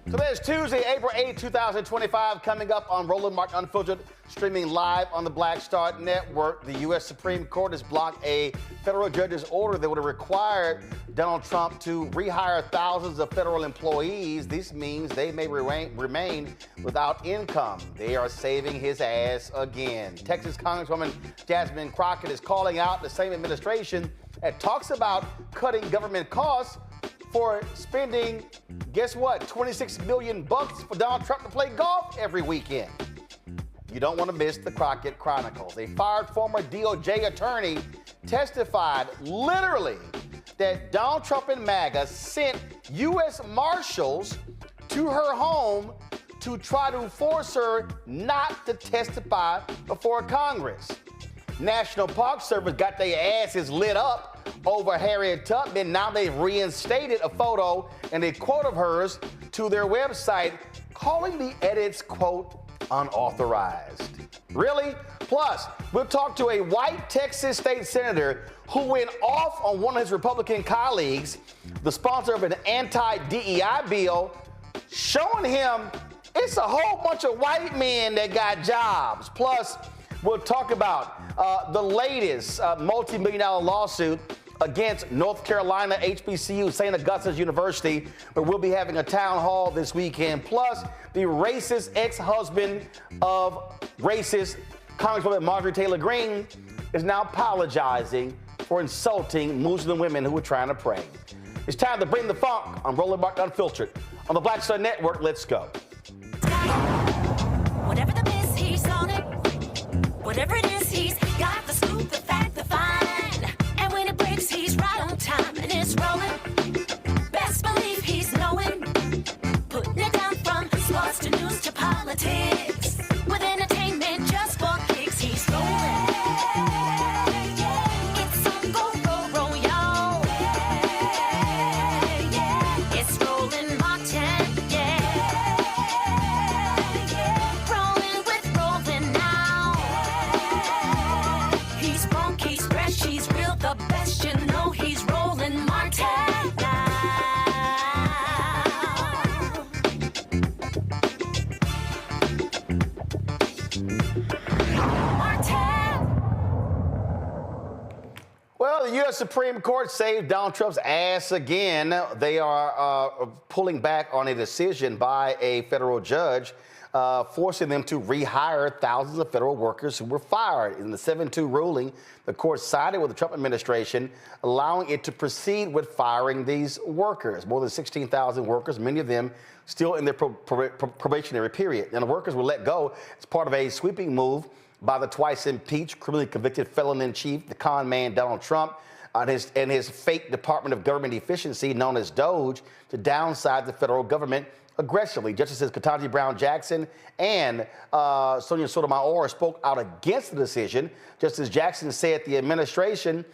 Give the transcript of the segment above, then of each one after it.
Today is Tuesday, April 8, 2025, coming up on Roland Mark Unfiltered, streaming live on the Black Star Network. The U.S. Supreme Court has blocked a federal judge's order that would have required Donald Trump to rehire thousands of federal employees. This means they may remain without income. They are saving his ass again. Texas Congresswoman Jasmine Crockett is calling out the same administration that talks about cutting government costs for spending, guess what, $26 million for Donald Trump to play golf every weekend. You don't want to miss the Crockett Chronicles. A fired former DOJ attorney testified literally that Donald Trump and MAGA sent U.S. marshals to her home to try to force her not to testify before Congress. National Park Service got their asses lit up over Harriet Tubman. Now they've reinstated a photo and a quote of hers to their website, calling the edits, quote, unauthorized. Really? Plus, we'll talk to a white Texas state senator who went off on one of his Republican colleagues, the sponsor of an anti-DEI bill, showing him it's a whole bunch of white men that got jobs. Plus, we'll talk about the latest multi-million-dollar lawsuit against North Carolina HBCU, St. Augustine University, where we'll be having a town hall this weekend. Plus, the racist ex-husband of racist Congresswoman Marjorie Taylor Greene is now apologizing for insulting Muslim women who were trying to pray. It's time to bring the funk on Roland Mark Unfiltered on the Black Star Network. Let's go. Whatever the miss, he's on it. Whatever it is, he's got the scoop, the fact, the fine. And when it breaks, he's right on time and it's rolling. Best believe he's knowing. Putting it down from sports to news to politics. With entertainment just for kicks, he's rolling. It's on go, y'all. It's rolling Martin, rolling with Roland now. He's funky, he's fresh, he's real, the best, you know he's rolling Martin now. Well, the U.S. Supreme Court saved Donald Trump's ass again. They are pulling back on a decision by a federal judge forcing them to rehire thousands of federal workers who were fired. In the 7-2 ruling, the court sided with the Trump administration, allowing it to proceed with firing these workers. More than 16,000 workers, many of them still in their probationary period. And the workers were let go as part of a sweeping move by the twice impeached, criminally convicted felon-in-chief, the con man Donald Trump, and his fake Department of Government Efficiency, known as DOGE, to downside the federal government aggressively. Justices Ketanji Brown Jackson and Sonia Sotomayor spoke out against the decision. Justice Jackson said the administration,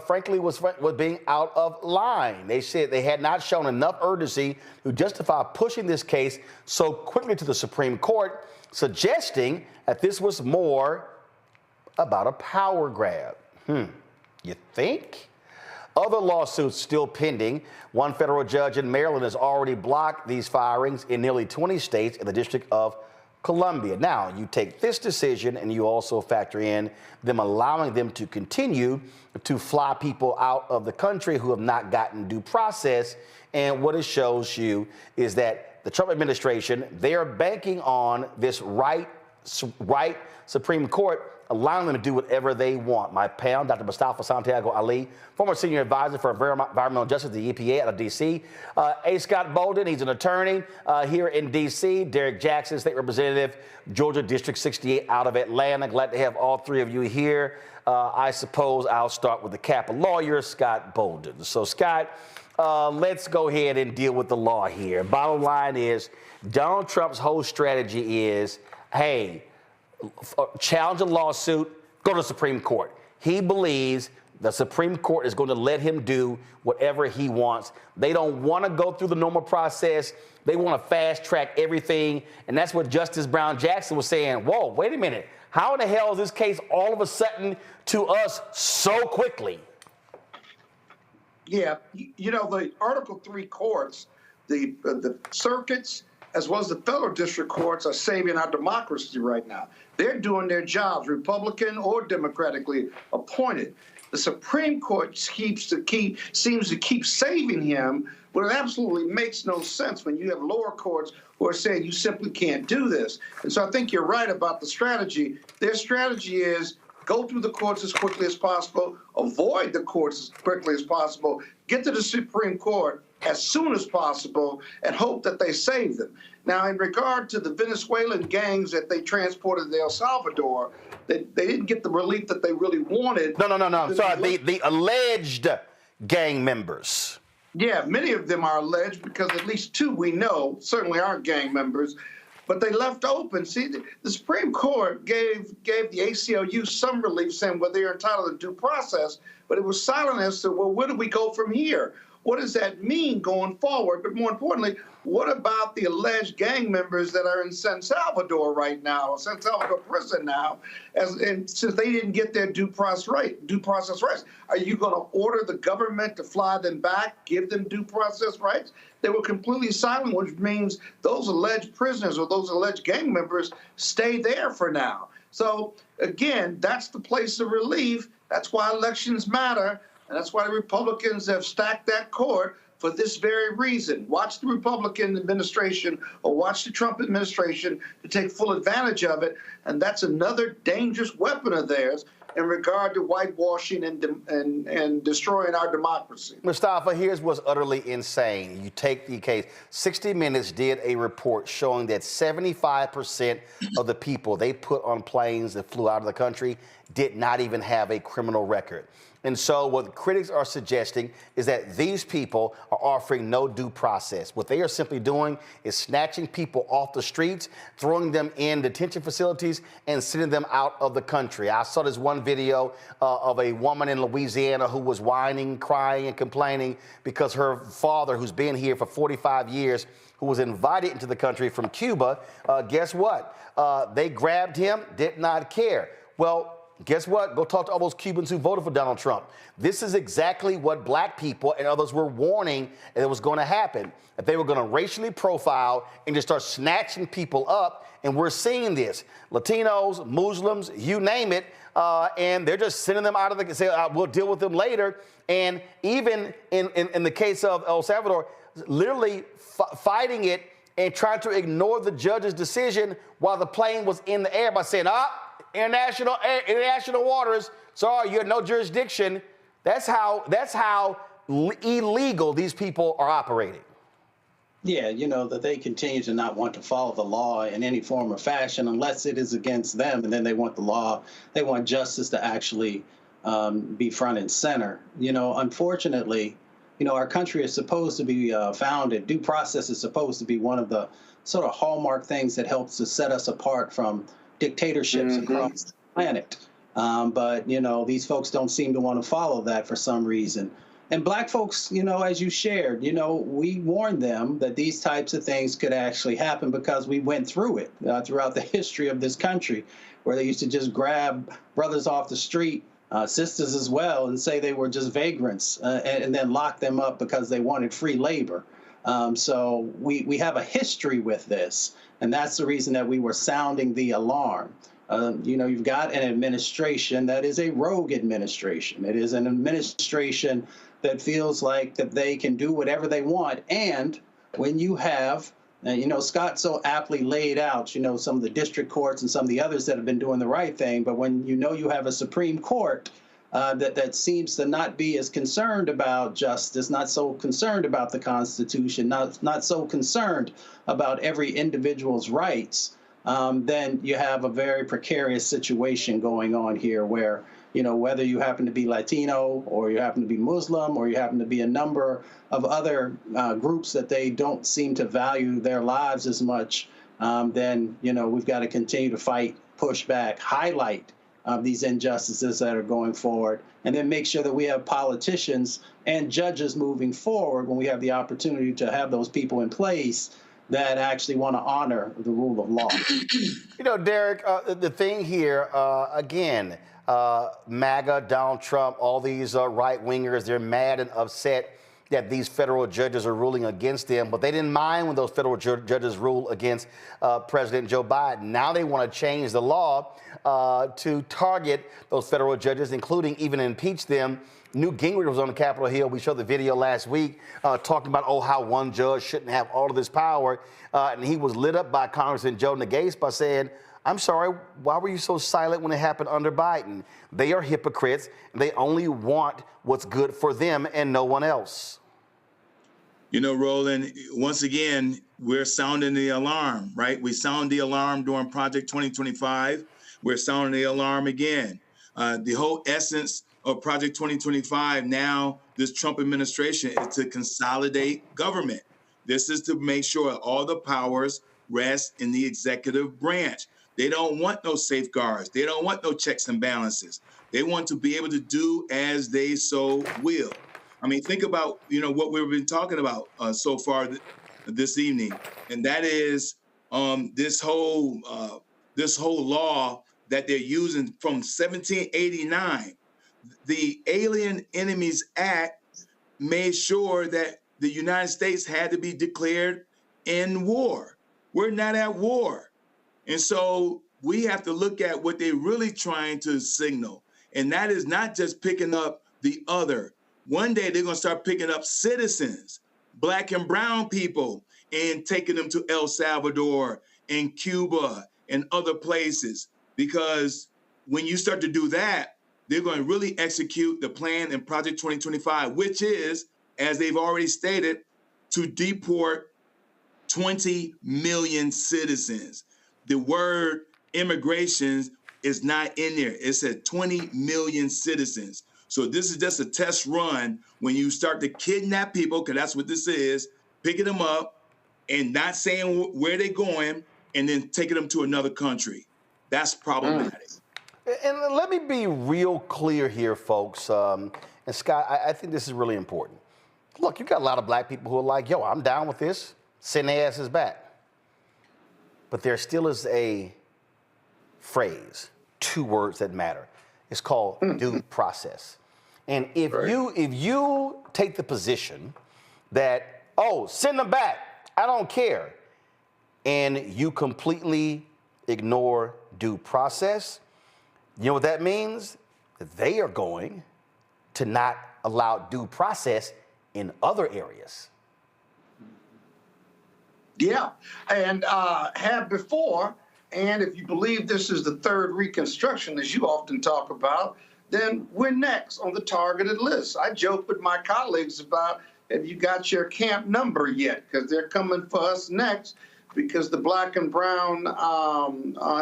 frankly, was being out of line. They said they had not shown enough urgency to justify pushing this case so quickly to the Supreme Court, suggesting that this was more about a power grab. You think? Other lawsuits still pending. One federal judge in Maryland has already blocked these firings in nearly 20 states in the District of Columbia. Now, you take this decision and you also factor in them allowing them to continue to fly people out of the country who have not gotten due process. And what it shows you is that the Trump administration, they are banking on this right Supreme Court allowing them to do whatever they want. My pal, Dr. Mustafa Santiago Ali, former senior advisor for environmental justice at the EPA out of D.C. A. Scott Bolden, he's an attorney here in D.C. Derek Jackson, state representative, Georgia District 68 out of Atlanta. Glad to have all three of you here. I suppose I'll start with the Kappa lawyer, Scott Bolden. So, Scott, let's go ahead and deal with the law here. Bottom line is, Donald Trump's whole strategy is, hey, challenge a lawsuit, go to the Supreme Court. He believes the Supreme Court is going to let him do whatever he wants. They don't want to go through the normal process. They want to fast track everything. And that's what Justice Brown Jackson was saying. Whoa, wait a minute. How in the hell is this case all of a sudden to us so quickly? Yeah, you know, the Article 3 courts, the circuits as well as the federal district courts, are saving our democracy right now. They're doing their jobs, Republican or democratically appointed. The Supreme Court seems to keep saving him, but it absolutely makes no sense when you have lower courts who are saying you simply can't do this. And so I think you're right about the strategy. Their strategy is go through the courts as quickly as possible, avoid the courts as quickly as possible, get to the Supreme Court as soon as possible, and hope that they save them. Now, in regard to the Venezuelan gangs that they transported to El Salvador, they didn't get the relief that they really wanted. No. I'm sorry, the alleged gang members. Yeah, many of them are alleged because at least two we know certainly aren't gang members, but they left open. See, the Supreme Court gave the ACLU some relief, saying, well, they're entitled to due process, but it was silent as to, well, where do we go from here? What does that mean going forward? But more importantly, what about the alleged gang members that are in San Salvador right now, or San Salvador prison now, and since they didn't get their due process rights? Are you going to order the government to fly them back, give them due process rights? They were completely silent, which means those alleged prisoners or those alleged gang members stay there for now. So again, that's the place of relief. That's why elections matter. And that's why the Republicans have stacked that court for this very reason. Watch the Republican administration or watch the Trump administration to take full advantage of it. And that's another dangerous weapon of theirs in regard to whitewashing and destroying our democracy. Mustafa, here's what's utterly insane. You take the case. 60 Minutes did a report showing that 75% of the people they put on planes that flew out of the country did not even have a criminal record. And so what critics are suggesting is that these people are offering no due process. What they are simply doing is snatching people off the streets, throwing them in detention facilities, and sending them out of the country. I saw this one video of a woman in Louisiana who was whining, crying, and complaining because her father, who's been here for 45 years, who was invited into the country from Cuba, guess what? They grabbed him, did not care. Well, guess what? Go talk to all those Cubans who voted for Donald Trump. This is exactly what black people and others were warning that was going to happen, that they were going to racially profile and just start snatching people up. And we're seeing this. Latinos, Muslims, you name it, and they're just sending them out of the, say, we'll deal with them later. And even in the case of El Salvador, literally fighting it and trying to ignore the judge's decision while the plane was in the air by saying, international waters, sorry, you have no jurisdiction. That's how illegal these people are operating. Yeah, you know, that they continue to not want to follow the law in any form or fashion unless it is against them, and then they want the law, they want justice to actually be front and center. You know, unfortunately, you know, our country is supposed to be founded, due process is supposed to be one of the sort of hallmark things that helps to set us apart from dictatorships across the planet. But, you know, these folks don't seem to want to follow that for some reason. And black folks, you know, as you shared, you know, we warned them that these types of things could actually happen because we went through it throughout the history of this country, where they used to just grab brothers off the street, sisters as well, and say they were just vagrants and then lock them up because they wanted free labor. So we have a history with this, and that's the reason that we were sounding the alarm. You know, you've got an administration that is a rogue administration. It is an administration that feels like that they can do whatever they want. And when you have, you know, Scott so aptly laid out, you know, some of the district courts and some of the others that have been doing the right thing. But when you know you have a Supreme Court that seems to not be as concerned about justice, not so concerned about the Constitution, not so concerned about every individual's rights, then you have a very precarious situation going on here where, you know, whether you happen to be Latino or you happen to be Muslim or you happen to be a number of other groups that they don't seem to value their lives as much, then, you know, we've got to continue to fight, push back, highlight these injustices that are going forward, and then make sure that we have politicians and judges moving forward when we have the opportunity to have those people in place that actually want to honor the rule of law. You know, Derek, the thing here, again, MAGA, Donald Trump, all these right-wingers, they're mad and upset that these federal judges are ruling against them, but they didn't mind when those federal judges ruled against President Joe Biden. Now they want to change the law to target those federal judges, including even impeach them. Newt Gingrich was on the Capitol Hill. We showed the video last week talking about, how one judge shouldn't have all of this power. And he was lit up by Congressman Joe Nagase by saying, I'm sorry, why were you so silent when it happened under Biden? They are hypocrites. They only want what's good for them and no one else. You know, Roland, once again, we're sounding the alarm, right? We sound the alarm during Project 2025. We're sounding the alarm again. The whole essence of Project 2025 now, this Trump administration, is to consolidate government. This is to make sure all the powers rest in the executive branch. They don't want no safeguards. They don't want no checks and balances. They want to be able to do as they so will. I mean, think about, what we've been talking about so far this evening, and that is this whole law that they're using from 1789. The Alien Enemies Act made sure that the United States had to be declared in war. We're not at war. And so we have to look at what they're really trying to signal. And that is not just picking up the other. One day they're going to start picking up citizens, Black and brown people, and taking them to El Salvador and Cuba and other places. Because when you start to do that, they're going to really execute the plan in Project 2025, which is, as they've already stated, to deport 20 million citizens. The word immigration is not in there. It said 20 million citizens. So this is just a test run when you start to kidnap people, because that's what this is, picking them up and not saying where they're going and then taking them to another country. That's problematic. And let me be real clear here, folks. And Scott, I think this is really important. Look, you got a lot of Black people who are like, yo, I'm down with this. Send their asses back. But there still is a phrase, 2 words that matter. It's called due process. And if you take the position that, send them back, I don't care, and you completely ignore due process, you know what that means? That they are going to not allow due process in other areas. Yeah, and have before, and if you believe this is the third Reconstruction, as you often talk about, then we're next on the targeted list. I joke with my colleagues about, have you got your camp number yet? Because they're coming for us next, because the Black and brown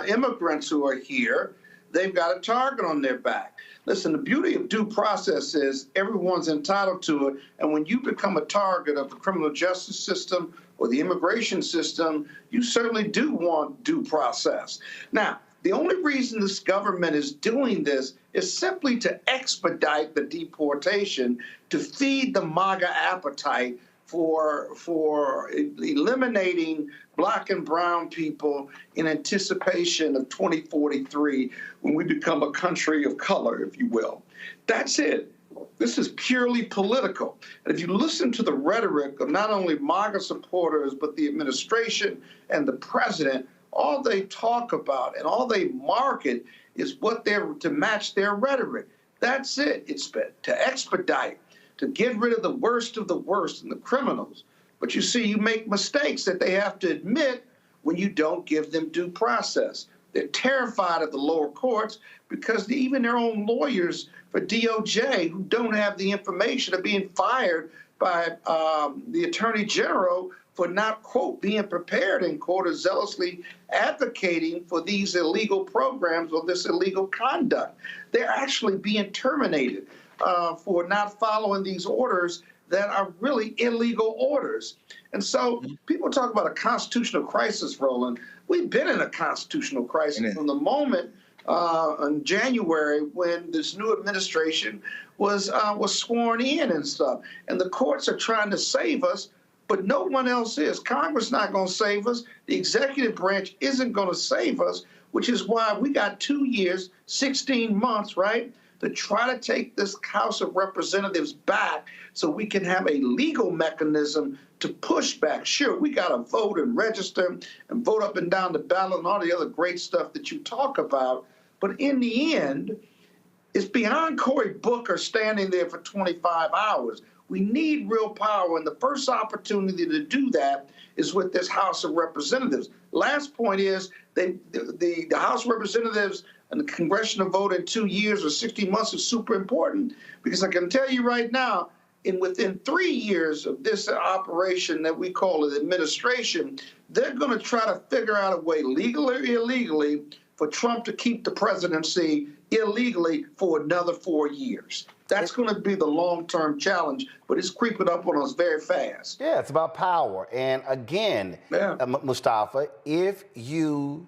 immigrants who are here, they've got a target on their back. Listen, the beauty of due process is everyone's entitled to it, and when you become a target of the criminal justice system or the immigration system, you certainly do want due process. Now, the only reason this government is doing this is simply to expedite the deportation, to feed the MAGA appetite for eliminating Black and brown people in anticipation of 2043, when we become a country of color, if you will. That's it. This is purely political. And if you listen to the rhetoric of not only MAGA supporters, but the administration and the president, all they talk about and all they market is what they're to match their rhetoric. That's it. It's to expedite, to get rid of the worst and the criminals. But you see, you make mistakes that they have to admit when you don't give them due process. They're terrified of the lower courts because even their own lawyers for DOJ, who don't have the information, are being fired by the Attorney General for not, quote, being prepared in court or zealously advocating for these illegal programs or this illegal conduct. They're actually being terminated for not following these orders that are really illegal orders. And so people talk about a constitutional crisis, Roland. We've been in a constitutional crisis from the moment in January when this new administration was sworn in and stuff. And the courts are trying to save us, but no one else is. Congress not going to save us. The executive branch isn't going to save us, which is why we got 2 years, 16 months, right, to try to take this House of Representatives back so we can have a legal mechanism to push back. Sure, we got to vote and register and vote up and down the ballot and all the other great stuff that you talk about. But in the end, it's beyond Cory Booker standing there for 25 hours. We need real power, and the first opportunity to do that is with this House of Representatives. Last point is the House of Representatives and the congressional vote in 2 years or 60 months is super important, because I can tell you right now, within 3 years of this operation that we call an administration, they're going to try to figure out a way, legally or illegally, for Trump to keep the presidency illegally for another 4 years. That's going to be the long-term challenge, but it's creeping up on us very fast. Yeah, it's about power. And again, Mustafa, if you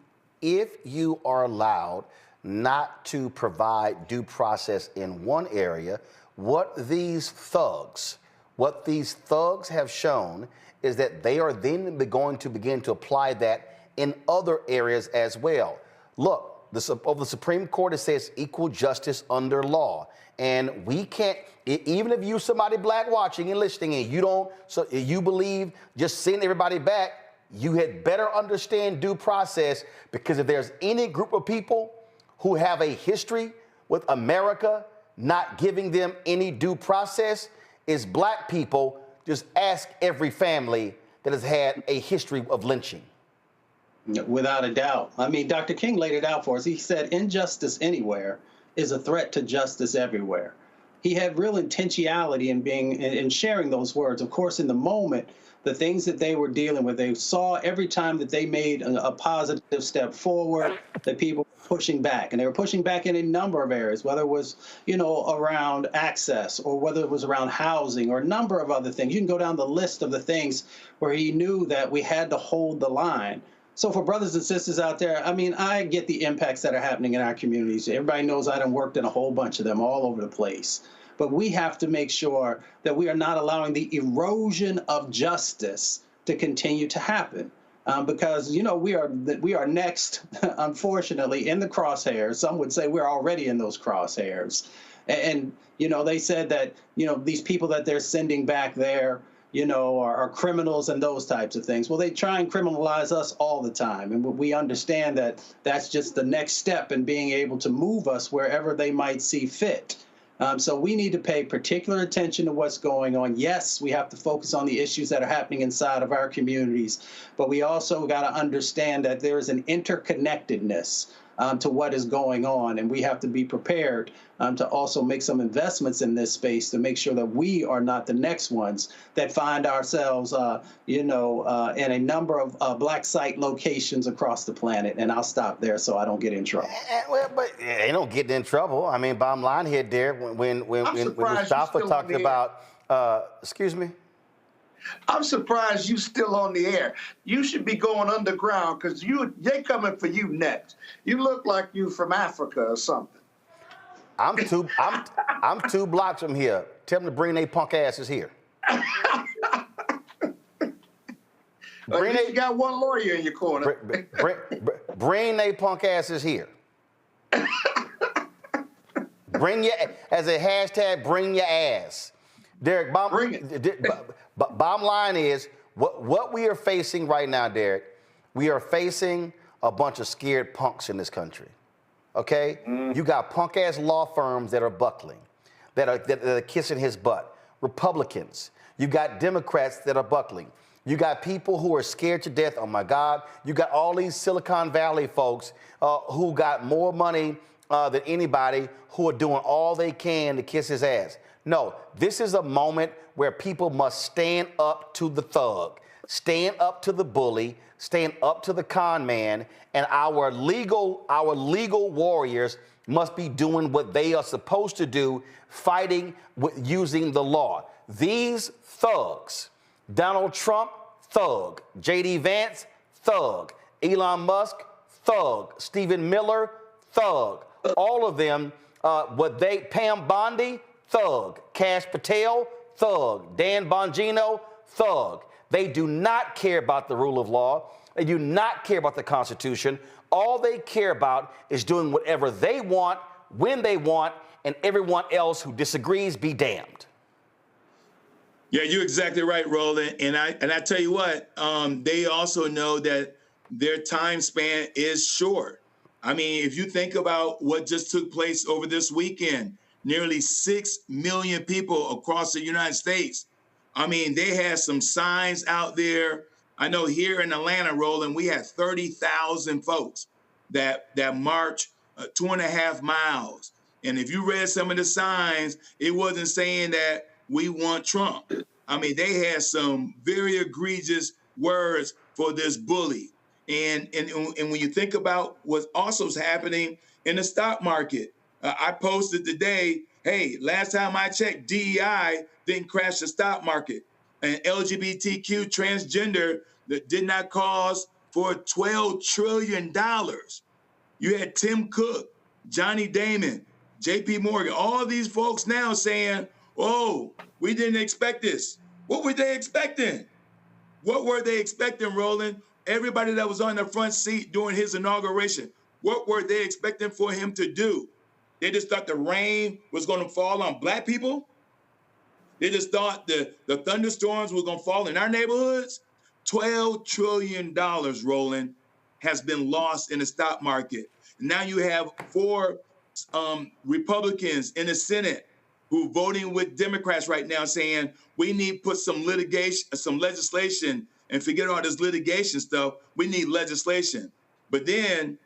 are allowed not to provide due process in one area, what these thugs have shown is that they are then going to begin to apply that in other areas as well. Look, the Supreme Court, it says equal justice under law. And we can't, even if you somebody black watching and listening and you believe just send everybody back, you had better understand due process, because if there's any group of people who have a history with America not giving them any due process, is black people. Just ask every family that has had a history of lynching. Without a doubt. I mean, Dr. King laid it out for us. He said injustice anywhere is a threat to justice everywhere. He had real intentionality in sharing those words. Of course, in the moment, the things that they were dealing with, they saw every time that they made a positive step forward, that people were pushing back. And they were pushing back in a number of areas, whether it was, around access, or whether it was around housing, or a number of other things. You can go down the list of the things where he knew that we had to hold the line. So for brothers and sisters out there, I mean, I get the impacts that are happening in our communities. Everybody knows I done worked in a whole bunch of them all over the place. But we have to make sure that we are not allowing the erosion of justice to continue to happen. Because, we are next, unfortunately, in the crosshairs. Some would say we're already in those crosshairs. And they said that, these people that they're sending back there, are criminals and those types of things. Well, they try and criminalize us all the time. And we understand that that's just the next step in being able to move us wherever they might see fit. So we need to pay particular attention to what's going on. Yes, we have to focus on the issues that are happening inside of our communities, but we also got to understand that there is an interconnectedness to what is going on, and we have to be prepared to also make some investments in this space to make sure that we are not the next ones that find ourselves, in a number of black site locations across the planet. And I'll stop there so I don't get in trouble. Well, but they don't get in trouble. I mean, bottom line here, Derek, when Mustafa talked about, excuse me? I'm surprised you still on the air. You should be going underground, because they coming for you next. You look like you from Africa or something. I'm 2 blocks from here. Tell them to bring their punk asses here. You got one lawyer in your corner. Bring their punk asses here. As a hashtag, bring your ass. Derek, bottom line is, what we are facing right now, Derek, we are facing a bunch of scared punks in this country. Okay? You got punk-ass law firms that are buckling, that are kissing his butt. Republicans. You got Democrats that are buckling. You got people who are scared to death. Oh, my God. You got all these Silicon Valley folks who got more money than anybody, who are doing all they can to kiss his ass. No, this is a moment where people must stand up to the thug, stand up to the bully, stand up to the con man, and our legal warriors must be doing what they are supposed to do, fighting using the law. These thugs, Donald Trump, thug, J.D. Vance, thug, Elon Musk, thug, Stephen Miller, thug, all of them, Pam Bondi, thug, Cash Patel, thug, Dan Bongino, thug. They do not care about the rule of law. They do not care about the Constitution. All they care about is doing whatever they want, when they want, and everyone else who disagrees be damned. Yeah, you're exactly right, Roland. And I tell you what, they also know that their time span is short. I mean, if you think about what just took place over this weekend, nearly 6 million people across the United States. I mean, they had some signs out there. I know here in Atlanta, Roland, we had 30,000 folks that marched 2.5 miles. And if you read some of the signs, it wasn't saying that we want Trump. I mean, they had some very egregious words for this bully. And when you think about what also is happening in the stock market, I posted today, hey, last time I checked, DEI didn't crash the stock market. And LGBTQ transgender that did not cause for $12 trillion. You had Tim Cook, Johnny Damon, JP Morgan, all these folks now saying, oh, we didn't expect this. What were they expecting? What were they expecting, Roland? Everybody that was on the front seat during his inauguration, what were they expecting for him to do? They just thought the rain was going to fall on black people? They just thought the thunderstorms were going to fall in our neighborhoods? $12 trillion, Roland, has been lost in the stock market. Now you have 4 Republicans in the Senate who are voting with Democrats right now saying we need to put some legislation, and forget all this litigation stuff. We need legislation. But then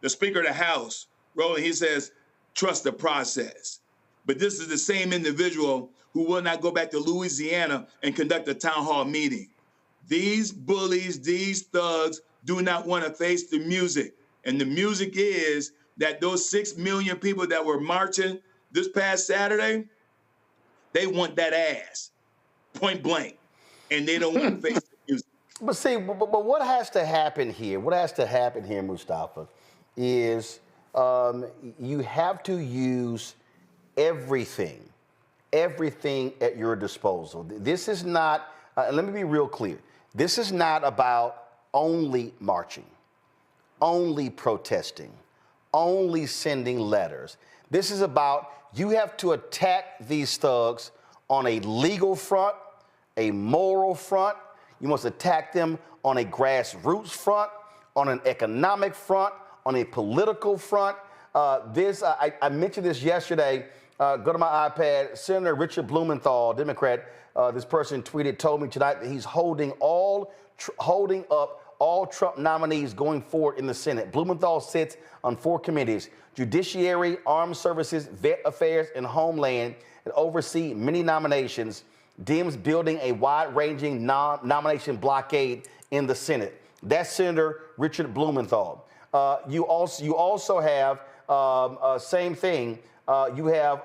the Speaker of the House, Roland, he says, trust the process. But this is the same individual who will not go back to Louisiana and conduct a town hall meeting. These bullies, these thugs do not want to face the music. And the music is that those 6 million people that were marching this past Saturday, they want that ass, point blank. And they don't want to face the music. But see, but what has to happen here, Mustafa, is you have to use everything at your disposal. This is not, let me be real clear, this is not about only marching, only protesting, only sending letters. This is about you have to attack these thugs on a legal front, a moral front. You must attack them on a grassroots front, on an economic front, on a political front. I mentioned this yesterday. Go to my iPad. Senator Richard Blumenthal, Democrat, this person told me tonight that he's holding up all Trump nominees going forward in the Senate. Blumenthal sits on 4 committees: Judiciary, Armed Services, Vet Affairs, and Homeland, and oversee many nominations. Dems building a wide-ranging nomination blockade in the Senate. That's Senator Richard Blumenthal. You also have same thing. You have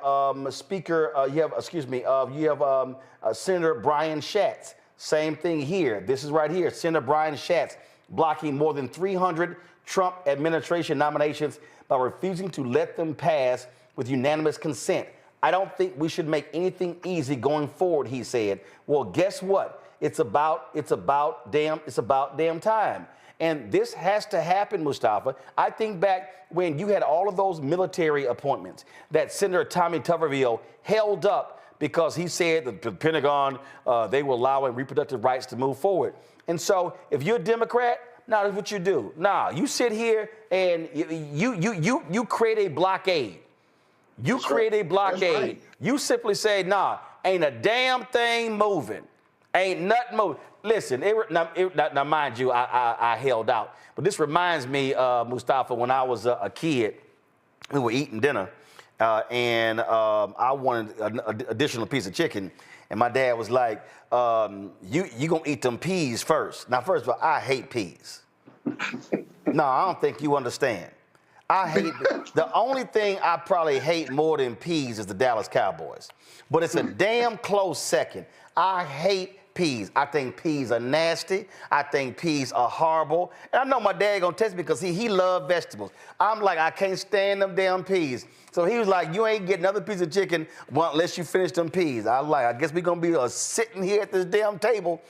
Senator Brian Schatz. Same thing here. This is right here. Senator Brian Schatz blocking more than 300 Trump administration nominations by refusing to let them pass with unanimous consent. I don't think we should make anything easy going forward, he said. Well, guess what? It's about damn time. And this has to happen, Mustafa. I think back when you had all of those military appointments that Senator Tommy Tuberville held up because he said that the Pentagon, they were allowing reproductive rights to move forward. And so if you're a Democrat, now that's what you do. You sit here and you create a blockade. You create a blockade. Right. You simply say, ain't a damn thing moving. Ain't nothing moving. Listen, now mind you, I held out. But this reminds me, Mustafa, when I was a kid, we were eating dinner, and I wanted an additional piece of chicken. And my dad was like, you gonna eat them peas first. Now, first of all, I hate peas. No, I don't think you understand. I hate, the only thing I probably hate more than peas is the Dallas Cowboys. But it's a damn close second. I hate peas. I think peas are nasty. I think peas are horrible. And I know my dad gonna test me because he loves vegetables. I'm like, I can't stand them damn peas. So he was like, you ain't getting another piece of chicken unless you finish them peas. I was like, I guess we gonna be sitting here at this damn table,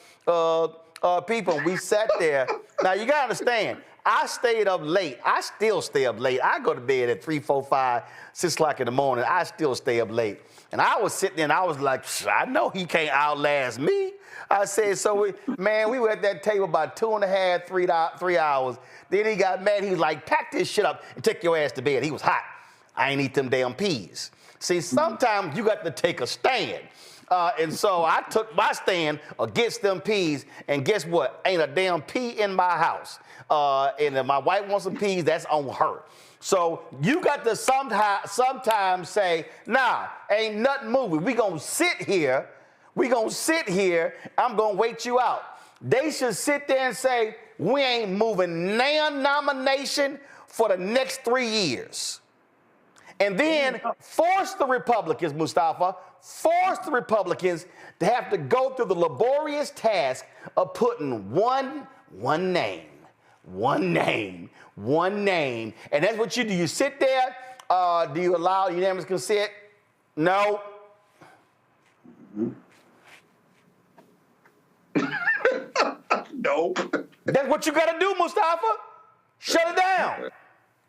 people. We sat there Now you gotta understand, I stayed up late. I still stay up late. I go to bed at 3, 4, 5, 6 o'clock in the morning. I still stay up late. And I was sitting there and I was like, I know he can't outlast me. I said, so we were at that table about 2.5, 3 hours. Then he got mad. He was like, pack this shit up and take your ass to bed. He was hot. I ain't eat them damn peas. See, sometimes you got to take a stand. And so I took my stand against them peas, and guess what? Ain't a damn pea in my house. And if my wife wants some peas, that's on her. So you got to sometimes say, nah, ain't nothing moving. We gonna sit here. I'm gonna wait you out. They should sit there and say, we ain't moving nomination for the next 3 years. And then force the Republicans, Mustafa, to have to go through the laborious task of putting one name. And that's what you do. You sit there, do you allow unanimous consent? No. Nope. That's what you got to do, Mustafa. Shut it down.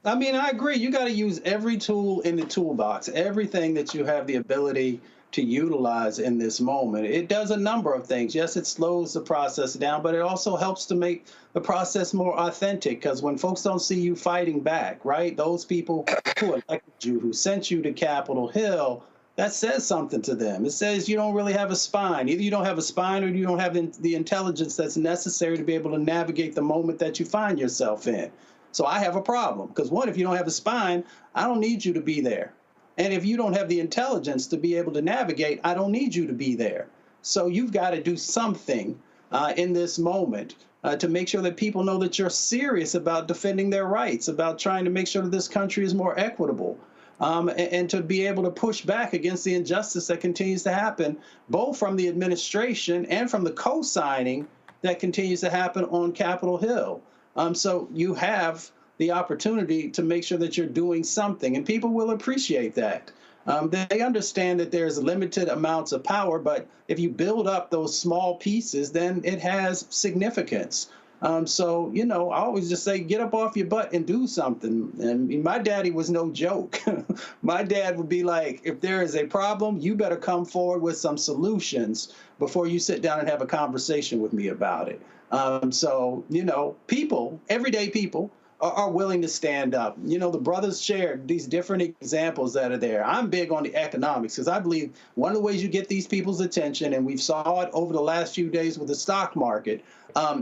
I mean, I agree. You got to use every tool in the toolbox, everything that you have the ability to utilize in this moment. It does a number of things. Yes, it slows the process down, but it also helps to make the process more authentic, because when folks don't see you fighting back, right, those people who elected you, who sent you to Capitol Hill, that says something to them. It says you don't really have a spine. Either you don't have a spine or you don't have the intelligence that's necessary to be able to navigate the moment that you find yourself in. So I have a problem, because one, if you don't have a spine, I don't need you to be there. And if you don't have the intelligence to be able to navigate, I don't need you to be there. So you've got to do something in this moment to make sure that people know that you're serious about defending their rights, about trying to make sure that this country is more equitable, and to be able to push back against the injustice that continues to happen, both from the administration and from the co-signing that continues to happen on Capitol Hill. So you have the opportunity to make sure that you're doing something, and people will appreciate that. They understand that there's limited amounts of power, but if you build up those small pieces, then it has significance. So, you know, I always just say, get up off your butt and do something. And my daddy was no joke. My dad would be like, if there is a problem, you better come forward with some solutions before you sit down and have a conversation with me about it. So, you know, people, everyday people, are willing to stand up. You know, the brothers shared these different examples that are there. I'm big on the economics, because I believe one of the ways you get these people's attention, and we've saw it over the last few days with the stock market,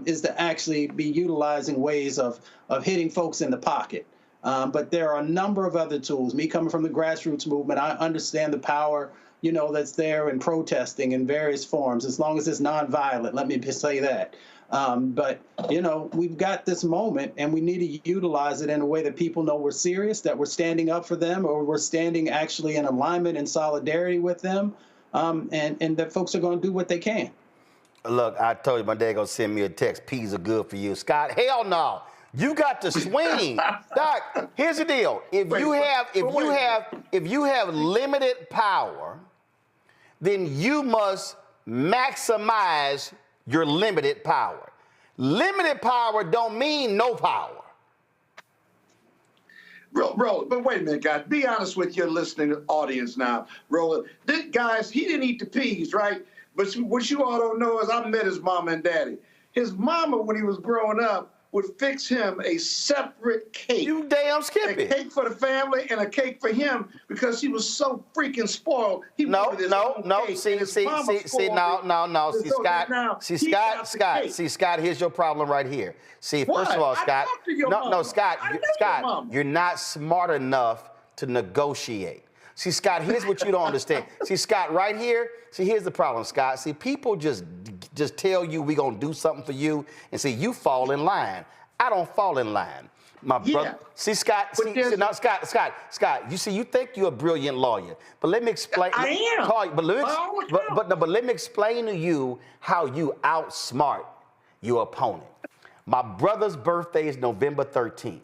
is to actually be utilizing ways of hitting folks in the pocket. But there are a number of other tools. Me coming from the grassroots movement, I understand the power, you know, that's there in protesting in various forms, as long as it's nonviolent. Let me just say that. But, you know, we've got this moment, and we need to utilize it in a way that people know we're serious, that we're standing up for them, or we're standing actually in alignment and solidarity with them, and that folks are going to do what they can. Look, I told you my dad gonna send me a text. Peas are good for you, Scott. Hell no. You got to swing. Doc, here's the deal. If you have limited power, then you must maximize your limited power. Limited power don't mean no power. Roland, but wait a minute, guys. Be honest with your listening audience now. Roland, guys, he didn't eat the peas, right? But what you all don't know is I met his mama and daddy. His mama, when he was growing up, would fix him a separate cake. You damn Skippy. A cake for the family and a cake for him, because he was so freaking spoiled. He No. See, Scott, here's your problem right here. See, first of all, Scott, Scott, you're not smart enough to negotiate. See, Scott, here's what you don't understand. See, Scott, right here, here's the problem, Scott. See, people just tell you we're going to do something for you, and see, you fall in line. I don't fall in line. My brother. See, Scott, Scott, you see, you think you're a brilliant lawyer, but let me explain. I am. But let me explain to you how you outsmart your opponent. My brother's birthday is November 13th.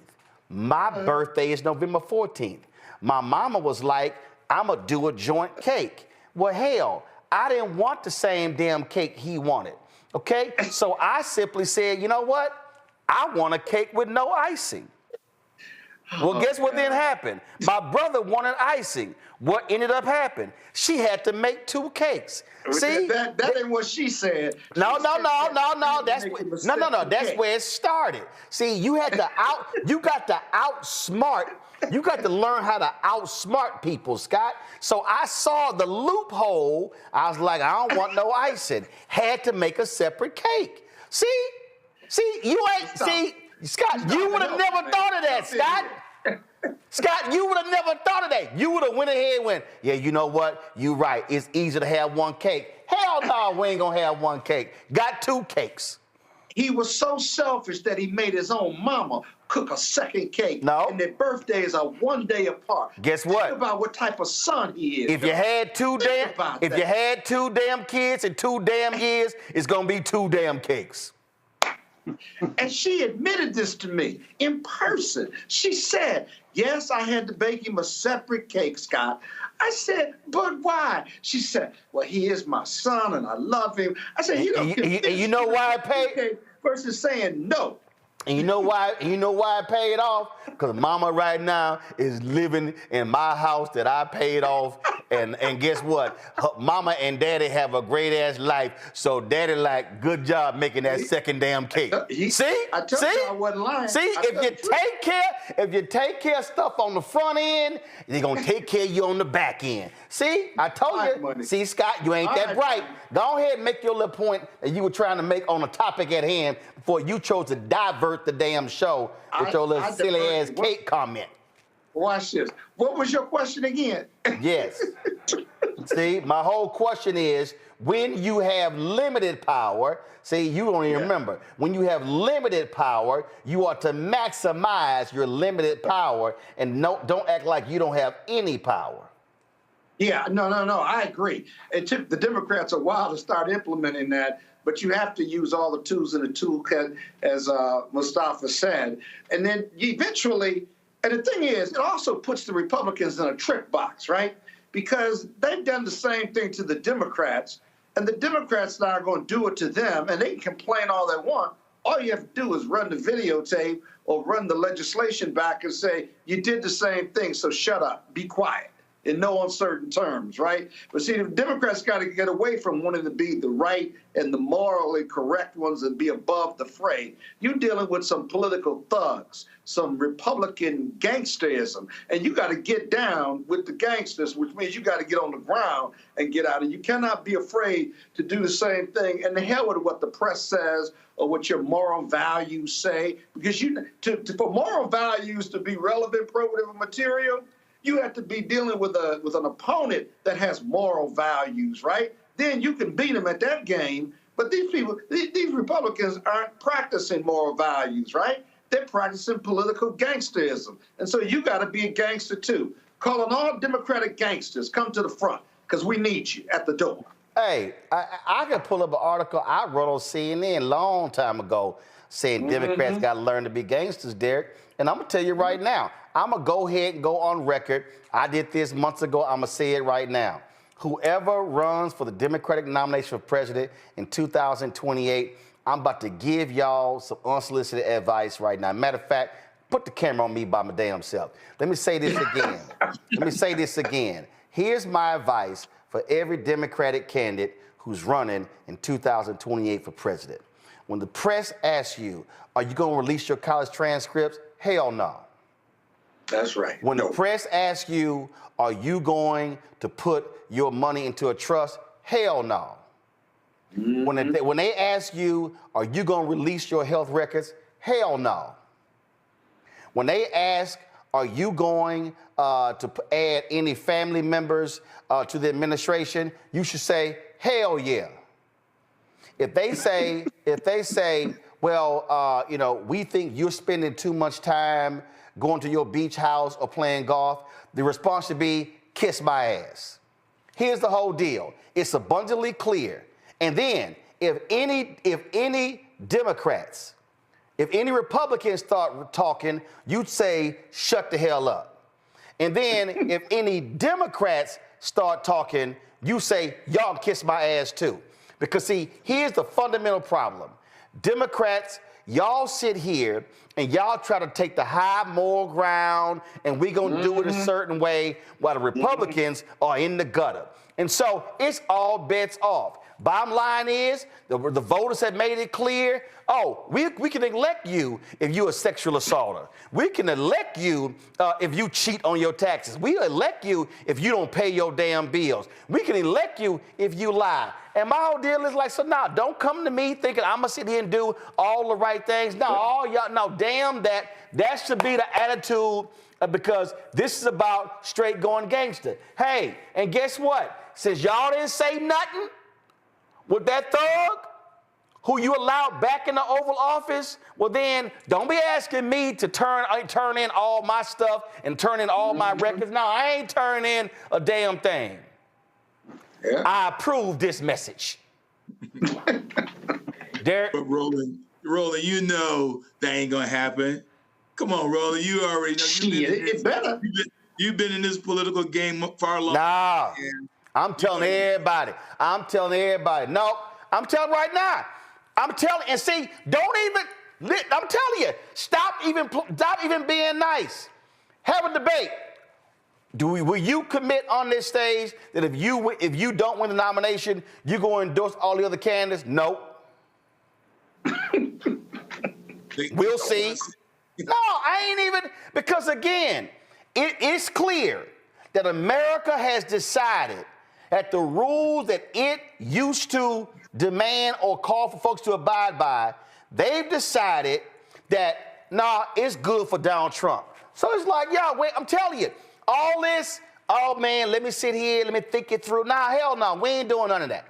My birthday is November 14th. My mama was like, I'm going to do a joint cake. Well, hell, I didn't want the same damn cake he wanted, okay? So I simply said, you know what? I want a cake with no icing. Well, guess what then happened? My brother wanted icing. What ended up happening? She had to make 2 cakes. See? That ain't what she said. No. That's where it started. See, you got to outsmart. You got to learn how to outsmart people, Scott. So I saw the loophole. I was like, I don't want no icing. Had to make a separate cake. See, Scott, you would have never thought of that, Scott. Scott, you would have never thought of that. You would have went ahead and went, yeah, you know what? You right. It's easier to have 1 cake. Hell no, we ain't gonna have 1 cake. Got 2 cakes. He was so selfish that he made his own mama cook a second cake. No. And their birthdays are 1 day apart. Guess what? Think about what type of son he is. If you had 2 damn kids in 2 damn years, it's gonna be 2 damn cakes. And she admitted this to me in person. She said, yes, I had to bake him a separate cake, Scott. I said, but why? She said, well, he is my son and I love him. I said, and you know why I paid? Versus saying no. And you know why I paid off? Because mama right now is living in my house that I paid off. And guess what? Mama and daddy have a great ass life. So daddy like, good job making that second damn cake. See? I told you I wasn't lying. See, if you take care of stuff on the front end, they're gonna take care of you on the back end. See, I told you. Money. See, Scott, you ain't that bright. Go ahead and make your little point that you were trying to make on the topic at hand before you chose to divert the damn show with your little silly ass cake comment. Watch this. What was your question again? Yes. See, my whole question is, when you have limited power, see, you don't even remember. When you have limited power, you are to maximize your limited power and don't act like you don't have any power. Yeah, no, I agree. It took the Democrats a while to start implementing that, but you have to use all the tools in the toolkit, as Mustafa said. And then eventually, and the thing is, it also puts the Republicans in a trick box, right? Because they've done the same thing to the Democrats, and the Democrats now are going to do it to them, and they can complain all they want. All you have to do is run the videotape or run the legislation back and say, you did the same thing, so shut up, be quiet, in no uncertain terms, right? But see, the Democrats got to get away from wanting to be the right and the morally correct ones and be above the fray. You're dealing with some political thugs, some Republican gangsterism, and you got to get down with the gangsters, which means you got to get on the ground and get out. And you cannot be afraid to do the same thing. And the hell with what the press says or what your moral values say, because for moral values to be relevant, probative, and material, you have to be dealing with an opponent that has moral values, right? Then you can beat them at that game. But these people, these Republicans aren't practicing moral values, right? They're practicing political gangsterism. And so you got to be a gangster too. Calling all Democratic gangsters, come to the front, because we need you at the door. Hey, I can pull up an article I wrote on CNN a long time ago saying Democrats got to learn to be gangsters, Derek. And I'm going to tell you right now, I'm going to go ahead and go on record. I did this months ago. I'm going to say it right now. Whoever runs for the Democratic nomination for president in 2028, I'm about to give y'all some unsolicited advice right now. Matter of fact, put the camera on me by my damn self. Let me say this again. Here's my advice for every Democratic candidate who's running in 2028 for president. When the press asks you, are you going to release your college transcripts? Hell no. That's right. When the press asks you, are you going to put your money into a trust? Hell no. When they ask you, are you going to release your health records? Hell no. When they ask, are you going to add any family members to the administration? You should say, hell yeah. If they say, well, we think you're spending too much time going to your beach house or playing golf, the response should be, kiss my ass. Here's the whole deal. It's abundantly clear. And then if any Democrats, if any Republicans start talking, you'd say, shut the hell up. And then if any Democrats start talking, you say, y'all kiss my ass too. Because see, here's the fundamental problem. Democrats y'all sit here and y'all try to take the high moral ground and we gonna do it a certain way while the Republicans are in the gutter. And so it's all bets off. Bottom line is, the voters have made it clear, we can elect you if you're a sexual assaulter. We can elect you if you cheat on your taxes. We elect you if you don't pay your damn bills. We can elect you if you lie. And my whole deal is like, so now, don't come to me thinking I'm gonna sit here and do all the right things. No, all y'all, no, damn that. That should be the attitude because this is about straight going gangster. Hey, and guess what? Since y'all didn't say nothing, with that thug who you allowed back in the Oval Office, well then, don't be asking me to turn in all my stuff and turn in all my records. No, I ain't turning in a damn thing. Yeah. I approve this message. Derek. But Roland, you know that ain't gonna happen. Come on, Roland, you already know. It better. You've been in this political game far longer. Nah. I'm telling everybody. No, I'm telling right now. I'm telling, and see, I'm telling you, stop even being nice. Have a debate. Will you commit on this stage that if you don't win the nomination, you go endorse all the other candidates? No. We'll see. No, I ain't even, because again, it's clear that America has decided that the rules that it used to demand or call for folks to abide by, they've decided that, it's good for Donald Trump. So it's like, wait, I'm telling you, all this, oh man, let me sit here, let me think it through. Hell no, we ain't doing none of that.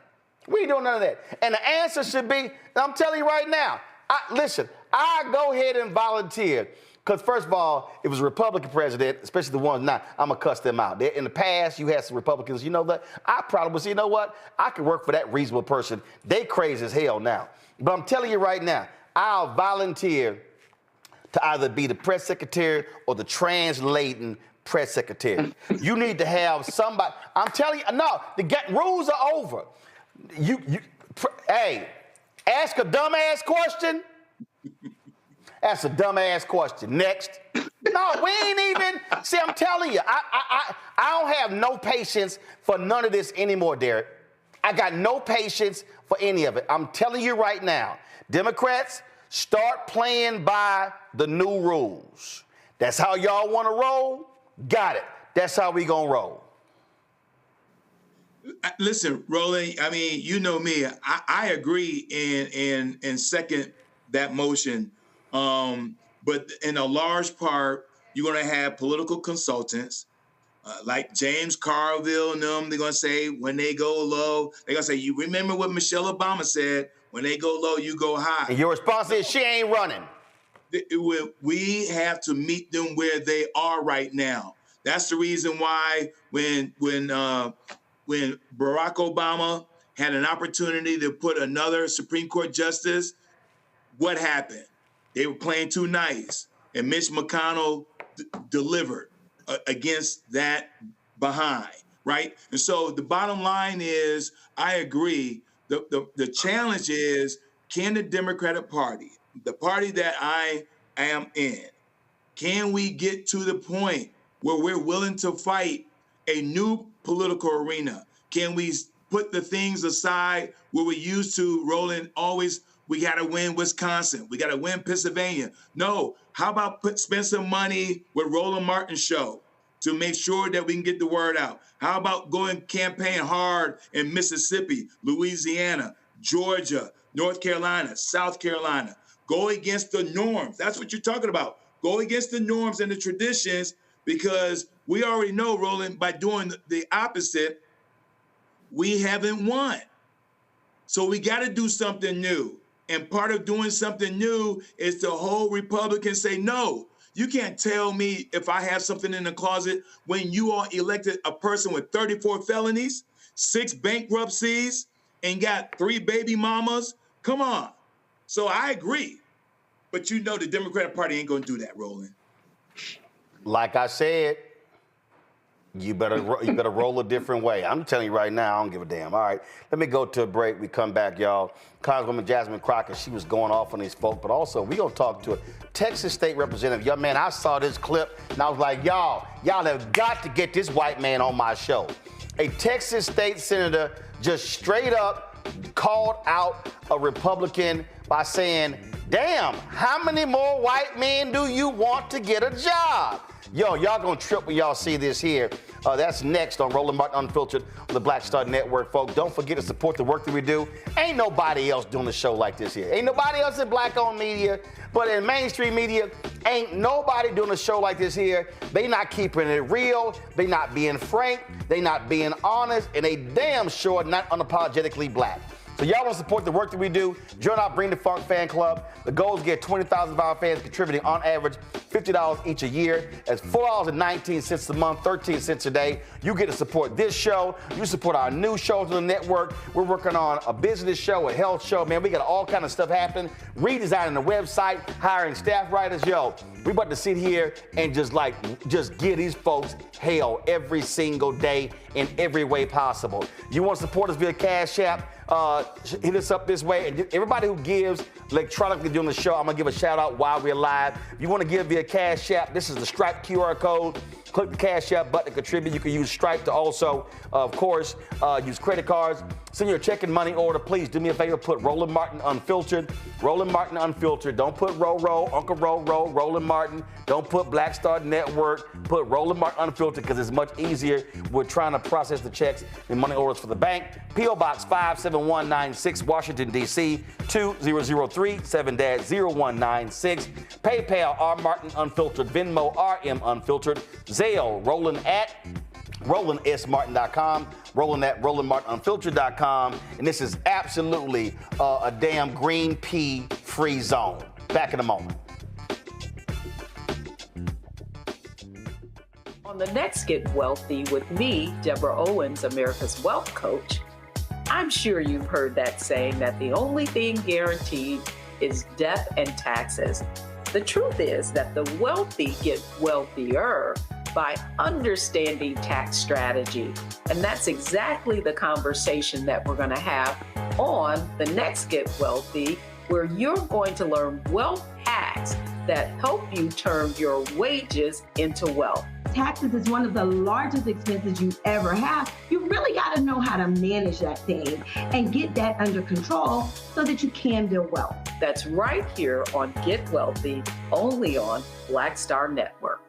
We ain't doing none of that. And the answer should be, I'm telling you right now, I go ahead and volunteer. Because first of all, it was a Republican president, especially the ones now, I'm going to cuss them out. In the past, you had some Republicans, you know that? I probably would say, you know what? I could work for that reasonable person. They crazy as hell now. But I'm telling you right now, I'll volunteer to either be the press secretary or the translating press secretary. You need to have somebody. I'm telling you, no, the rules are over. Hey, ask a dumbass question. That's a dumbass question. Next. No, we ain't even. See, I'm telling you, I don't have no patience for none of this anymore, Derek. I got no patience for any of it. I'm telling you right now, Democrats, start playing by the new rules. That's how y'all want to roll? Got it. That's how we gonna roll. Listen, Roland, I mean, you know me. I agree and second that motion. But in a large part, you're going to have political consultants like James Carville and them. They're going to say when they go low, they're going to say, you remember what Michelle Obama said, when they go low, you go high. And your response is she ain't running. We have to meet them where they are right now. That's the reason why when Barack Obama had an opportunity to put another Supreme Court justice, what happened? They were playing too nice, and Mitch McConnell delivered against that behind, right? And so the bottom line is, I agree. The challenge is, can the Democratic Party, the party that I am in, can we get to the point where we're willing to fight a new political arena? Can we put the things aside where we used to, Roland, always, we got to win Wisconsin. We got to win Pennsylvania. No, how about spend some money with Roland Martin's show to make sure that we can get the word out? How about going campaign hard in Mississippi, Louisiana, Georgia, North Carolina, South Carolina? Go against the norms. That's what you're talking about. Go against the norms and the traditions, because we already know, Roland, by doing the opposite, we haven't won. So we got to do something new. And part of doing something new is to hold Republicans say, no, you can't tell me if I have something in the closet when you all elected a person with 34 felonies, 6 bankruptcies, and got 3 baby mamas. Come on. So I agree. But you know the Democratic Party ain't going to do that, Roland. Like I said, You better roll a different way. I'm telling you right now, I don't give a damn. All right, let me go to a break. We come back, y'all. Congresswoman Jasmine Crockett, she was going off on these folks, but also we gonna talk to a Texas state representative. Young man, I saw this clip and I was like, y'all have got to get this white man on my show. A Texas state senator just straight up called out a Republican by saying, damn, how many more white men do you want to get a job? Yo, y'all gonna trip when y'all see this here. That's next on Roland Martin Unfiltered on the Black Star Network, folks. Don't forget to support the work that we do. Ain't nobody else doing a show like this here. Ain't nobody else in black-owned media, but in mainstream media, ain't nobody doing a show like this here. They not keeping it real. They not being frank. They not being honest, and they damn sure not unapologetically black. So y'all want to support the work that we do? Join our Bring the Funk fan club. The goal is to get 20,000 of our fans contributing on average $50 each a year. That's $4.19 a month, 13 cents a day. You get to support this show. You support our new shows on the network. We're working on a business show, a health show. Man, we got all kind of stuff happening. Redesigning the website, hiring staff writers. Yo, we about to sit here and just give these folks hell every single day in every way possible. You want to support us via Cash App? Hit us up this way. And everybody who gives electronically during the show, I'm going to give a shout out while we're live. If you want to give via Cash App, this is the Stripe QR code. Click the Cash App button to contribute. You can use Stripe to also, of course, use credit cards. Send your check and money order. Please do me a favor. Put Roland Martin Unfiltered. Roland Martin Unfiltered. Don't put Uncle Roland Martin. Don't put Black Star Network. Put Roland Martin Unfiltered because it's much easier. We're trying to process the checks and money orders for the bank. P.O. Box 57196, Washington, D.C. 2003 7-0196. PayPal R Martin Unfiltered. Venmo RM Unfiltered. Zelle Roland at RolandSMartin.com, Roland at RolandMartinUnfiltered.com, and this is absolutely a damn green pea free zone. Back in a moment. On the next Get Wealthy with me, Deborah Owens, America's Wealth Coach, I'm sure you've heard that saying that the only thing guaranteed is death and taxes. The truth is that the wealthy get wealthier by understanding tax strategy. And that's exactly the conversation that we're gonna have on the next Get Wealthy, where you're going to learn wealth hacks that help you turn your wages into wealth. Taxes is one of the largest expenses you ever have. You really got to know how to manage that thing and get that under control so that you can build wealth. That's right here on Get Wealthy, only on Black Star Network.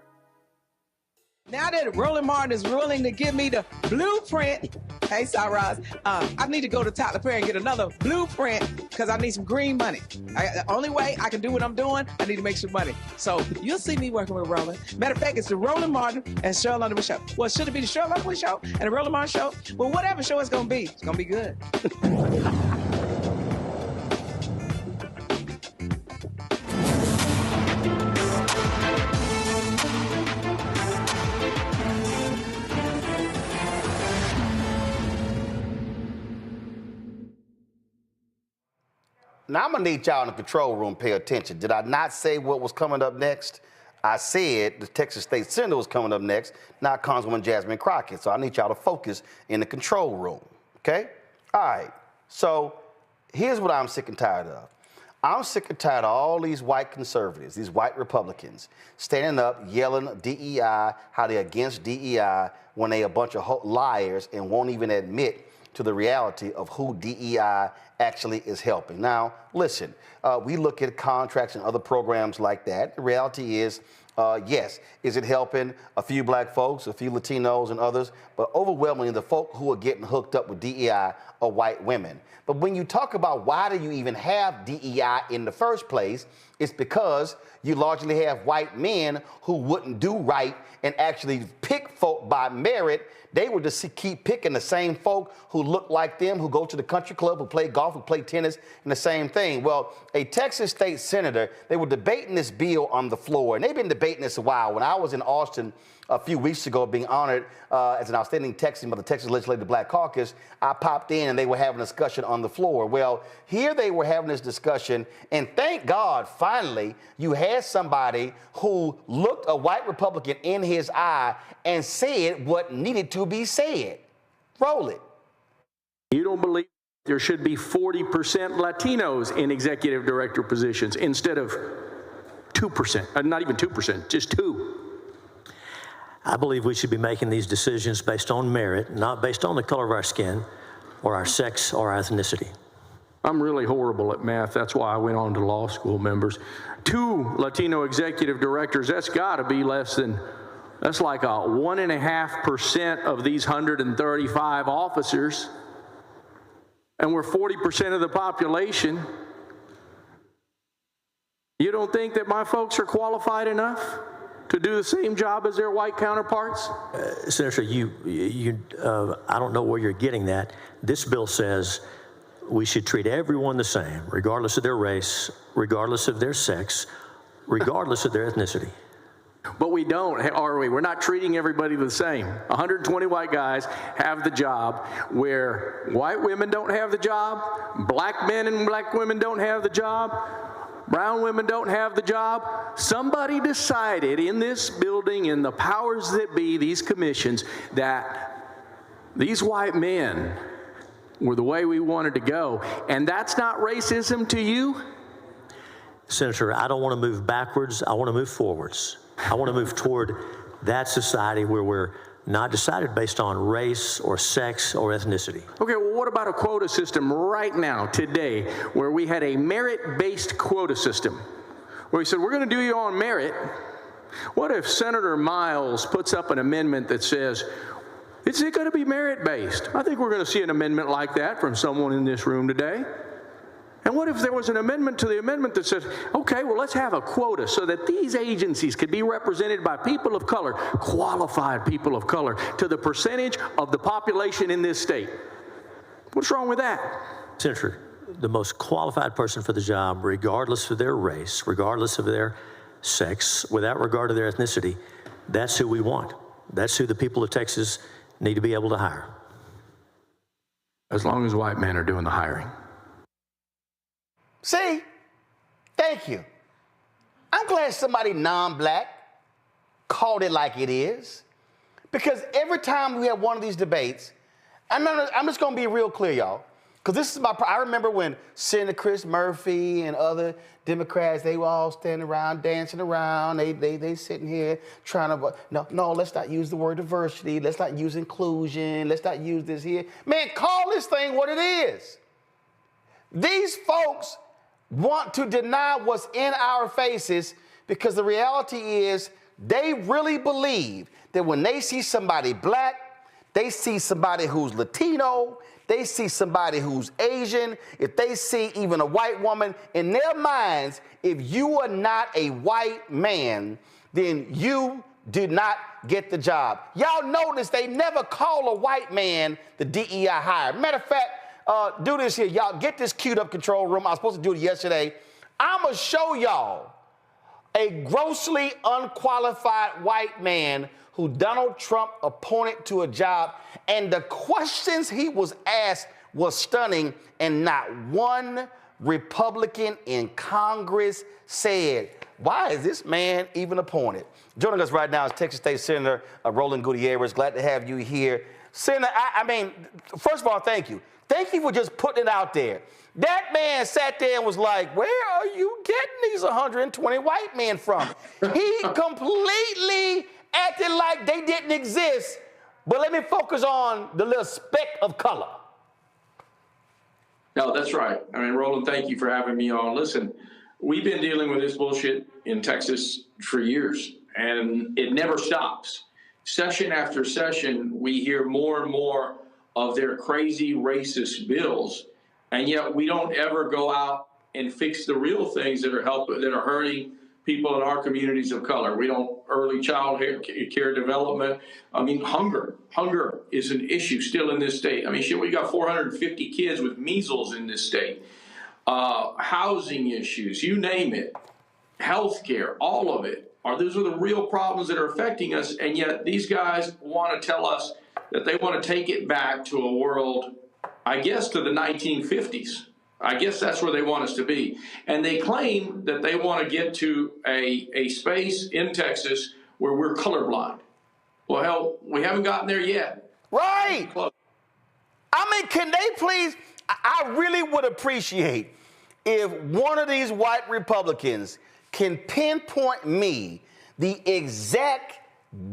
Now that Roland Martin is willing to give me the blueprint, hey, Cyrus, I need to go to Tyler Perry and get another blueprint because I need some green money. The only way I can do what I'm doing, I need to make some money. So you'll see me working with Roland. Matter of fact, it's the Roland Martin and Cheryl Underwood show. Well, should it be the Cheryl Underwood show and the Roland Martin show? Well, whatever show it's going to be, it's going to be good. Now, I'm going to need y'all in the control room to pay attention. Did I not say what was coming up next? I said the Texas State Senator was coming up next, not Congresswoman Jasmine Crockett. So I need y'all to focus in the control room, okay? All right, so here's what I'm sick and tired of. I'm sick and tired of all these white conservatives, these white Republicans, standing up, yelling DEI, how they're against DEI, when they a bunch of liars and won't even admit to the reality of who DEI actually is helping. Now, listen, we look at contracts and other programs like that. The reality is, yes, is it helping a few black folks, a few Latinos and others, but overwhelmingly the folk who are getting hooked up with DEI are white women. But when you talk about why do you even have DEI in the first place, it's because you largely have white men who wouldn't do right and actually pick folk by merit. They would just keep picking the same folk who look like them, who go to the country club, who play golf, who play tennis, and the same thing. Well, a Texas state senator, they were debating this bill on the floor, and they've been debating debating this a while. When I was in Austin a few weeks ago being honored as an outstanding Texan by the Texas Legislative Black Caucus, I popped in and they were having a discussion on the floor. Well, here they were having this discussion, and thank God, finally, you had somebody who looked a white Republican in his eye and said what needed to be said. Roll it. You don't believe there should be 40% Latinos in executive director positions instead of 2%, not even 2%, just 2%. I believe we should be making these decisions based on merit, not based on the color of our skin or our sex or our ethnicity. I'm really horrible at math. That's why I went on to law school, members. 2 Latino executive directors, that's got to be less than, that's like a 1.5% of these 135 officers. And we're 40% of the population. You don't think that my folks are qualified enough to do the same job as their white counterparts? Senator, I don't know where you're getting that. This bill says we should treat everyone the same, regardless of their race, regardless of their sex, regardless of their ethnicity. But we don't, are we? We're not treating everybody the same. 120 white guys have the job where white women don't have the job, black men and black women don't have the job, brown women don't have the job. Somebody decided in this building, in the powers that be, these commissions, that these white men were the way we wanted to go. And that's not racism to you? Senator, I don't want to move backwards. I want to move forwards. I want to move toward that society where we're not decided based on race or sex or ethnicity. Okay, well, what about a quota system right now, today, where we had a merit-based quota system, where we said, we're going to do you on merit? What if Senator Miles puts up an amendment that says, is it going to be merit-based? I think we're going to see an amendment like that from someone in this room today. And what if there was an amendment to the amendment that says, okay, well, let's have a quota so that these agencies could be represented by people of color, qualified people of color, to the percentage of the population in this state. What's wrong with that? Senator, the most qualified person for the job, regardless of their race, regardless of their sex, without regard to their ethnicity, that's who we want. That's who the people of Texas need to be able to hire. As long as white men are doing the hiring. See? Thank you. I'm glad somebody non-black called it like it is, because every time we have one of these debates, I'm just going to be real clear, y'all, because this is I remember when Senator Chris Murphy and other Democrats, they were all standing around, dancing around, they sitting here trying to, no, let's not use the word diversity, let's not use inclusion, let's not use this here. Man, call this thing what it is. These folks want to deny what's in our faces, because the reality is they really believe that when they see somebody black, they see somebody who's Latino, they see somebody who's Asian, if they see even a white woman, in their minds, if you are not a white man, then you did not get the job. Y'all notice they never call a white man the DEI hire. Matter of fact, do this here. Y'all get this queued up control room. I was supposed to do it yesterday. I'm going to show y'all a grossly unqualified white man who Donald Trump appointed to a job, and the questions he was asked was stunning, and not one Republican in Congress said, why is this man even appointed? Joining us right now is Texas State Senator Roland Gutierrez. Glad to have you here. Senator, I mean, first of all, thank you. Thank you for just putting it out there. That man sat there and was like, where are you getting these 120 white men from? He completely acted like they didn't exist. But let me focus on the little speck of color. No, that's right. I mean, Roland, thank you for having me on. Listen, we've been dealing with this bullshit in Texas for years, and it never stops. Session after session, we hear more and more of their crazy racist bills, and yet we don't ever go out and fix the real things that are hurting people in our communities of color. We don't early child care development. I mean, hunger is an issue still in this state. I mean, shit, we got 450 kids with measles in this state. Housing issues, you name it, healthcare, all of it Those are the real problems that are affecting us, and yet these guys want to tell us that they want to take it back to a world, I guess, to the 1950s. I guess that's where they want us to be. And they claim that they want to get to a space in Texas where we're colorblind. Well, hell, we haven't gotten there yet. Right. I mean, can they please, I really would appreciate if one of these white Republicans can pinpoint me the exact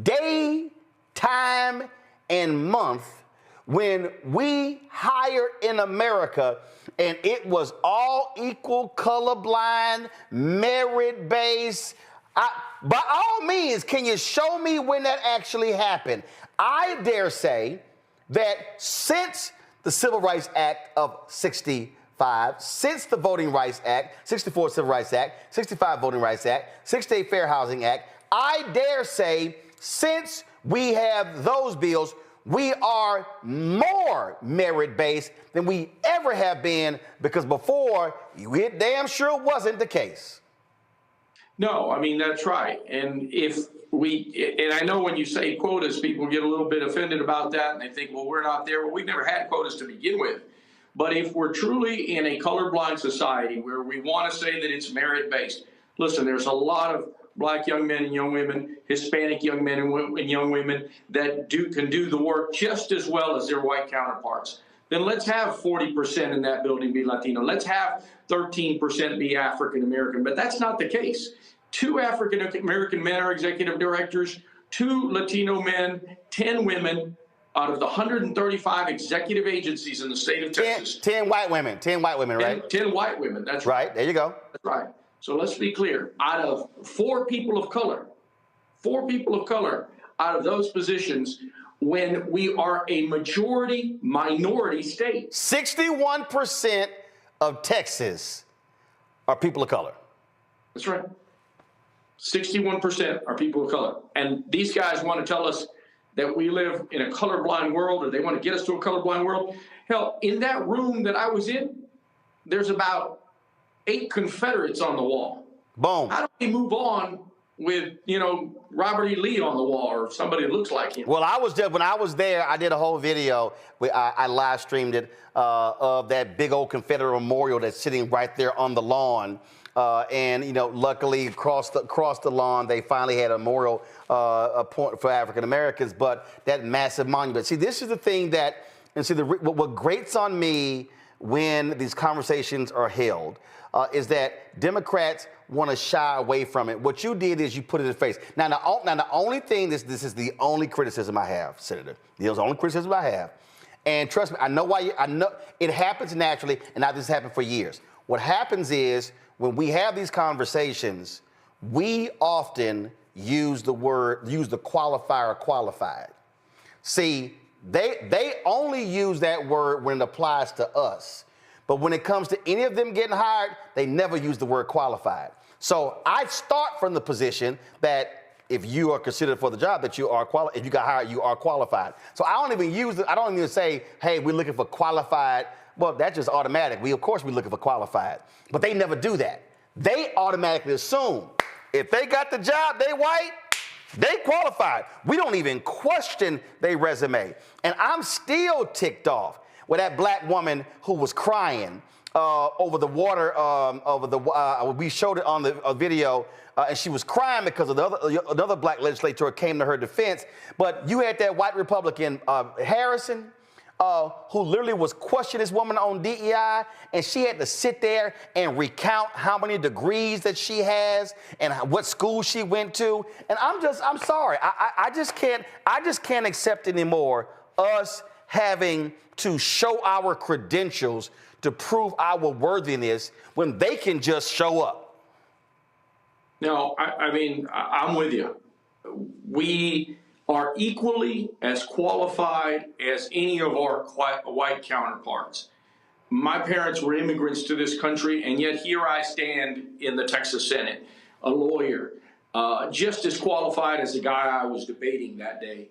day, time, and month when we hired in America and it was all equal, colorblind, merit-based. By all means, can you show me when that actually happened? I dare say that since the Civil Rights Act of 65, since the Voting Rights Act, 64 Civil Rights Act, 65 Voting Rights Act, 68 Fair Housing Act, I dare say since we have those bills, we are more merit-based than we ever have been, because before, it damn sure wasn't the case. No, I mean, that's right. And and I know when you say quotas, people get a little bit offended about that, and they think, well, we're not there. Well, we've never had quotas to begin with. But if we're truly in a colorblind society where we want to say that it's merit-based, listen, there's a lot of Black young men and young women, Hispanic young men and young women that can do the work just as well as their white counterparts. Then let's have 40% in that building be Latino. Let's have 13% be African American. But that's not the case. 2 African American men are executive directors, 2 Latino men, 10 women out of the 135 executive agencies in the state of Texas. 10 white women, 10 white women, right? 10 white women, that's right. Right, there you go. That's right. So let's be clear. Out of 4 people of color out of those positions, when we are a minority state. 61% of Texas are people of color. That's right. 61% are people of color. And these guys want to tell us that we live in a colorblind world, or they want to get us to a colorblind world. Hell, in that room that I was in, there's about 8 Confederates on the wall. Boom. How do we move on with, Robert E. Lee on the wall or somebody that looks like him? Well, when I was there, I did a whole video. I live streamed it of that big old Confederate memorial that's sitting right there on the lawn. And luckily across the lawn, they finally had a memorial point for African Americans. But that massive monument. See, this is the thing what grates on me when these conversations are held is that Democrats want to shy away from it. What you did is you put it in the face. Now the only thing, this is the only criticism I have, Senator. This is the only criticism I have. And trust me, I know it happens naturally, and now this has happened for years. What happens is when we have these conversations, we often use the qualifier qualified. See, they only use that word when it applies to us. But when it comes to any of them getting hired, they never use the word qualified. So I start from the position that if you are considered for the job, that you are qualified. If you got hired, you are qualified. So I don't even say, hey, we're looking for qualified. Well, that's just automatic. Of course we're looking for qualified. But they never do that. They automatically assume if they got the job, they white, they qualified. We don't even question their resume. And I'm still ticked off with that black woman who was crying over the water, we showed it on the video, and she was crying because of another black legislator came to her defense. But you had that white Republican, Harrison, who literally was questioning this woman on DEI, and she had to sit there and recount how many degrees that she has and what school she went to. And I'm sorry, I just can't accept anymore us having to show our credentials to prove our worthiness when they can just show up. No, I'm with you. We are equally as qualified as any of our white counterparts. My parents were immigrants to this country, and yet here I stand in the Texas Senate, a lawyer, just as qualified as the guy I was debating that day.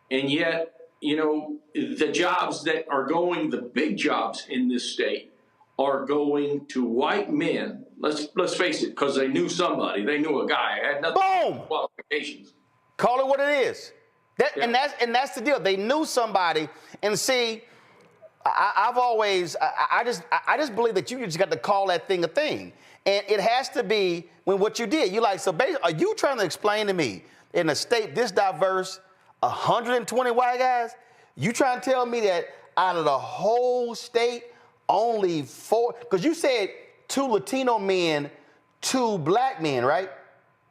And yet, the jobs that are going, the big jobs in this state, are going to white men. Let's face it, because they knew somebody. They knew a guy. Had nothing Boom. qualifications. Call it what it is. Yeah. And that's the deal. They knew somebody. And see, I just believe that you just got to call that thing a thing. And it has to be when what you did. You like, so basically, are you trying to explain to me in a state this diverse, 120 white guys, you trying to tell me that out of the whole state, only 4, because you said 2 Latino men, 2 black men, right?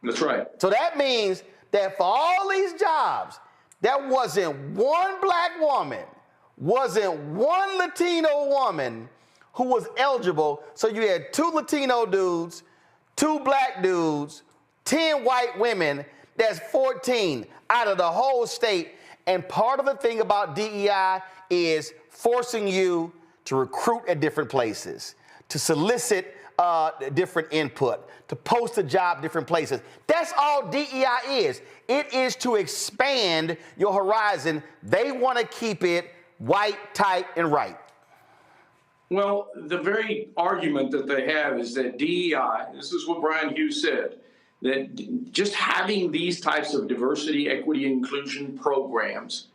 That's right. So that means that for all these jobs, there wasn't one black woman, wasn't one Latino woman who was eligible. So you had 2 Latino dudes, 2 black dudes, 10 white women. That's 14 out of the whole state. And part of the thing about DEI is forcing you to recruit at different places, to solicit different input, to post a job different places. That's all DEI is. It is to expand your horizon. They want to keep it white, tight, and right. Well, the very argument that they have is that DEI, this is what Brian Hughes said, that just having these types of diversity, equity, and inclusion programs,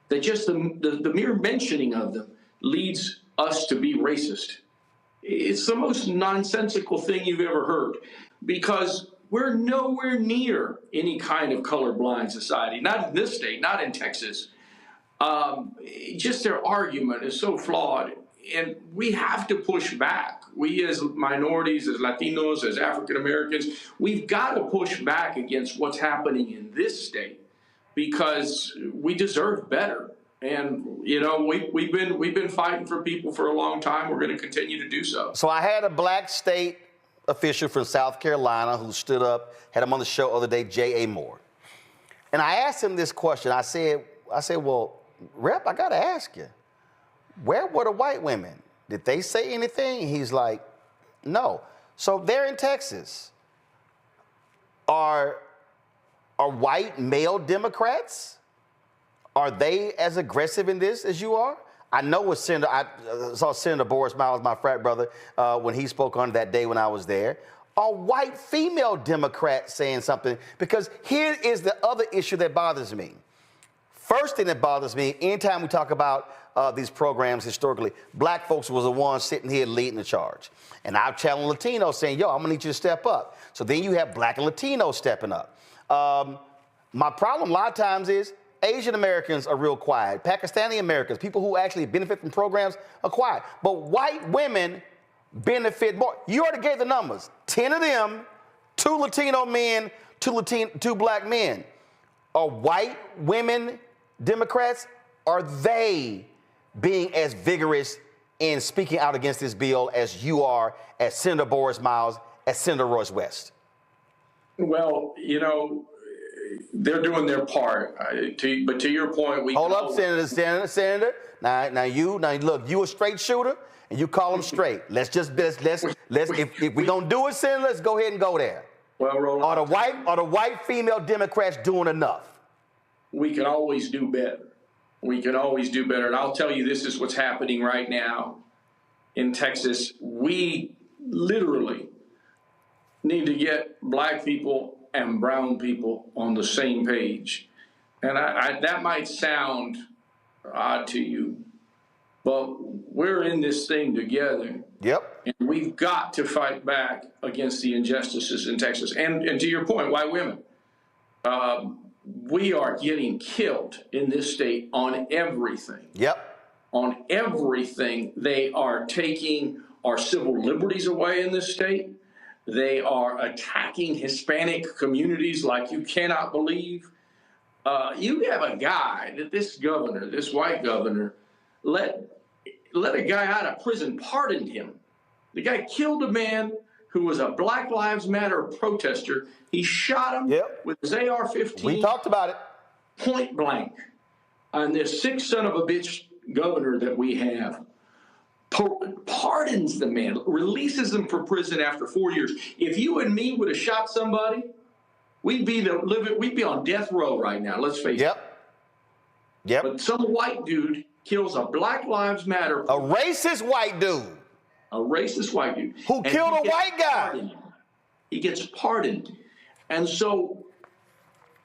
that just the mere mentioning of them leads us to be racist. It's the most nonsensical thing you've ever heard, because we're nowhere near any kind of colorblind society, not in this state, not in Texas. Just their argument is so flawed, and we have to push back. We as minorities, as Latinos, as African Americans, we've got to push back against what's happening in this state, because we deserve better. And you know, we've been fighting for people for a long time. We're going to continue to do so. So I had a black state official from South Carolina who stood up, had him on the show the other day, J.A. Moore. And I asked him this question. I said, well, Rep, I got to ask you, where were the white women? Did they say anything? He's like, no. So they're in Texas. Are white male Democrats, are they as aggressive in this as you are? I know with Senator, I saw Senator Boris Miles, my frat brother, when he spoke on that day when I was there. Are white female Democrats saying something? Because here is the other issue that bothers me. First thing that bothers me, anytime we talk about these programs historically, black folks was the ones sitting here leading the charge. And I've challenged Latinos saying, yo, I'm gonna need you to step up. So then you have black and Latinos stepping up. My problem a lot of times is Asian Americans are real quiet. Pakistani Americans, people who actually benefit from programs, are quiet. But white women benefit more. You already gave the numbers. 10 of them, 2 Latino men, 2 black men. Are white women Democrats? Are they being as vigorous in speaking out against this bill as you are, as Senator Boris Miles, as Senator Royce West? Well, you know, they're doing their part. But to your point, we hold up, Senator. Now look, you a straight shooter, and you call them straight. Let's if we gonna do it, Senator, let's go ahead and go there. Well, Roland, are the white female Democrats doing enough? We can always do better. We can always do better. And I'll tell you, this is what's happening right now in Texas. We literally need to get black people and brown people on the same page. And that might sound odd to you, but we're in this thing together. Yep. And we've got to fight back against the injustices in Texas. And to your point, white women, we are getting killed in this state on everything. Yep. On everything. They are taking our civil liberties away in this state. They are attacking Hispanic communities like you cannot believe. You have a guy that this white governor, let a guy out of prison, pardoned him. The guy killed a man who was a Black Lives Matter protester. He shot him with his AR-15. We talked about it. Point blank. And this sick son of a bitch governor that we have pardons the man, releases him from prison after 4 years. If you and me would have shot somebody, we'd be on death row right now. Let's face it. Yep. But some white dude kills a Black Lives Matter. A racist white dude. a racist white dude. Who killed a white guy. Pardoned. He gets pardoned. And so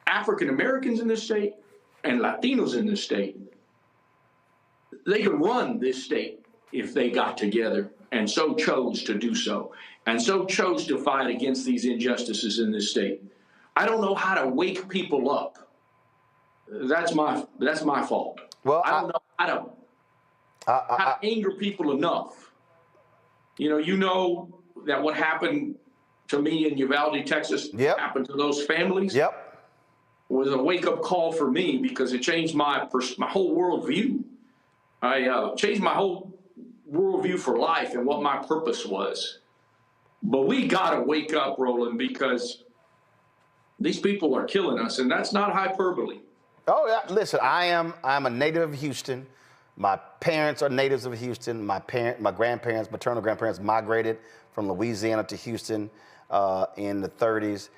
African Americans in this state and Latinos in this state, they could run this state if they got together and so chose to do so, and so chose to fight against these injustices in this state. I don't know how to wake people up. That's my fault. Well, I don't know how to anger people enough. You know that what happened to me in Uvalde, Texas, happened to those families. Was a wake-up call for me because it changed my whole worldview. I changed my whole worldview for life and what my purpose was. But we got to wake up, Roland, because these people are killing us, and that's not hyperbole. Oh, yeah. Listen, I'm a native of Houston. My parents are natives of Houston. My grandparents, maternal grandparents, migrated from Louisiana to Houston in the 30s.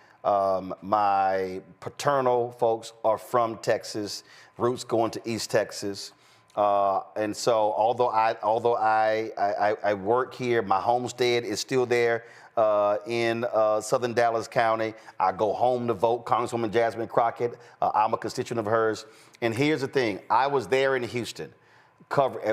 My paternal folks are from Texas, roots going to East Texas. And so although I work here, my homestead is still there in southern Dallas County. I go home to vote. Congresswoman Jasmine Crockett, I'm a constituent of hers. And here's the thing. I was there in Houston,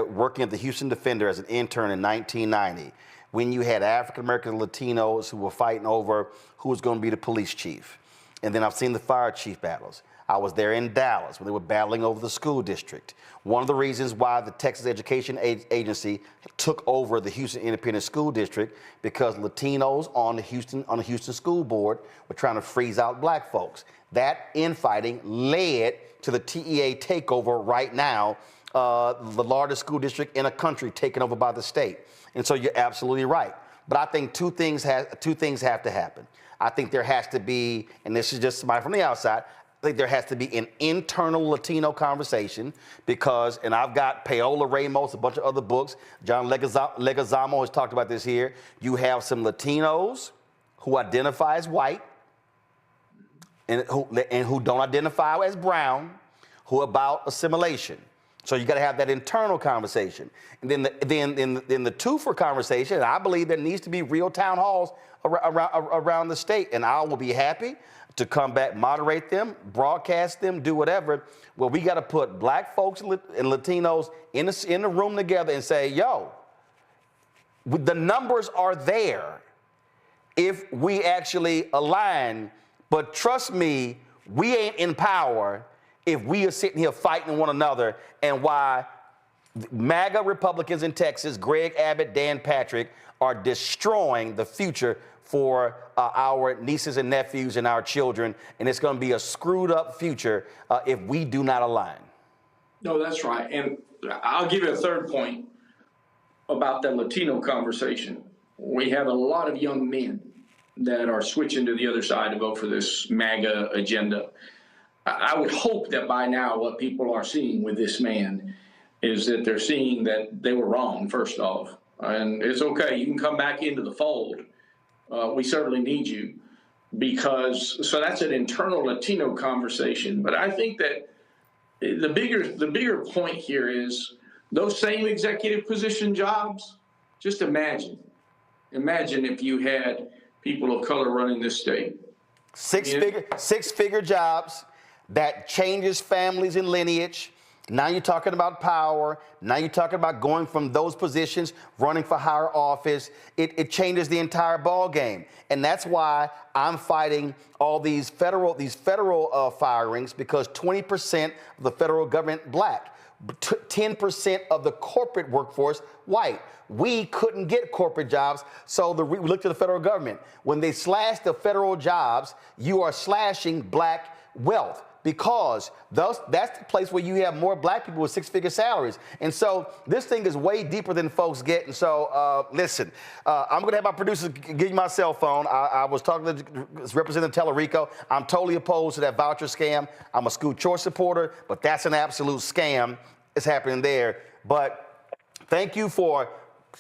working at the Houston Defender as an intern in 1990, when you had African-American Latinos who were fighting over who was going to be the police chief. And then I've seen the fire chief battles. I was there in Dallas when they were battling over the school district. One of the reasons why the Texas Education Agency took over the Houston Independent School District, because Latinos on the Houston School Board were trying to freeze out black folks. That infighting led to the TEA takeover right now, the largest school district in a country taken over by the state. And so you're absolutely right. But I think two things have to happen. I think there has to be, and this is just somebody from the outside, I think there has to be an internal Latino conversation because, and I've got Paola Ramos, a bunch of other books, John Leguizamo has talked about this here. You have some Latinos who identify as white and who don't identify as brown, who are about assimilation. So you got to have that internal conversation. And then the two-for conversation, and I believe there needs to be real town halls around the state, and I will be happy to come back, moderate them, broadcast them, do whatever. Well, we got to put black folks and Latinos in the room together and say, yo, the numbers are there if we actually align. But trust me, we ain't in power if we are sitting here fighting one another. And why MAGA Republicans in Texas, Greg Abbott, Dan Patrick, are destroying the future for our nieces and nephews and our children. And it's going to be a screwed up future if we do not align. No, that's right. And I'll give you a third point about the Latino conversation. We have a lot of young men that are switching to the other side to vote for this MAGA agenda. I would hope that by now what people are seeing with this man is that they're seeing that they were wrong, first off. And it's okay. You can come back into the fold. We certainly need you so that's an internal Latino conversation. But I think that the bigger point here is those same executive position jobs. Just imagine if you had people of color running this state. Six-figure jobs that changes families and lineage. Now you're talking about power. Now you're talking about going from those positions, running for higher office. It changes the entire ball game. And that's why I'm fighting all these federal firings, because 20% of the federal government black, 10% of the corporate workforce white. We couldn't get corporate jobs, so we looked at the federal government. When they slash the federal jobs, you are slashing black wealth, because that's the place where you have more black people with six-figure salaries. And so this thing is way deeper than folks get. And so listen, I'm going to have my producers give you my cell phone. I was talking to Representative Tellerico. I'm totally opposed to that voucher scam. I'm a school choice supporter, but that's an absolute scam. It's happening there. But thank you for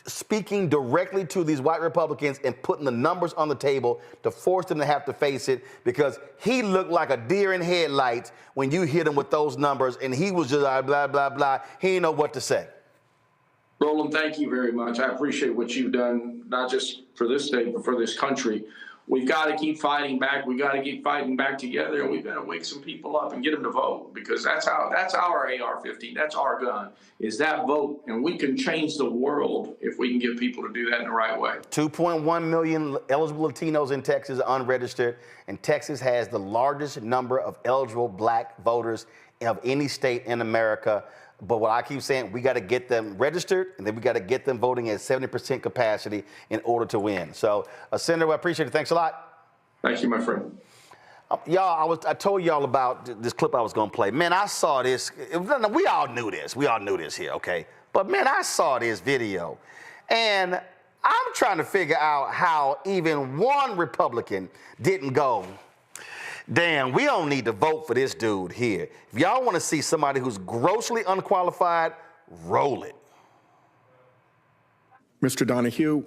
speaking directly to these white Republicans and putting the numbers on the table to force them to have to face it, because he looked like a deer in headlights when you hit him with those numbers, and he was just blah, blah, blah. He didn't know what to say. Roland, thank you very much. I appreciate what you've done, not just for this state, but for this country. We've got to keep fighting back. We got to keep fighting back together, and we've got to wake some people up and get them to vote, because that's our AR-15. That's our gun, is that vote. And we can change the world if we can get people to do that in the right way. 2.1 million eligible Latinos in Texas are unregistered, and Texas has the largest number of eligible black voters of any state in America. But what I keep saying, we got to get them registered, and then we got to get them voting at 70% capacity in order to win. So, Senator, I appreciate it. Thanks a lot. Thank you, my friend. Y'all, I told y'all about this clip I was going to play. Man, I saw this. We all knew this. We all knew this here, okay? But, man, I saw this video, and I'm trying to figure out how even one Republican didn't go, damn, we don't need to vote for this dude here. If y'all want to see somebody who's grossly unqualified, roll it. Mr. Donahue,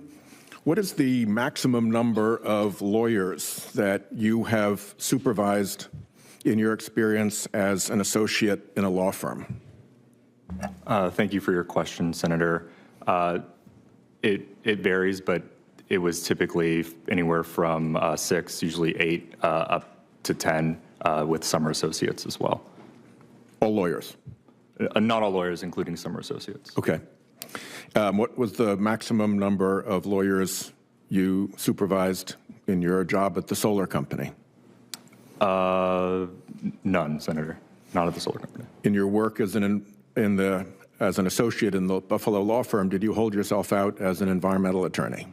what is the maximum number of lawyers that you have supervised in your experience as an associate in a law firm? Thank you for your question, Senator. It varies, but it was typically anywhere from 6, usually 8, up to 10 with summer associates as well. All lawyers? Not all lawyers, including summer associates. Okay. What was the maximum number of lawyers you supervised in your job at the solar company? None, Senator. Not at the solar company. In your work as an associate in the Buffalo law firm, did you hold yourself out as an environmental attorney?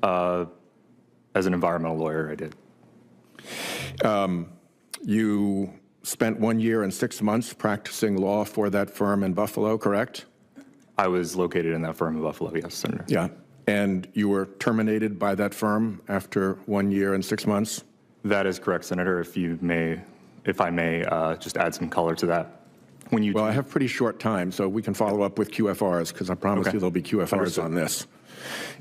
As an environmental lawyer, I did. You spent 1 year and 6 months practicing law for that firm in Buffalo, correct? I was located in that firm in Buffalo, yes, Senator. Yeah. And you were terminated by that firm after 1 year and 6 months? That is correct, Senator. If I may just add some color to that. Well, I have pretty short time, so we can follow up with QFRs, because I promise you there'll be QFRs on this.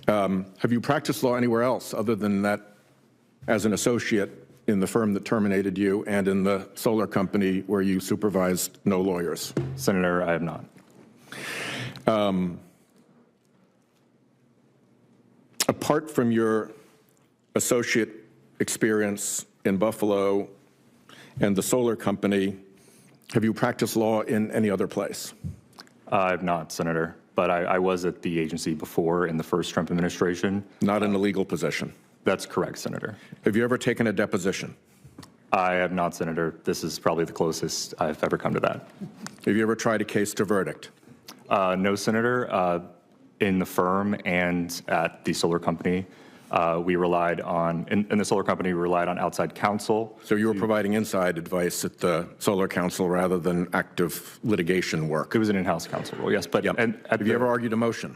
Have you practiced law anywhere else other than that as an associate in the firm that terminated you and in the solar company where you supervised no lawyers? Senator, I have not. Apart from your associate experience in Buffalo and the solar company, have you practiced law in any other place? I have not, Senator, but I was at the agency before in the first Trump administration. Not in a legal position? That's correct, Senator. Have you ever taken a deposition? I have not, Senator. This is probably the closest I've ever come to that. Have you ever tried a case to verdict? No, Senator. In the firm and at the solar company, we relied on, in the solar company, we relied on outside counsel. So you were providing inside advice at the solar council rather than active litigation work? It was an in-house counsel role, yes. But have you ever argued a motion?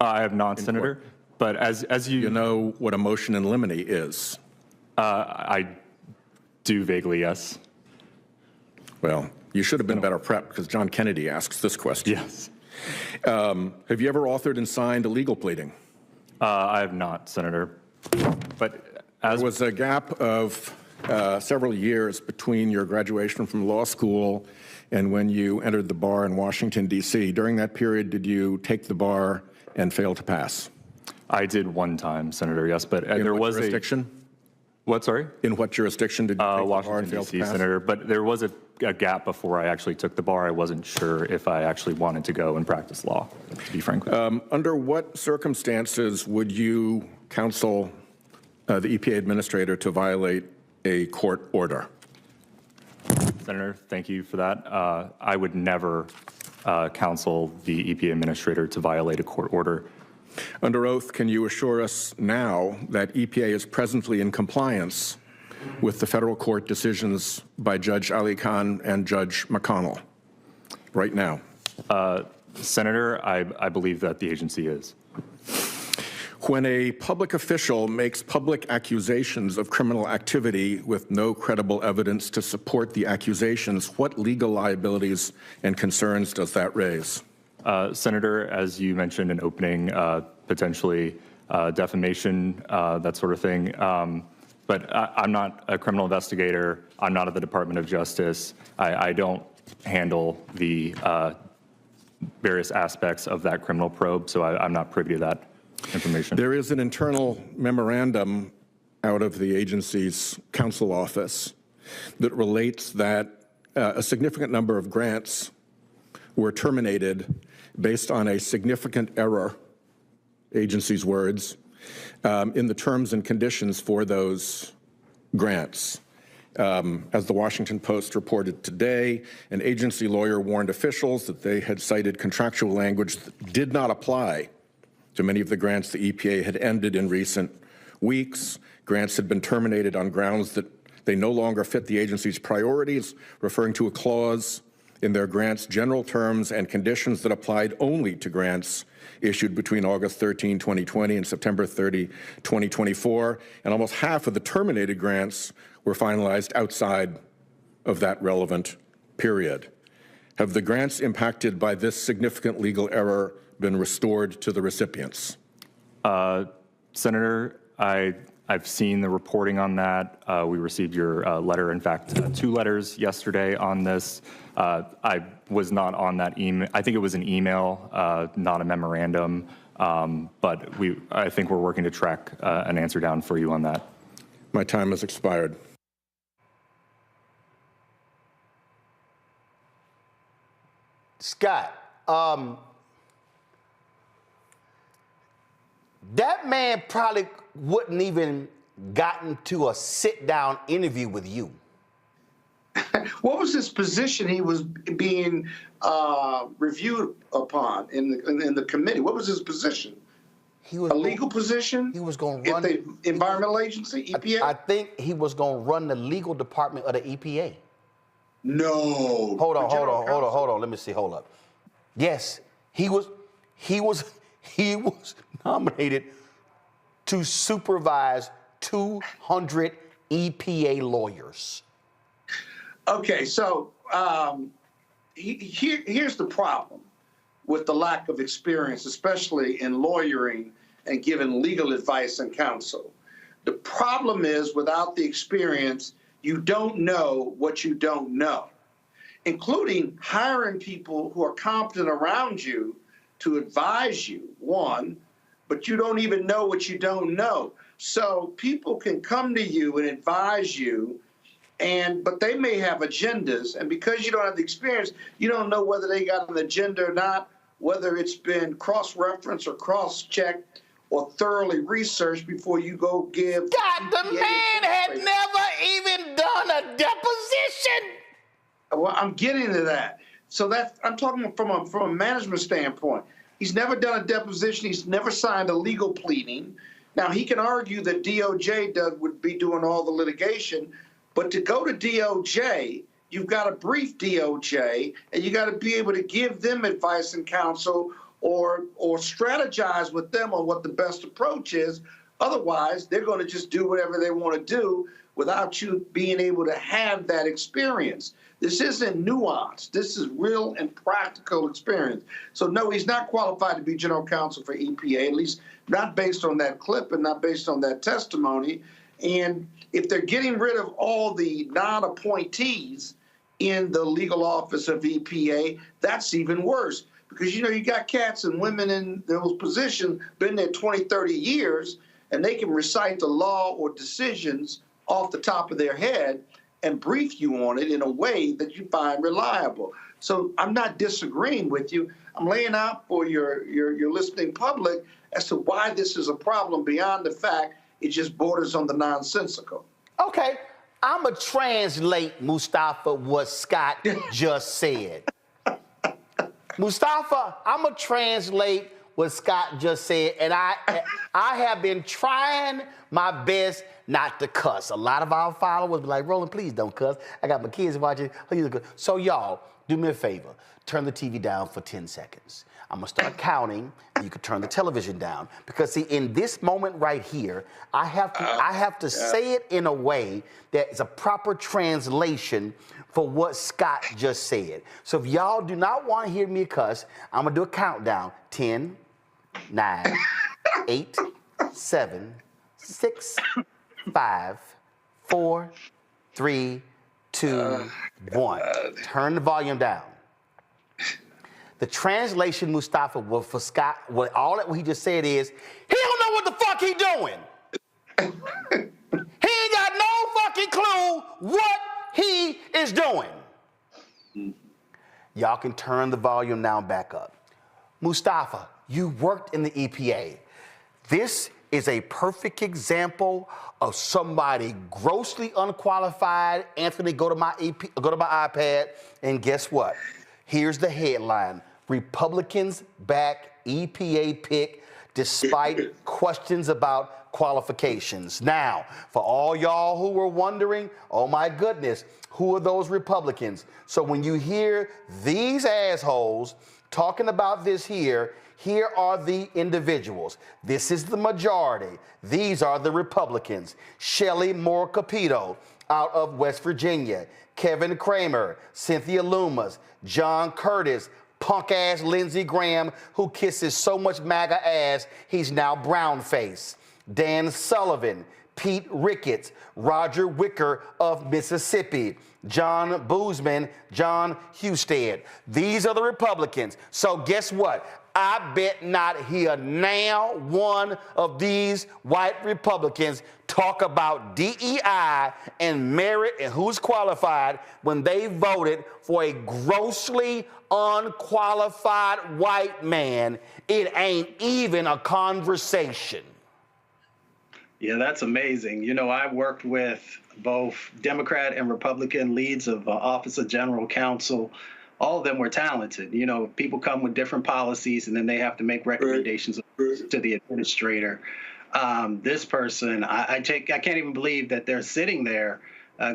I have not, Senator. Court? But as you know what a motion in limine is? I do vaguely, yes. Well, you should have been better prepped, because John Kennedy asks this question. Yes. Have you ever authored and signed a legal pleading? I have not, Senator. But there was a gap of several years between your graduation from law school and when you entered the bar in Washington, D.C. During that period, did you take the bar and fail to pass? I did one time, Senator, yes, but there was a jurisdiction? What, sorry? In what jurisdiction did you take the bar and fail to pass? Senator, but there was a gap before I actually took the bar. I wasn't sure if I actually wanted to go and practice law, to be frank with you. Under what circumstances would you counsel the EPA administrator to violate a court order? Senator, thank you for that. I would never counsel the EPA administrator to violate a court order. Under oath, can you assure us now that EPA is presently in compliance with the federal court decisions by Judge Ali Khan and Judge McConnell right now? Senator, I believe that the agency is. When a public official makes public accusations of criminal activity with no credible evidence to support the accusations, what legal liabilities and concerns does that raise? Senator, as you mentioned in opening, potentially defamation, that sort of thing. But I'm not a criminal investigator. I'm not at the Department of Justice. I don't handle the various aspects of that criminal probe, so I'm not privy to that information. There is an internal memorandum out of the agency's counsel office that relates that a significant number of grants were terminated based on a significant error, agency's words, in the terms and conditions for those grants. As the Washington Post reported today, an agency lawyer warned officials that they had cited contractual language that did not apply to many of the grants the EPA had ended in recent weeks. Grants had been terminated on grounds that they no longer fit the agency's priorities, referring to a clause in their grants' general terms and conditions that applied only to grants issued between August 13, 2020 and September 30, 2024. And almost half of the terminated grants were finalized outside of that relevant period. Have the grants impacted by this significant legal error been restored to the recipients? Senator, I've seen the reporting on that. We received your letter, in fact, 2 letters yesterday on this. I was not on that email. I think it was an email, not a memorandum, but I think we're working to track an answer down for you on that. My time has expired. Scott, that man probably wouldn't even gotten to a sit-down interview with you. What was his position he was being reviewed upon in the committee? What was his position? He was a legal position? He was going to run the environmental agency, EPA? I think he was going to run the legal department of the EPA. No. Hold on. Let me see. Hold up. Yes, he was nominated to supervise 200 EPA lawyers. Okay, so here's the problem with the lack of experience, especially in lawyering and giving legal advice and counsel. The problem is, without the experience, you don't know what you don't know, including hiring people who are competent around you to advise you, one, but you don't even know what you don't know. So people can come to you and advise you, but they may have agendas, and because you don't have the experience, you don't know whether they got an agenda or not, whether it's been cross-referenced or cross-checked or thoroughly researched before you go give. God, the man had never even done a deposition. Well, I'm getting to that. So I'm talking from a management standpoint. He's never done a deposition. He's never signed a legal pleading. Now, he can argue that DOJ would be doing all the litigation, but to go to DOJ, you've got to brief DOJ, and you got to be able to give them advice and counsel or strategize with them on what the best approach is. Otherwise, they're going to just do whatever they want to do without you being able to have that experience. This isn't nuance. This is real and practical experience. So, no, he's not qualified to be general counsel for EPA, at least not based on that clip and not based on that testimony. And if they're getting rid of all the non-appointees in the legal office of EPA, that's even worse. Because, you got cats and women in those positions, been there 20, 30 years, and they can recite the law or decisions off the top of their head and brief you on it in a way that you find reliable. So I'm not disagreeing with you. I'm laying out for your listening public as to why this is a problem beyond the fact it just borders on the nonsensical. Okay, I'm going to translate, Mustafa, what Scott just said. Mustafa, I'm going to translate what Scott just said, and I have been trying my best not to cuss. A lot of our followers be like, Roland, please don't cuss. I got my kids watching. So y'all, do me a favor. Turn the TV down for 10 seconds. I'm going to start counting, and you can turn the television down. Because, see, in this moment right here, I have to say it in a way that is a proper translation for what Scott just said. So if y'all do not want to hear me cuss, I'm going to do a countdown. 10, 9, 8, 7, 6, 5, 4, 3, 2, 1. Turn the volume down. The translation, Mustafa, for Scott, all that he just said is, he don't know what the fuck he doing. He ain't got no fucking clue what he is doing. Y'all can turn the volume now back up. Mustafa, you worked in the EPA. This is a perfect example of somebody grossly unqualified. Anthony, go to my iPad, and guess what? Here's the headline. Republicans back EPA pick despite questions about qualifications. Now, for all y'all who were wondering, oh my goodness, who are those Republicans? So when you hear these assholes talking about this here are the individuals. This is the majority. These are the Republicans. Shelley Moore Capito out of West Virginia. Kevin Kramer, Cynthia Lummis, John Curtis, punk-ass Lindsey Graham, who kisses so much MAGA ass, he's now brown-faced. Dan Sullivan, Pete Ricketts, Roger Wicker of Mississippi, John Boozman, John Husted. These are the Republicans. So guess what? I bet not hear now one of these white Republicans talk about DEI and merit and who's qualified when they voted for a grossly unqualified white man. It ain't even a conversation. Yeah, that's amazing. You know, I worked with both Democrat and Republican leads of Office of General Counsel. All of them were talented. You know, people come with different policies, and then they have to make recommendations to the administrator. This person, I can't even believe that they're sitting there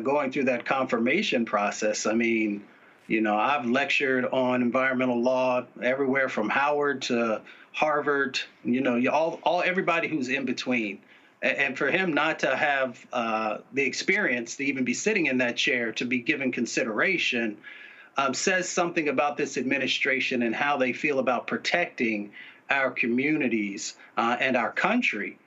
going through that confirmation process. I mean, you know, I've lectured on environmental law everywhere from Howard to Harvard. You know, everybody who's in between. And for him not to have the experience to even be sitting in that chair to be given consideration says something about this administration and how they feel about protecting our communities and our country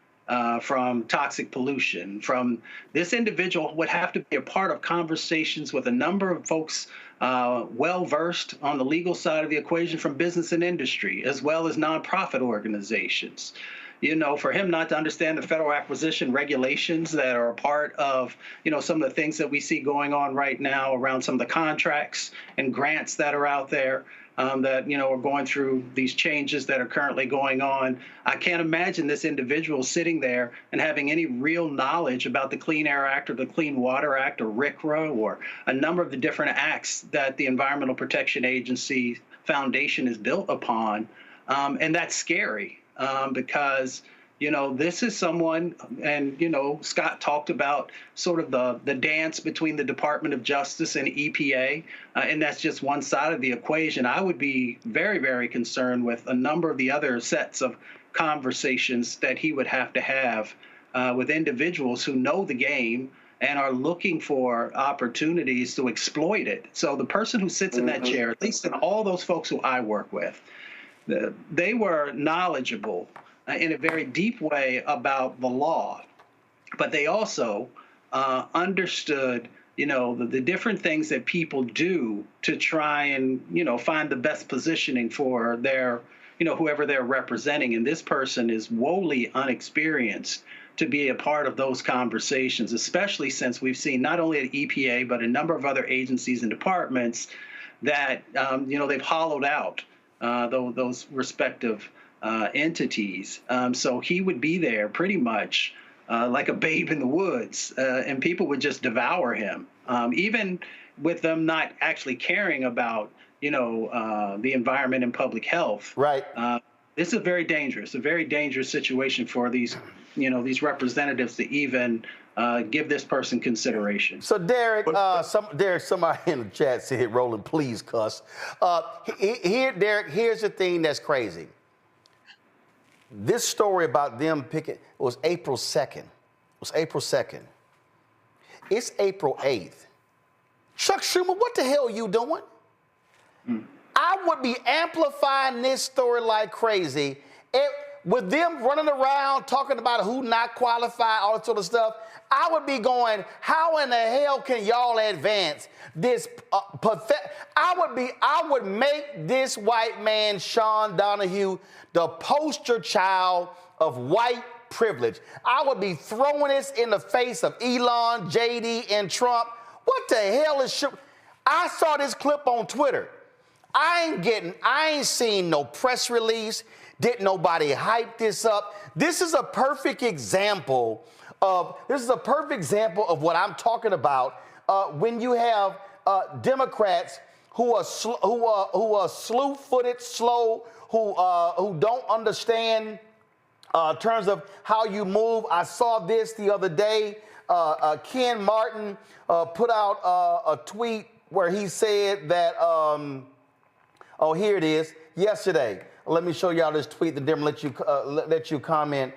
from toxic pollution. From this individual would have to be a part of conversations with a number of folks well-versed on the legal side of the equation from business and industry, as well as nonprofit organizations. You know, for him not to understand the federal acquisition regulations that are a part of, you know, some of the things that we see going on right now around some of the contracts and grants that are out there that, you know, are going through these changes that are currently going on. I can't imagine this individual sitting there and having any real knowledge about the Clean Air Act or the Clean Water Act or RCRA or a number of the different acts that the Environmental Protection Agency Foundation is built upon. And that's scary. Because, you know, this is someone, and, you know, Scott talked about sort of the dance between the Department of Justice and EPA, and that's just one side of the equation. I would be very, very concerned with a number of the other sets of conversations that he would have to have with individuals who know the game and are looking for opportunities to exploit it. So the person who sits in that chair, at least in all those folks who I work with, they were knowledgeable in a very deep way about the law, but they also understood, you know, the different things that people do to try and, you know, find the best positioning for their, you know, whoever they're representing. And this person is woefully unexperienced to be a part of those conversations, especially since we've seen not only at EPA, but a number of other agencies and departments that, you know, they've hollowed out those respective entities. So he would be there pretty much like a babe in the woods, and people would just devour him, even with them not actually caring about, you know, the environment and public health. Right. This is a very dangerous situation for these, you know, these representatives to even give this person consideration. So Derek, somebody in the chat said, Roland, please cuss. Derek, here's the thing that's crazy. This story about them picking was April 2nd. It's April 8th. Chuck Schumer, what the hell are you doing? I would be amplifying this story like crazy. with them running around talking about who not qualified, all that sort of stuff, I would be going, how in the hell can y'all advance this pathetic? I would make this white man, Sean Donahue, the poster child of white privilege. I would be throwing this in the face of Elon, JD, and Trump. What the hell is I saw this clip on Twitter. I ain't seen no press release. Didn't nobody hype this up? This is a perfect example of what I'm talking about when you have Democrats who are slew-footed, slow, who don't understand terms of how you move. I saw this the other day. Ken Martin put out a tweet where he said that, oh, here it is, yesterday. Let me show y'all this tweet, and then let you comment.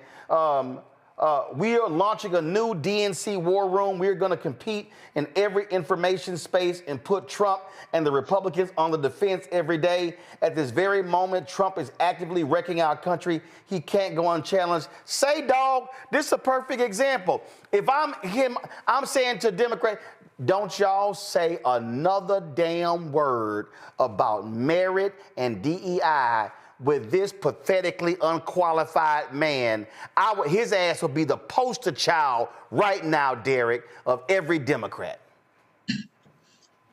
We are launching a new DNC war room. We're going to compete in every information space and put Trump and the Republicans on the defense every day. At this very moment, Trump is actively wrecking our country. He can't go unchallenged. Say, dog, this is a perfect example. If I'm him, I'm saying to Democrats, don't y'all say another damn word about merit and DEI with this pathetically unqualified man. His ass will be the poster child right now, Derek, of every Democrat.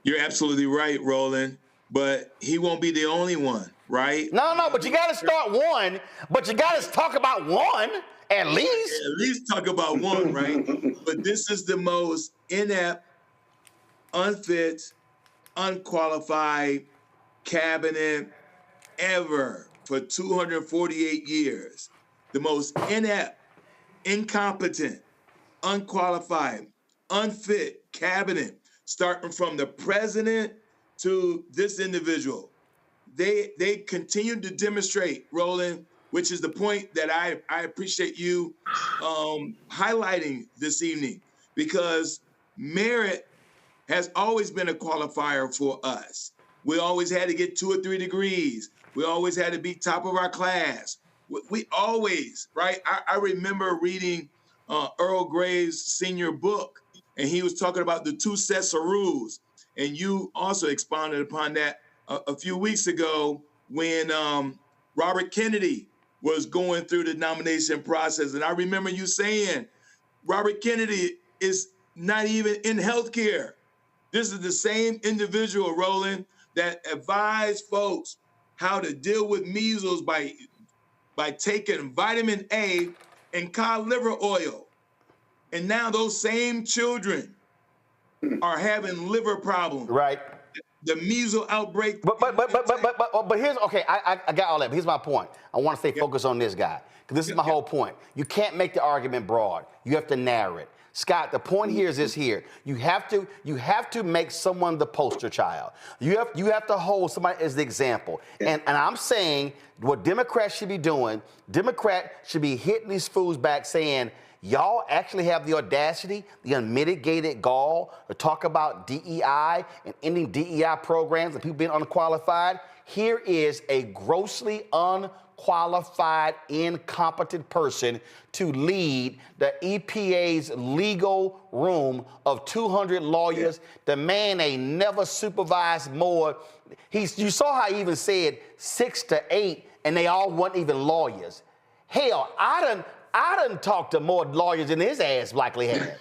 You're absolutely right, Roland, but he won't be the only one, right? No, but you got to start one, but you got to talk about one at least. At least talk about one, right? But this is the most inept, unfit, unqualified cabinet ever. For 248 years, the most inept, incompetent, unqualified, unfit cabinet, starting from the president to this individual. They continue to demonstrate, Roland, which is the point that I appreciate you highlighting this evening, because merit has always been a qualifier for us. We always had to get 2 or 3 degrees. We always had to be top of our class. We always, right? I remember reading Earl Gray's senior book, and he was talking about the 2 sets of rules. And you also expounded upon that a few weeks ago when Robert Kennedy was going through the nomination process. And I remember you saying, Robert Kennedy is not even in healthcare. This is the same individual, Roland, that advised folks how to deal with measles by taking vitamin A and cod liver oil. And now those same children are having liver problems. Right. The measles outbreak. But here's, okay, I got all that. But here's my point. I want to stay focused on this guy, because this is my whole point. You can't make the argument broad. You have to narrow it. Scott, the point here is this here. You have to make someone the poster child. You have to hold somebody as the example. And I'm saying what Democrats should be doing, Democrats should be hitting these fools back saying, y'all actually have the audacity, the unmitigated gall to talk about DEI and ending DEI programs and people being unqualified. Here is a grossly unqualified, incompetent person to lead the EPA's legal room of 200 lawyers. The man ain't never supervised more. You saw how he even said 6 to 8, and they all weren't even lawyers. Hell, I done talked to more lawyers than his ass likely has.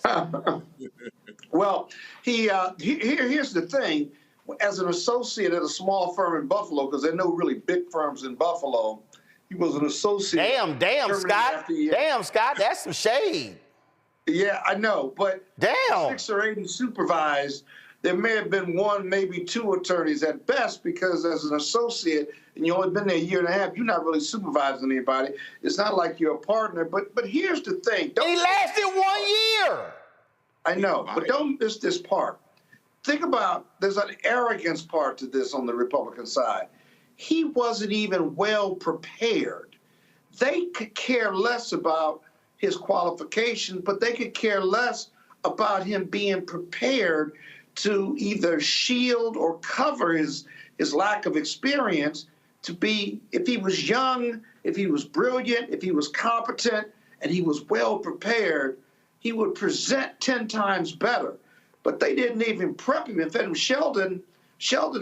Well, here's the thing. As an associate at a small firm in Buffalo, because there are no really big firms in Buffalo, he was an associate. Damn, Scott. Damn, Scott, that's some shade. Yeah, I know, but damn. 6 or 8 supervised. There may have been 1, maybe 2 attorneys at best, because as an associate, and you only been there a year and a half, you're not really supervising anybody. It's not like you're a partner. But here's the thing. He lasted 1 year. I know, but don't miss this part. Think about, there's an arrogance part to this on the Republican side. He wasn't even well prepared. They could care less about his qualifications, but they could care less about him being prepared to either shield or cover his lack of experience to be, if he was young, if he was brilliant, if he was competent, and he was well prepared, he would present 10 times better. But they didn't even prep him. In fact, Sheldon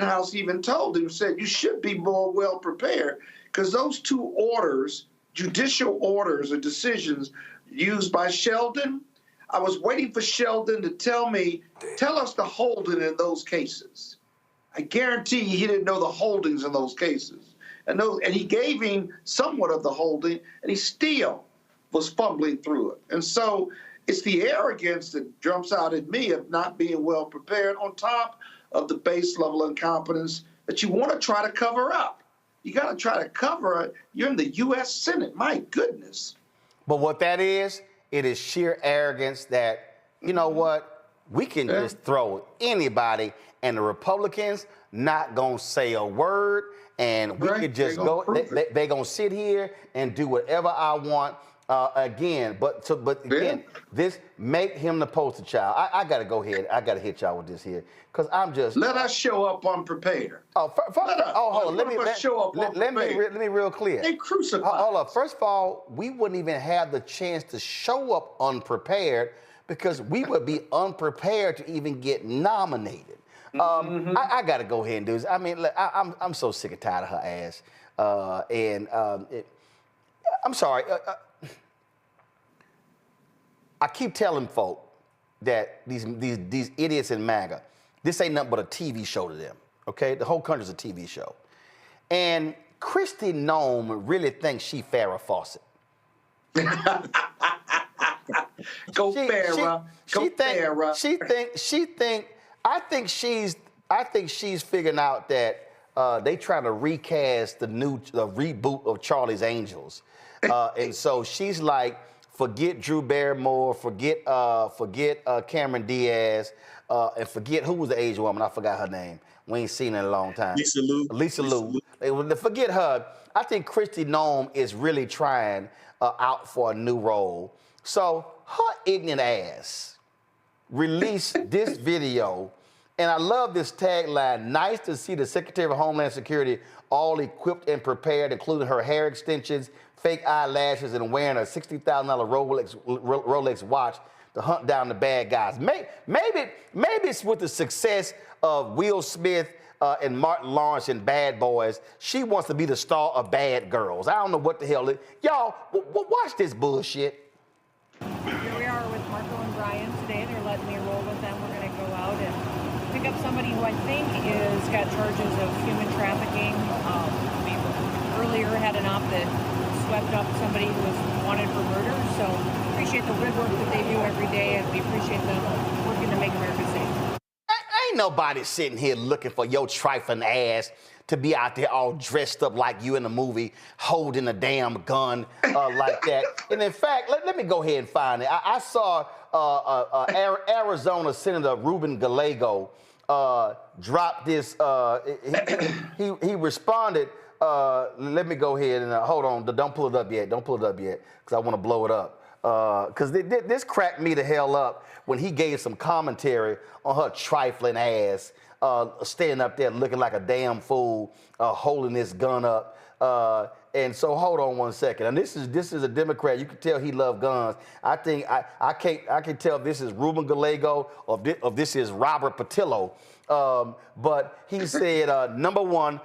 House even told him, said, you should be more well prepared, because those two orders, judicial orders or decisions used by Sheldon, I was waiting for Sheldon to tell us the holding in those cases. I guarantee you he didn't know the holdings in those cases. And he gave him somewhat of the holding, and he still was fumbling through it. And so it's the arrogance that jumps out at me of not being well prepared, on top of the base level incompetence that you want to try to cover up. You got to try to cover it. You're in the U.S. Senate. My goodness. But what that is, it is sheer arrogance that, you know what, we can just throw anybody, and the Republicans not going to say a word, and we could just go, they're going to sit here and do whatever I want. Again, this make him the poster child. I got to go ahead. I got to hit y'all with this here, because I'm just. Let us show up unprepared. Hold on. Let me real clear. They crucified. Hold up. First of all, we wouldn't even have the chance to show up unprepared, because we would be unprepared to even get nominated. I got to go ahead and do this. I mean, look, I'm so sick and tired of her ass. I'm sorry. I keep telling folk that these idiots in MAGA, this ain't nothing but a TV show to them, okay? The whole country's a TV show. And Kristi Noem really thinks she Farrah Fawcett. Go Farrah. I think she's figuring out that they trying to recast the reboot of Charlie's Angels. And so she's like, forget Drew Barrymore, forget Cameron Diaz, and forget, who was the Asian woman? I forgot her name. We ain't seen her in a long time. Lisa Liu. Forget her. I think Kristi Noem is really trying out for a new role. So her ignorant ass released this video, and I love this tagline: nice to see the Secretary of Homeland Security all equipped and prepared, including her hair extensions, fake eyelashes, and wearing a $60,000 Rolex watch to hunt down the bad guys. Maybe it's with the success of Will Smith and Martin Lawrence in Bad Boys. She wants to be the star of Bad Girls. I don't know what the hell it is. Y'all, watch this bullshit. Here we are with Marco and Brian today. They're letting me roll with them. We're going to go out and pick up somebody who I think is got charges of human trafficking. We earlier had an op that swept up somebody who was wanted for murder. So appreciate the good work that they do every day, and we appreciate them working to make America safe. Ain't nobody sitting here looking for your trifling ass to be out there all dressed up like you in the movie, holding a damn gun like that. And in fact, let me go ahead and find it. I saw Arizona Senator Ruben Gallego drop this. He responded. Let me go ahead and hold on. Don't pull it up yet. Don't pull it up yet, because I want to blow it up. Because this cracked me the hell up when he gave some commentary on her trifling ass, standing up there looking like a damn fool, holding this gun up. And so hold on one second. And this is a Democrat. You can tell he loves guns. I think I can tell if this is Ruben Gallego or if this is Robert Patillo. But he said, number one,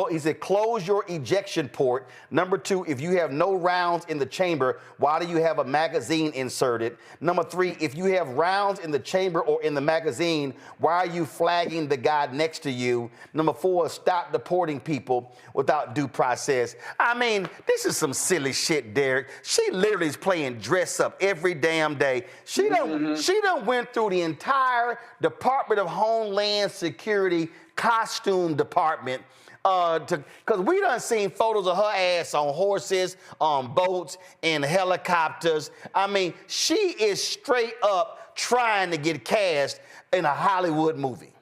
he said, close your ejection port. Number two, if you have no rounds in the chamber, why do you have a magazine inserted? Number three, if you have rounds in the chamber or in the magazine, why are you flagging the guy next to you? Number four, stop deporting people without due process. I mean, this is some silly shit, Derek. She literally is playing dress up every damn day. She done went through the entire Department of Homeland Security costume department, because we done seen photos of her ass on horses, on boats, in helicopters. I mean, she is straight up trying to get cast in a Hollywood movie.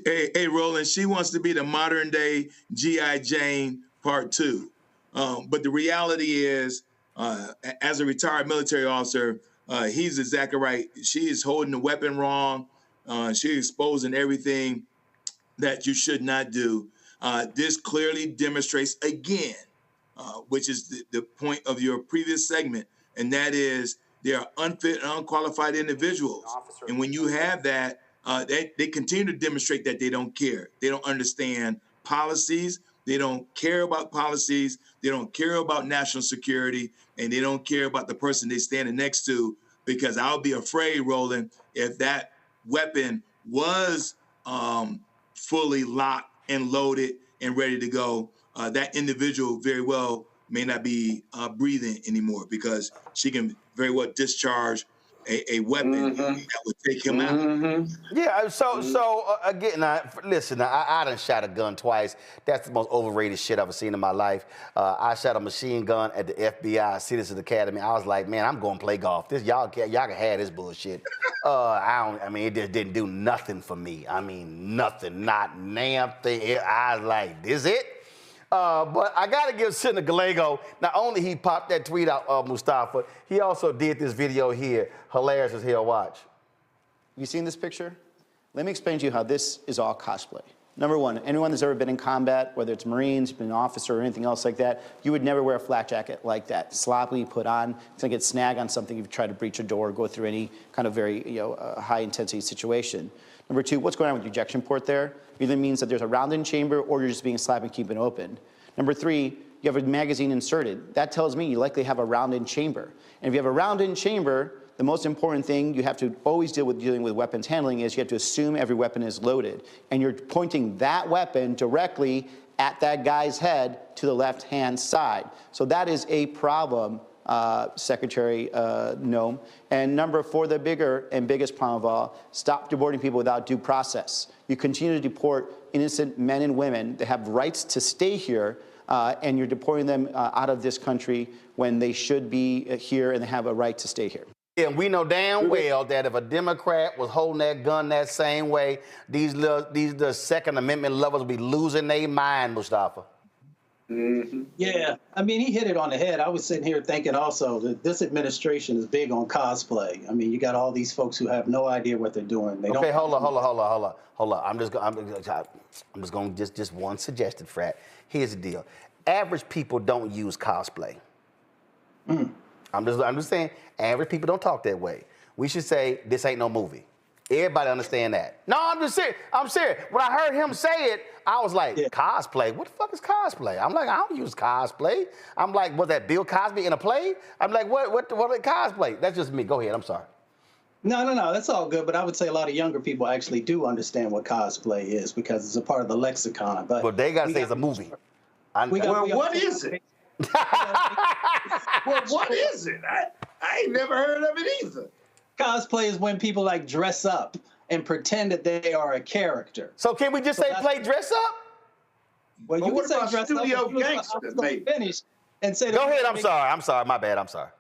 Hey, Roland, she wants to be the modern day G.I. Jane Part 2. But the reality is, as a retired military officer, he's exactly right. She is holding the weapon wrong. She's exposing everything that you should not do. This clearly demonstrates again, which is the point of your previous segment, and that is they are unfit and unqualified individuals. And when you have that, they continue to demonstrate that they don't care. They don't understand policies. They don't care about policies. They don't care about national security, and they don't care about the person they're standing next to, because I'll be afraid, Roland, if that weapon was fully locked and loaded and ready to go, that individual very well may not be breathing anymore, because she can very well discharge a weapon that would take him out. Yeah, so again, listen, I done shot a gun twice. That's the most overrated shit I've ever seen in my life. I shot a machine gun at the FBI Citizens Academy. I was like, man, I'm going to play golf. Y'all can have this bullshit. It just didn't do nothing for me. I mean, nothing, not damn thing. I was like, this it? But I got to give Senator Gallego, not only he popped that tweet out, Mustafa, he also did this video here. Hilarious as hell, watch. You seen this picture? Let me explain to you how this is all cosplay. Number one, anyone that's ever been in combat, whether it's Marines, been an officer, or anything else like that, you would never wear a flak jacket like that, sloppily put on. It's gonna get snagged on something if you try to breach a door or go through any kind of very high-intensity situation. Number two, what's going on with your ejection port there? Either means that there's a round in chamber or you're just being slapped and keeping it open. Number three, you have a magazine inserted. That tells me you likely have a round in chamber. And if you have a round in chamber, the most important thing you have to always dealing with weapons handling is you have to assume every weapon is loaded. And you're pointing that weapon directly at that guy's head to the left-hand side. So that is a problem, Secretary Noem. And number four, the bigger and biggest problem of all, stop deporting people without due process. You continue to deport innocent men and women that have rights to stay here, and you're deporting them out of this country when they should be here and they have a right to stay here. Yeah, we know damn well that if a Democrat was holding that gun that same way, these Second Amendment lovers would be losing their mind, Mustafa. Yeah, I mean, he hit it on the head. I was sitting here thinking also that this administration is big on cosplay. I mean, you got all these folks who have no idea what they're doing. They Okay, don't hold on. I'm just going just one suggested, Frat. Here's the deal. Average people don't use cosplay. I'm just saying, average people don't talk that way. We should say, this ain't no movie. Everybody understand that. No, I'm just serious. I'm serious. When I heard him say it, I was like, cosplay? What the fuck is cosplay? I'm like, I don't use cosplay. I'm like, was that Bill Cosby in a play? I'm like, what is cosplay? That's just me. Go ahead, I'm sorry. No, that's all good. But I would say a lot of younger people actually do understand what cosplay is because it's a part of the lexicon. But they got to say it's a movie. What is it? Well, what is it? I ain't never heard of it either. Cosplay is when people like dress up and pretend that they are a character. So can we just say play dress up? Well, you would say dress up. Studio gangster, maybe. Finish and say. Go ahead. I'm sorry. My bad. I'm sorry.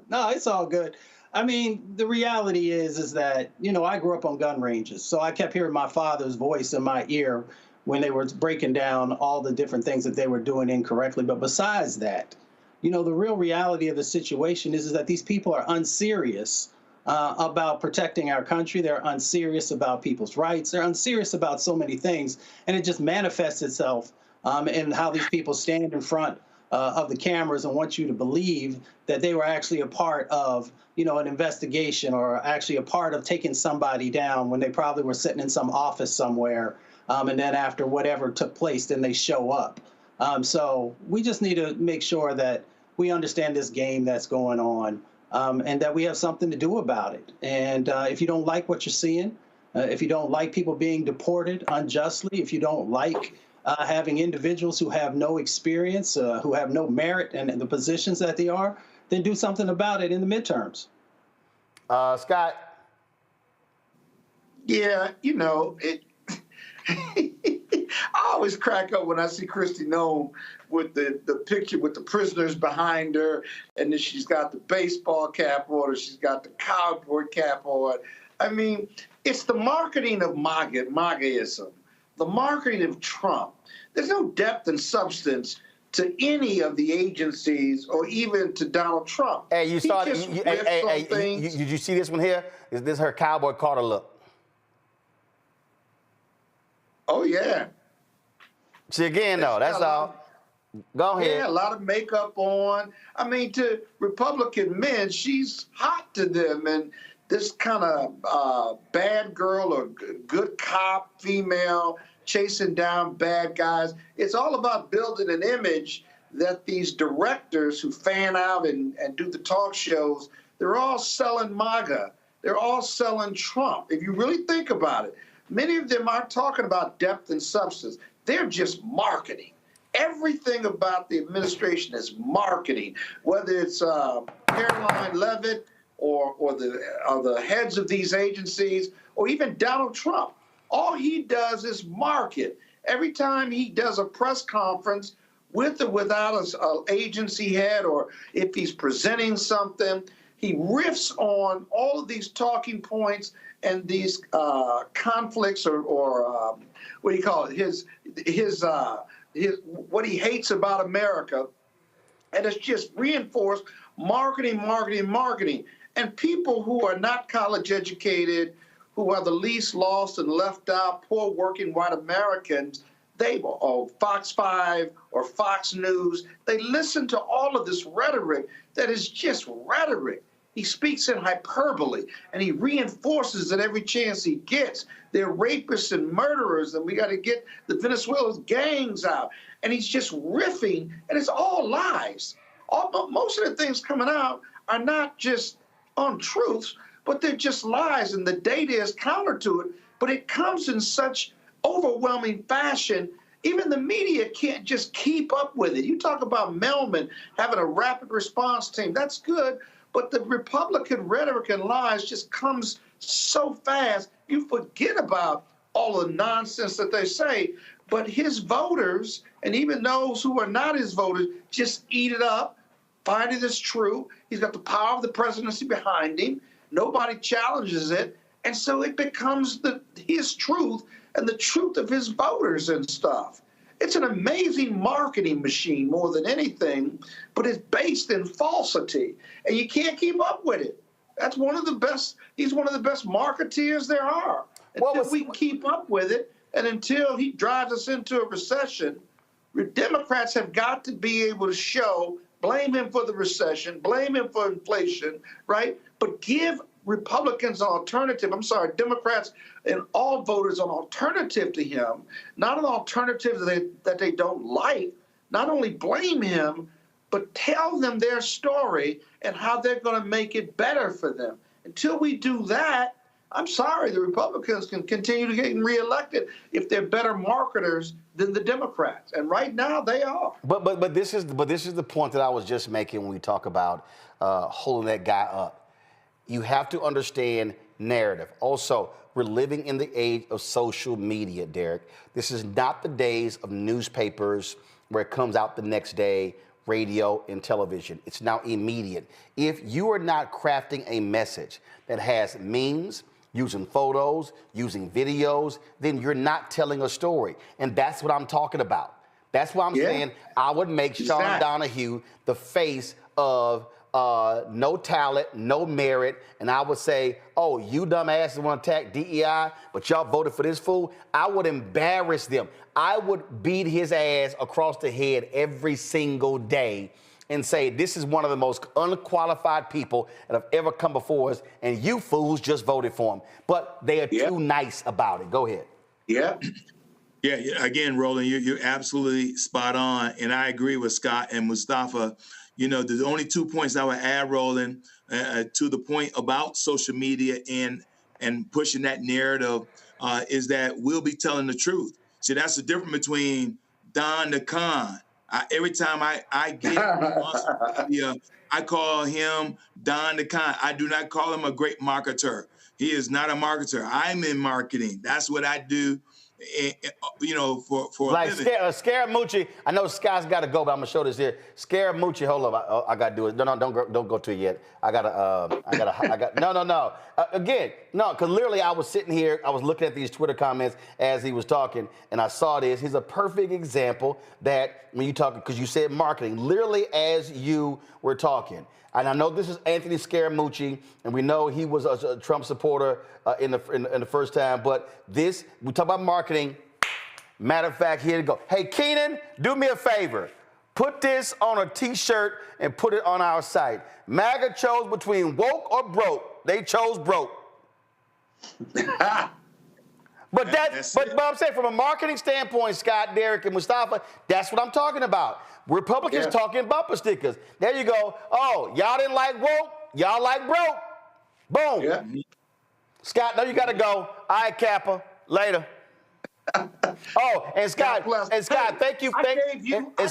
No, it's all good. I mean, the reality is that, I grew up on gun ranges, so I kept hearing my father's voice in my ear when they were breaking down all the different things that they were doing incorrectly. But besides that, the real reality of the situation is that these people are unserious about protecting our country. They're unserious about people's rights. They're unserious about so many things. And it just manifests itself in how these people stand in front of the cameras and want you to believe that they were actually a part of, an investigation or actually a part of taking somebody down when they probably were sitting in some office somewhere. And then after whatever took place, then they show up. So we just need to make sure that we understand this game that's going on and that we have something to do about it. And if you don't like what you're seeing, if you don't like people being deported unjustly, if you don't like having individuals who have no experience, who have no merit in the positions that they are, then do something about it in the midterms. Scott? Yeah, I always crack up when I see Kristi Noem with the picture with the prisoners behind her, and then she's got the baseball cap on, or she's got the cowboy cap on. I mean, it's the marketing of MAGAism, the marketing of Trump. There's no depth and substance to any of the agencies or even to Donald Trump. Hey, did you see this one here? Is this her Cowboy Carter look? Oh, yeah. See, again, though, that's all. Go ahead. Yeah, a lot of makeup on. I mean, to Republican men, she's hot to them. And this kind of bad girl or good cop female chasing down bad guys, it's all about building an image that these directors who fan out and do the talk shows, they're all selling MAGA. They're all selling Trump. If you really think about it, many of them aren't talking about depth and substance. They're just marketing. Everything about the administration is marketing, whether it's Caroline Leavitt or the heads of these agencies, or even Donald Trump. All he does is market. Every time he does a press conference, with or without an agency head, or if he's presenting something, he riffs on all of these talking points and these conflicts, or what do you call it? His what he hates about America, and it's just reinforced marketing, marketing, marketing. And people who are not college educated, who are the least lost and left out, poor working white Americans, they, or Fox 5 or Fox News, they listen to all of this rhetoric that is just rhetoric. He speaks in hyperbole, and he reinforces it every chance he gets. They're rapists and murderers, and we got to get the Venezuela's gangs out. And he's just riffing, and it's all lies. Most of the things coming out are not just untruths, but they're just lies, and the data is counter to it. But it comes in such overwhelming fashion, even the media can't just keep up with it. You talk about Melman having a rapid response team. That's good. But the Republican rhetoric and lies just comes so fast, you forget about all the nonsense that they say. But his voters, and even those who are not his voters, just eat it up, find it as true. He's got the power of the presidency behind him. Nobody challenges it. And so it becomes his truth and the truth of his voters and stuff. It's an amazing marketing machine more than anything, but it's based in falsity, and you can't keep up with it. That's one of the best. He's one of the best marketeers there are. Until we keep up with it, and until he drives us into a recession, Democrats have got to be able to show, blame him for the recession, blame him for inflation, right? But give Republicans an alternative. I'm sorry, Democrats and all voters an alternative to him, not an alternative that they don't like. Not only blame him, but tell them their story and how they're going to make it better for them. Until we do that, I'm sorry, the Republicans can continue to get reelected if they're better marketers than the Democrats, and right now they are. But this is the point that I was just making when we talk about holding that guy up. You have to understand narrative. Also, we're living in the age of social media, Derek. This is not the days of newspapers where it comes out the next day, radio and television. It's now immediate. If you are not crafting a message that has memes, using photos, using videos, then you're not telling a story. And that's what I'm talking about. That's why I'm saying I would make Sean Donahue the face of no talent, no merit, and I would say, oh, you dumbasses want to attack DEI, but y'all voted for this fool. I would embarrass them. I would beat his ass across the head every single day and say, this is one of the most unqualified people that have ever come before us, and you fools just voted for him. But they are too nice about it. Go ahead. Yeah. Yeah, again, Roland, you're absolutely spot on, and I agree with Scott and Mustafa. You know, the only 2 points I would add, Roland, to the point about social media and pushing that narrative is that we'll be telling the truth. See, that's the difference between Don the Con. Every time I get on media, I call him Don the Con. I do not call him a great marketer. He is not a marketer. I'm in marketing. That's what I do. You know, for like a living. Scaramucci. I know Scott's got to go, but I'm gonna show this here. Scaramucci, hold up, I gotta do it. No, don't go to it yet. I got no. Again, no, because literally I was sitting here, I was looking at these Twitter comments as he was talking, and I saw this. He's a perfect example that when you talk, because you said marketing, literally as you were talking. And I know this is Anthony Scaramucci, and we know he was a Trump supporter in the first time. But this, we talk about marketing. Matter of fact, here to go. Hey, Keenan, do me a favor. Put this on a T-shirt and put it on our site. MAGA chose between woke or broke. They chose broke. But I'm saying from a marketing standpoint, Scott, Derek, and Mustafa, that's what I'm talking about. Republicans talking bumper stickers. There you go. Oh, y'all didn't like woke, y'all like broke. Boom. Yeah. Scott, no, you got to go. All right, Kappa. Later. Oh, and Scott, thank you. I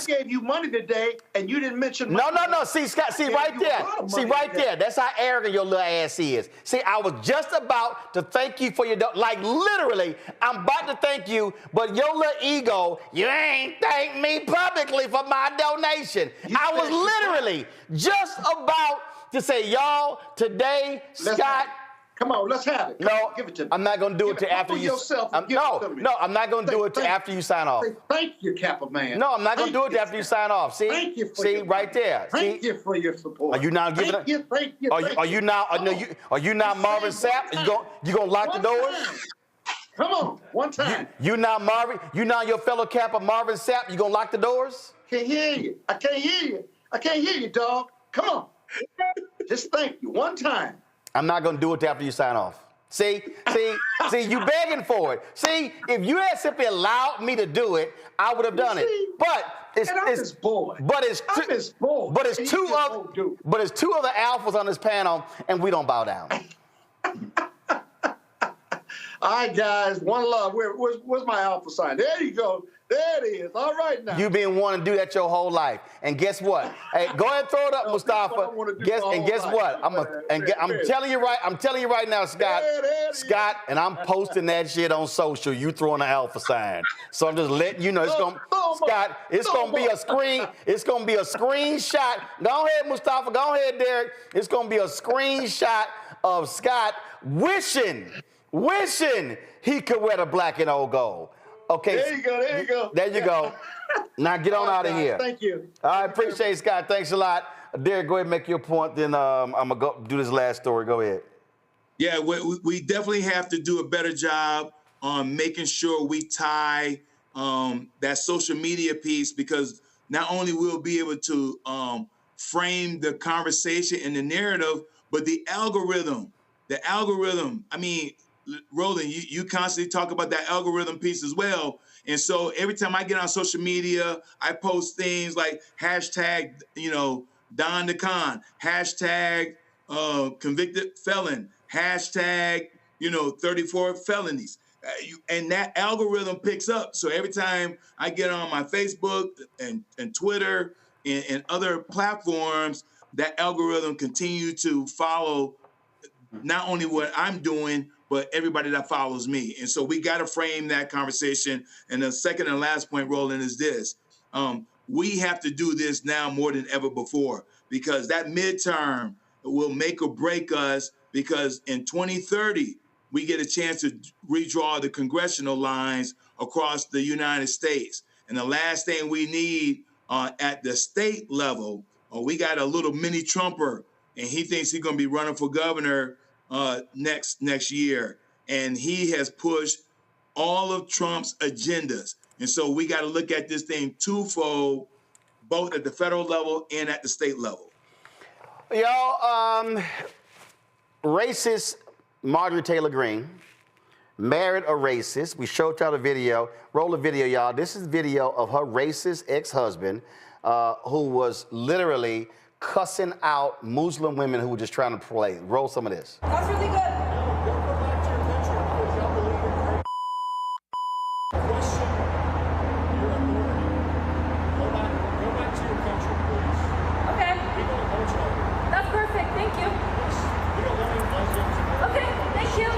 gave you money today, and you didn't mention money. No. See, Scott, right there. That's how arrogant your little ass is. See, I was just about to thank you for your, like literally, I'm about to thank you, but your little ego, you ain't thanked me publicly for my donation. I was literally just about to say, y'all, today, Scott. Come on, let's have it. Give it to me. I'm not going to do it till after you. No, I'm not going to do it till after you sign off. Thank you, Kappa man. No, I'm not going to do it till after you sign off. See, thank you for right there. Thank you for your support. Are you now giving? Thank you. Are you now? Are you now Marvin Sapp? You gonna lock the doors? Come on, one time. You now Marvin? You now your fellow Kappa Marvin Sapp? You gonna lock the doors? Can't hear you. I can't hear you, dog. Come on. Just thank you one time. I'm not going to do it after you sign off. See, you begging for it. See, if you had simply allowed me to do it, I would have done it. But it's two other alphas on this panel, and we don't bow down. All right, guys, one love. Where's my alpha sign? There you go. There it is. All right now. You've been wanting to do that your whole life, and guess what? Hey, go ahead and throw it up, Mustafa. Guess what? I'm telling you right now, Scott, and I'm posting that shit on social. You throwing an alpha sign, so I'm just letting you know it's gonna be a screen. It's gonna be a screenshot. Go ahead, Mustafa. Go ahead, Derek. It's gonna be a screenshot of Scott wishing he could wear the black and old gold. Okay. There you go. There you go. Now get on out of here. Thank you. I appreciate it, Scott. Thanks a lot. Derek, go ahead and make your point. Then I'm going to go do this last story. Go ahead. Yeah, we definitely have to do a better job on making sure we tie that social media piece, because not only we'll be able to frame the conversation and the narrative, but the algorithm, I mean, Roland, you constantly talk about that algorithm piece as well. And so every time I get on social media, I post things like hashtag, Don the Con, hashtag convicted felon, hashtag, 34 felonies. And that algorithm picks up. So every time I get on my Facebook and Twitter and other platforms, that algorithm continues to follow not only what I'm doing, but everybody that follows me. And so we got to frame that conversation. And the second and last point, Roland, is this. We have to do this now more than ever before, because that midterm will make or break us, because in 2030, we get a chance to redraw the congressional lines across the United States. And the last thing we need at the state level, we got a little mini Trumper, and he thinks he's going to be running for governor next year, and he has pushed all of Trump's agendas. And so we got to look at this thing twofold, both at the federal level and at the state level. Y'all, racist Marjorie Taylor Greene married a racist. We showed y'all the video. Roll the video, y'all. This is video of her racist ex-husband who was literally cussing out Muslim women who were just trying to play. Roll some of this. That's really good. Okay. That's perfect. Thank you. Okay. Thank you.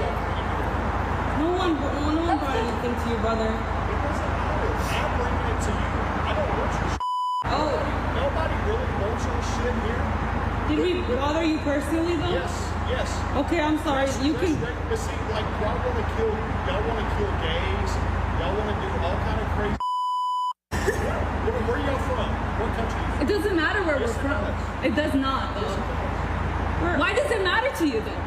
No one brought anything to you, brother. I'm bringing it to you. I don't want your shit. Oh. Nobody really wants your shit here. Did we bother you personally, though? Yes. Okay, I'm sorry. You can. But see, like, y'all want to kill gays. Y'all want to do all kind of crazy. Where y'all from? What country? It doesn't matter where we're from. It does not, though. Why does it matter to you, then?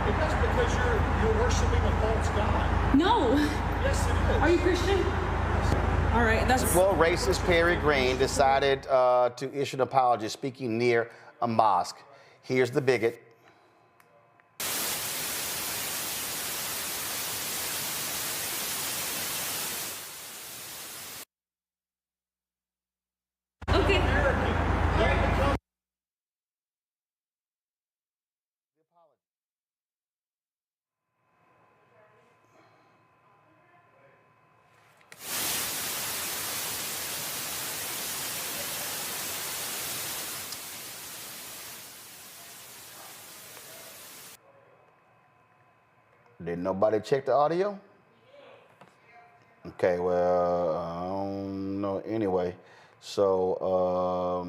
It does, because you're worshiping a false god. No. Yes, it is. Are you Christian? Yes. All right, that's... Well, racist Perry Green decided to issue an apology speaking near a mosque. Here's the bigot. Okay. Did nobody check the audio? Okay, well, I don't know anyway. So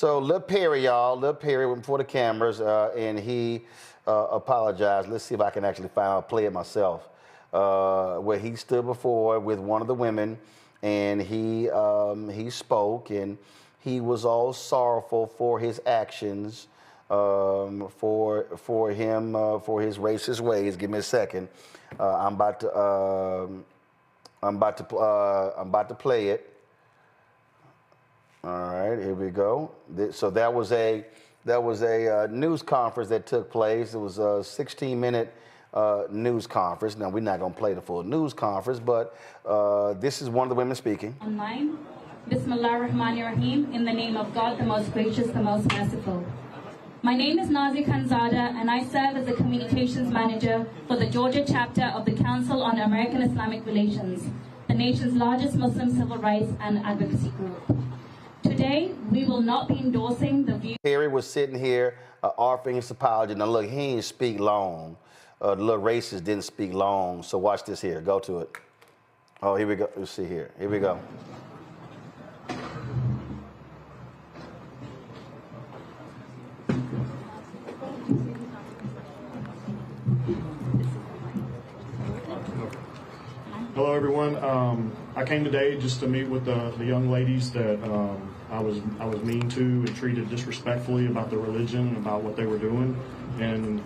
Lil Perry, y'all, Lil Perry went before the cameras and he apologized. Let's see if I can actually play it myself. Where he stood before with one of the women and he spoke and he was all sorrowful for his actions. For his racist ways. Give me a second. I'm about to play it. All right, here we go. So that was a news conference that took place. It was a 16-minute news conference. Now we're not gonna play the full news conference, but this is one of the women speaking. Online. Bismillah ar-Rahman ar-Rahim. In the name of God, the most gracious, the most merciful. My name is Nazi Khanzada, and I serve as the Communications Manager for the Georgia chapter of the Council on American-Islamic Relations, the nation's largest Muslim civil rights and advocacy group. Today, we will not be endorsing the view... Perry was sitting here offering his apology. Now look, he didn't speak long. The little racist didn't speak long, so watch this here. Go to it. Oh, here we go. Let's see here. Here we go. Hello, everyone. I came today just to meet with the young ladies that I was mean to and treated disrespectfully about their religion and about what they were doing, and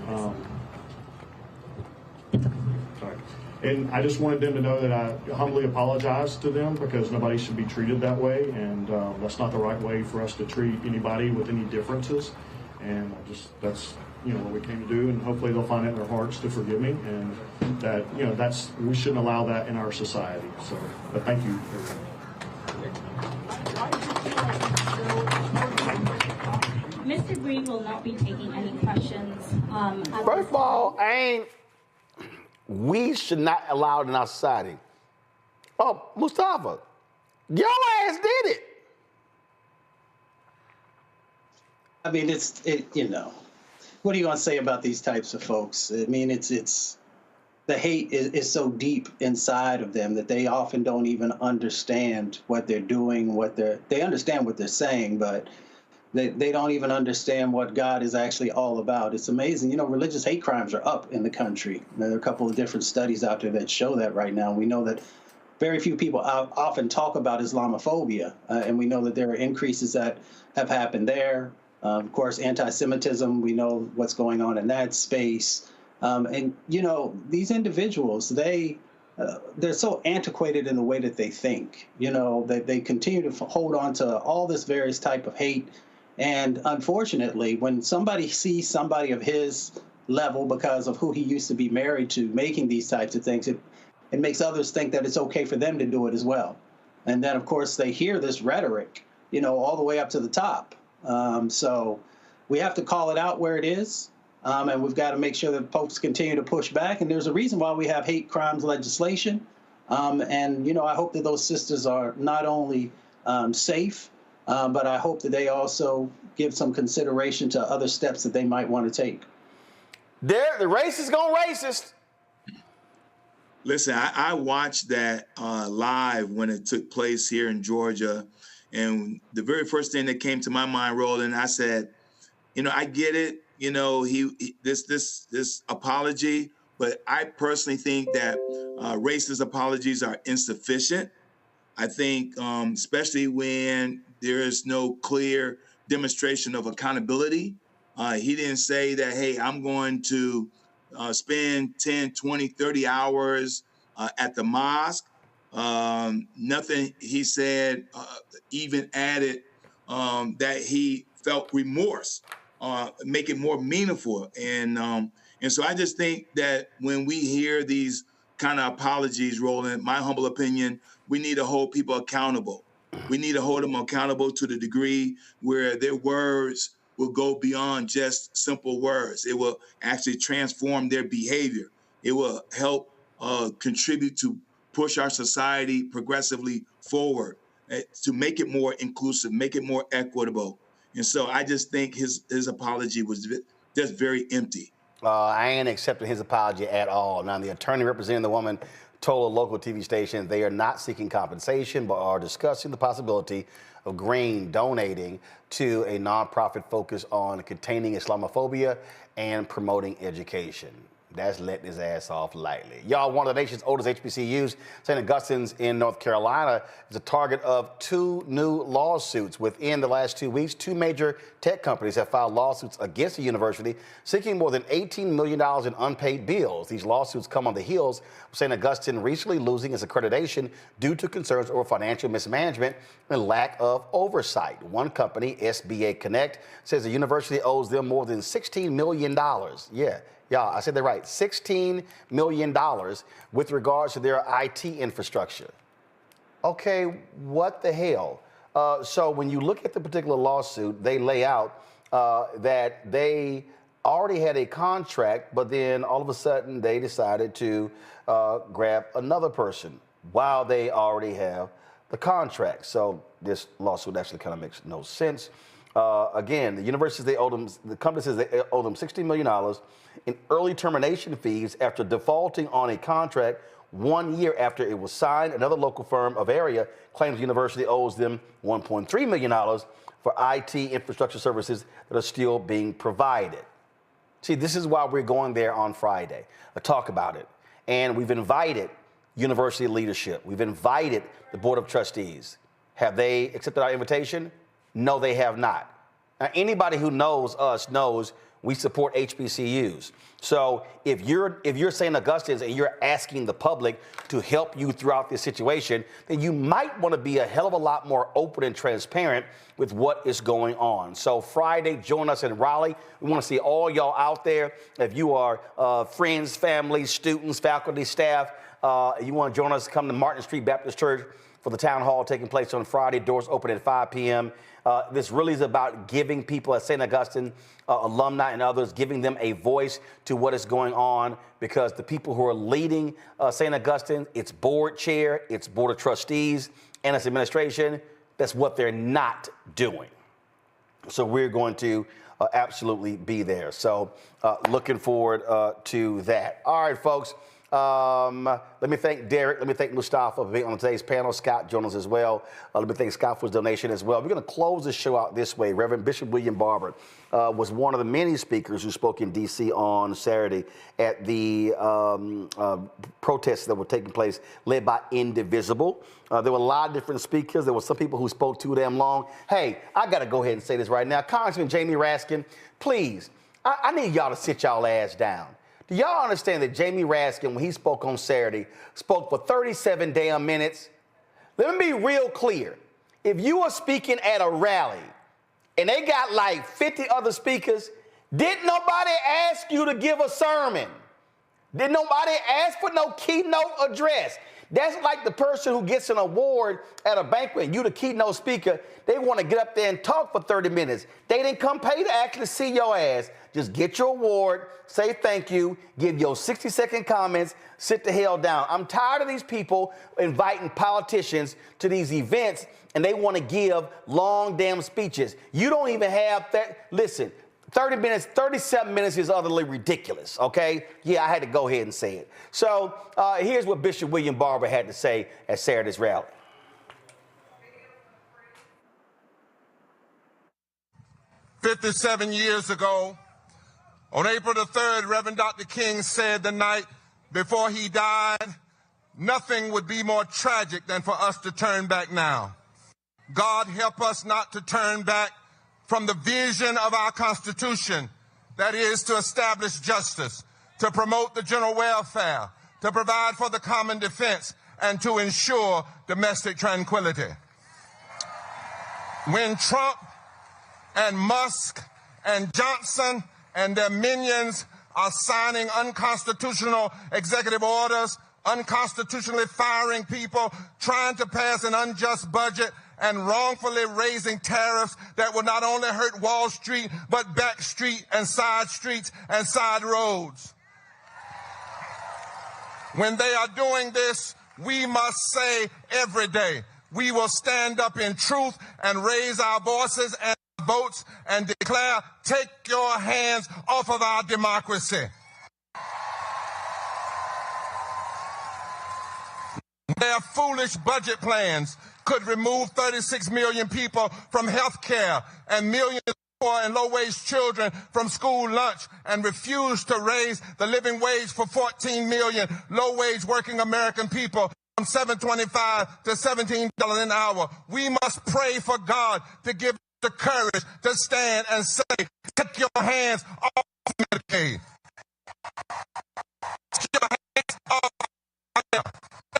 I just wanted them to know that I humbly apologize to them because nobody should be treated that way, and that's not the right way for us to treat anybody with any differences, and that's what we came to do, and hopefully they'll find it in their hearts to forgive me, and that, we shouldn't allow that in our society. So, but thank you, everyone. Mr. Green will not be taking any questions. First of all, we should not allow it in our society. Oh, Mustafa, your ass did it. I mean, what are you going to say about these types of folks? I mean, it's the hate is so deep inside of them that they often don't even understand what they're doing, they understand what they're saying, but they don't even understand what God is actually all about. It's amazing. Religious hate crimes are up in the country. There are a couple of different studies out there that show that right now. We know that very few people often talk about Islamophobia, and we know that there are increases that have happened there. Of course, anti-Semitism, we know what's going on in that space. And, these individuals, they're so antiquated in the way that they think, that they continue to hold on to all this various type of hate. And unfortunately, when somebody sees somebody of his level because of who he used to be married to making these types of things, it makes others think that it's okay for them to do it as well. And then, of course, they hear this rhetoric, all the way up to the top. So we have to call it out where it is, and we've got to make sure that folks continue to push back. And there's a reason why we have hate crimes legislation. And, I hope that those sisters are not only safe, but I hope that they also give some consideration to other steps that they might want to take. The racist gonna racist. Listen, I watched that live when it took place here in Georgia. And the very first thing that came to my mind, Roland, I said, I get it, this apology, but I personally think that racist apologies are insufficient. I think, especially when there is no clear demonstration of accountability. He didn't say that, hey, I'm going to spend 10, 20, 30 hours at the mosque. Nothing he said even added that he felt remorse, make it more meaningful. And so I just think that when we hear these kind of apologies, Roland, my humble opinion, we need to hold people accountable. We need to hold them accountable to the degree where their words will go beyond just simple words. It will actually transform their behavior. It will help contribute to push our society progressively forward, to make it more inclusive, make it more equitable. And so I just think his apology was just very empty. I ain't accepting his apology at all. Now, the attorney representing the woman told a local TV station they are not seeking compensation, but are discussing the possibility of Green donating to a nonprofit focused on containing Islamophobia and promoting education. That's letting his ass off lightly. Y'all, one of the nation's oldest HBCUs, St. Augustine's in North Carolina, is a target of 2 new lawsuits. Within the last 2 weeks, 2 major tech companies have filed lawsuits against the university, seeking more than $18 million in unpaid bills. These lawsuits come on the heels of St. Augustine recently losing its accreditation due to concerns over financial mismanagement and lack of oversight. One company, SBA Connect, says the university owes them more than $16 million. Yeah, I said that right. $16 million with regards to their IT infrastructure. Okay, what the hell? So when you look at the particular lawsuit, they lay out that they already had a contract, but then all of a sudden they decided to grab another person while they already have the contract. So this lawsuit actually kind of makes no sense. Again, the university, the company says they owe them $16 million in early termination fees after defaulting on a contract 1 year after it was signed. Another local firm of area claims the university owes them $1.3 million for IT infrastructure services that are still being provided. See, this is why we're going there on Friday to talk about it. And we've invited university leadership. We've invited the Board of Trustees. Have they accepted our invitation? No, they have not. Now, anybody who knows us knows we support HBCUs. So if you're St. Augustine's and you're asking the public to help you throughout this situation, then you might want to be a hell of a lot more open and transparent with what is going on. So Friday, join us in Raleigh. We want to see all y'all out there. If you are friends, family, students, faculty, staff, you want to join us, come to Martin Street Baptist Church for the town hall taking place on Friday. Doors open at 5 p.m. This really is about giving people at St. Augustine, alumni and others, giving them a voice to what is going on, because the people who are leading St. Augustine, its board chair, its board of trustees, and its administration, that's what they're not doing. So we're going to absolutely be there. So looking forward to that. All right, folks. Let me thank Derek. Let me thank Mustafa for being on today's panel. Scott joined us as well. Let me thank Scott for his donation as well. We're going to close the show out this way. Reverend Bishop William Barber was one of the many speakers who spoke in D.C. on Saturday at the protests that were taking place led by Indivisible. There were a lot of different speakers. There were some people who spoke too damn long. Hey, I got to go ahead and say this right now. Congressman Jamie Raskin, please, I need y'all to sit y'all ass down. Do y'all understand that Jamie Raskin, when he spoke on Saturday, spoke for 37 damn minutes? Let me be real clear. If you are speaking at a rally and they got like 50 other speakers, didn't nobody ask you to give a sermon? Did nobody ask for no keynote address? That's like the person who gets an award at a banquet and you the keynote speaker, they want to get up there and talk for 30 minutes. They didn't come pay to actually see your ass. Just get your award, say thank you, give your 60-second comments, sit the hell down. I'm tired of these people inviting politicians to these events and they want to give long damn speeches. You don't even have that. Listen, 30 minutes, 37 minutes is utterly ridiculous, okay? Yeah, I had to go ahead and say it. So here's what Bishop William Barber had to say at Saturday's rally. 57 years ago, on April the 3rd, Reverend Dr. King said the night before he died, nothing would be more tragic than for us to turn back now. God help us not to turn back from the vision of our Constitution, that is to establish justice, to promote the general welfare, to provide for the common defense, and to ensure domestic tranquility. When Trump and Musk and Johnson and their minions are signing unconstitutional executive orders, unconstitutionally firing people, trying to pass an unjust budget, and wrongfully raising tariffs that will not only hurt Wall Street, but back street and side streets and side roads. When they are doing this, we must say every day, we will stand up in truth and raise our voices and votes and declare, take your hands off of our democracy. Their foolish budget plans could remove 36 million people from health care and millions of poor and low-wage children from school lunch and refuse to raise the living wage for 14 million low-wage working American people from $7.25 to $17 an hour. We must pray for God to give the courage to stand and say, take your hands off Medicaid. Take your hands off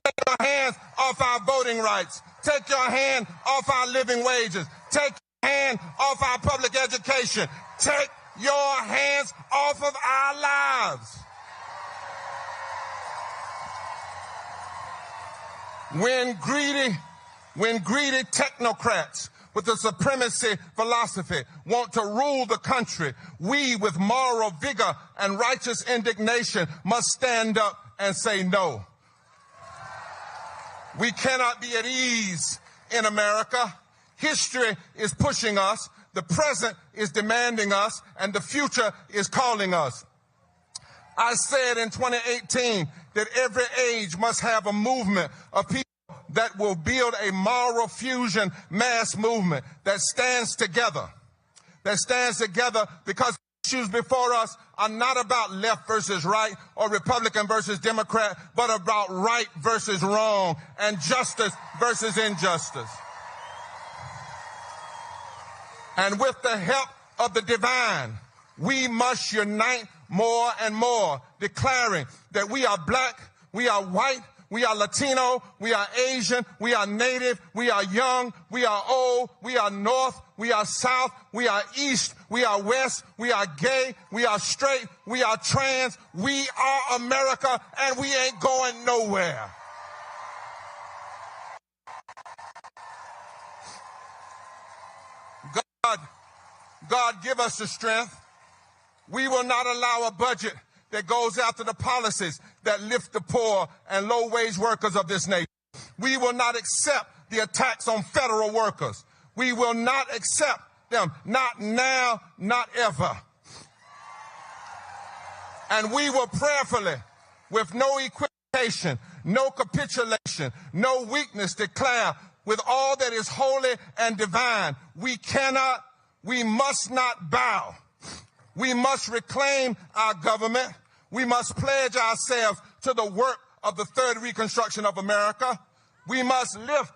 Take your hands off our voting rights. Take your hand off our living wages. Take your hand off our public education. Take your hands off of our lives. When greedy technocrats with a supremacy philosophy want to rule the country, we with moral vigor and righteous indignation must stand up and say no. We cannot be at ease in America. History is pushing us, the present is demanding us, and the future is calling us. I said in 2018 that every age must have a movement of people that will build a moral fusion mass movement that stands together. Because issues before us are not about left versus right or Republican versus Democrat, but about right versus wrong and justice versus injustice. And with the help of the divine, we must unite more and more, declaring that we are black, we are white, we are Latino, we are Asian, we are Native, we are young, we are old, we are North, we are South, we are East, we are West, we are gay, we are straight, we are trans, we are America, and we ain't going nowhere. God give us the strength. We will not allow a budget that goes after the policies that lift the poor and low-wage workers of this nation. We will not accept the attacks on federal workers. We will not accept them, not now, not ever. And we will prayerfully, with no equivocation, no capitulation, no weakness, declare with all that is holy and divine, we must not bow. We must reclaim our government. We must pledge ourselves to the work of the third reconstruction of America. We must lift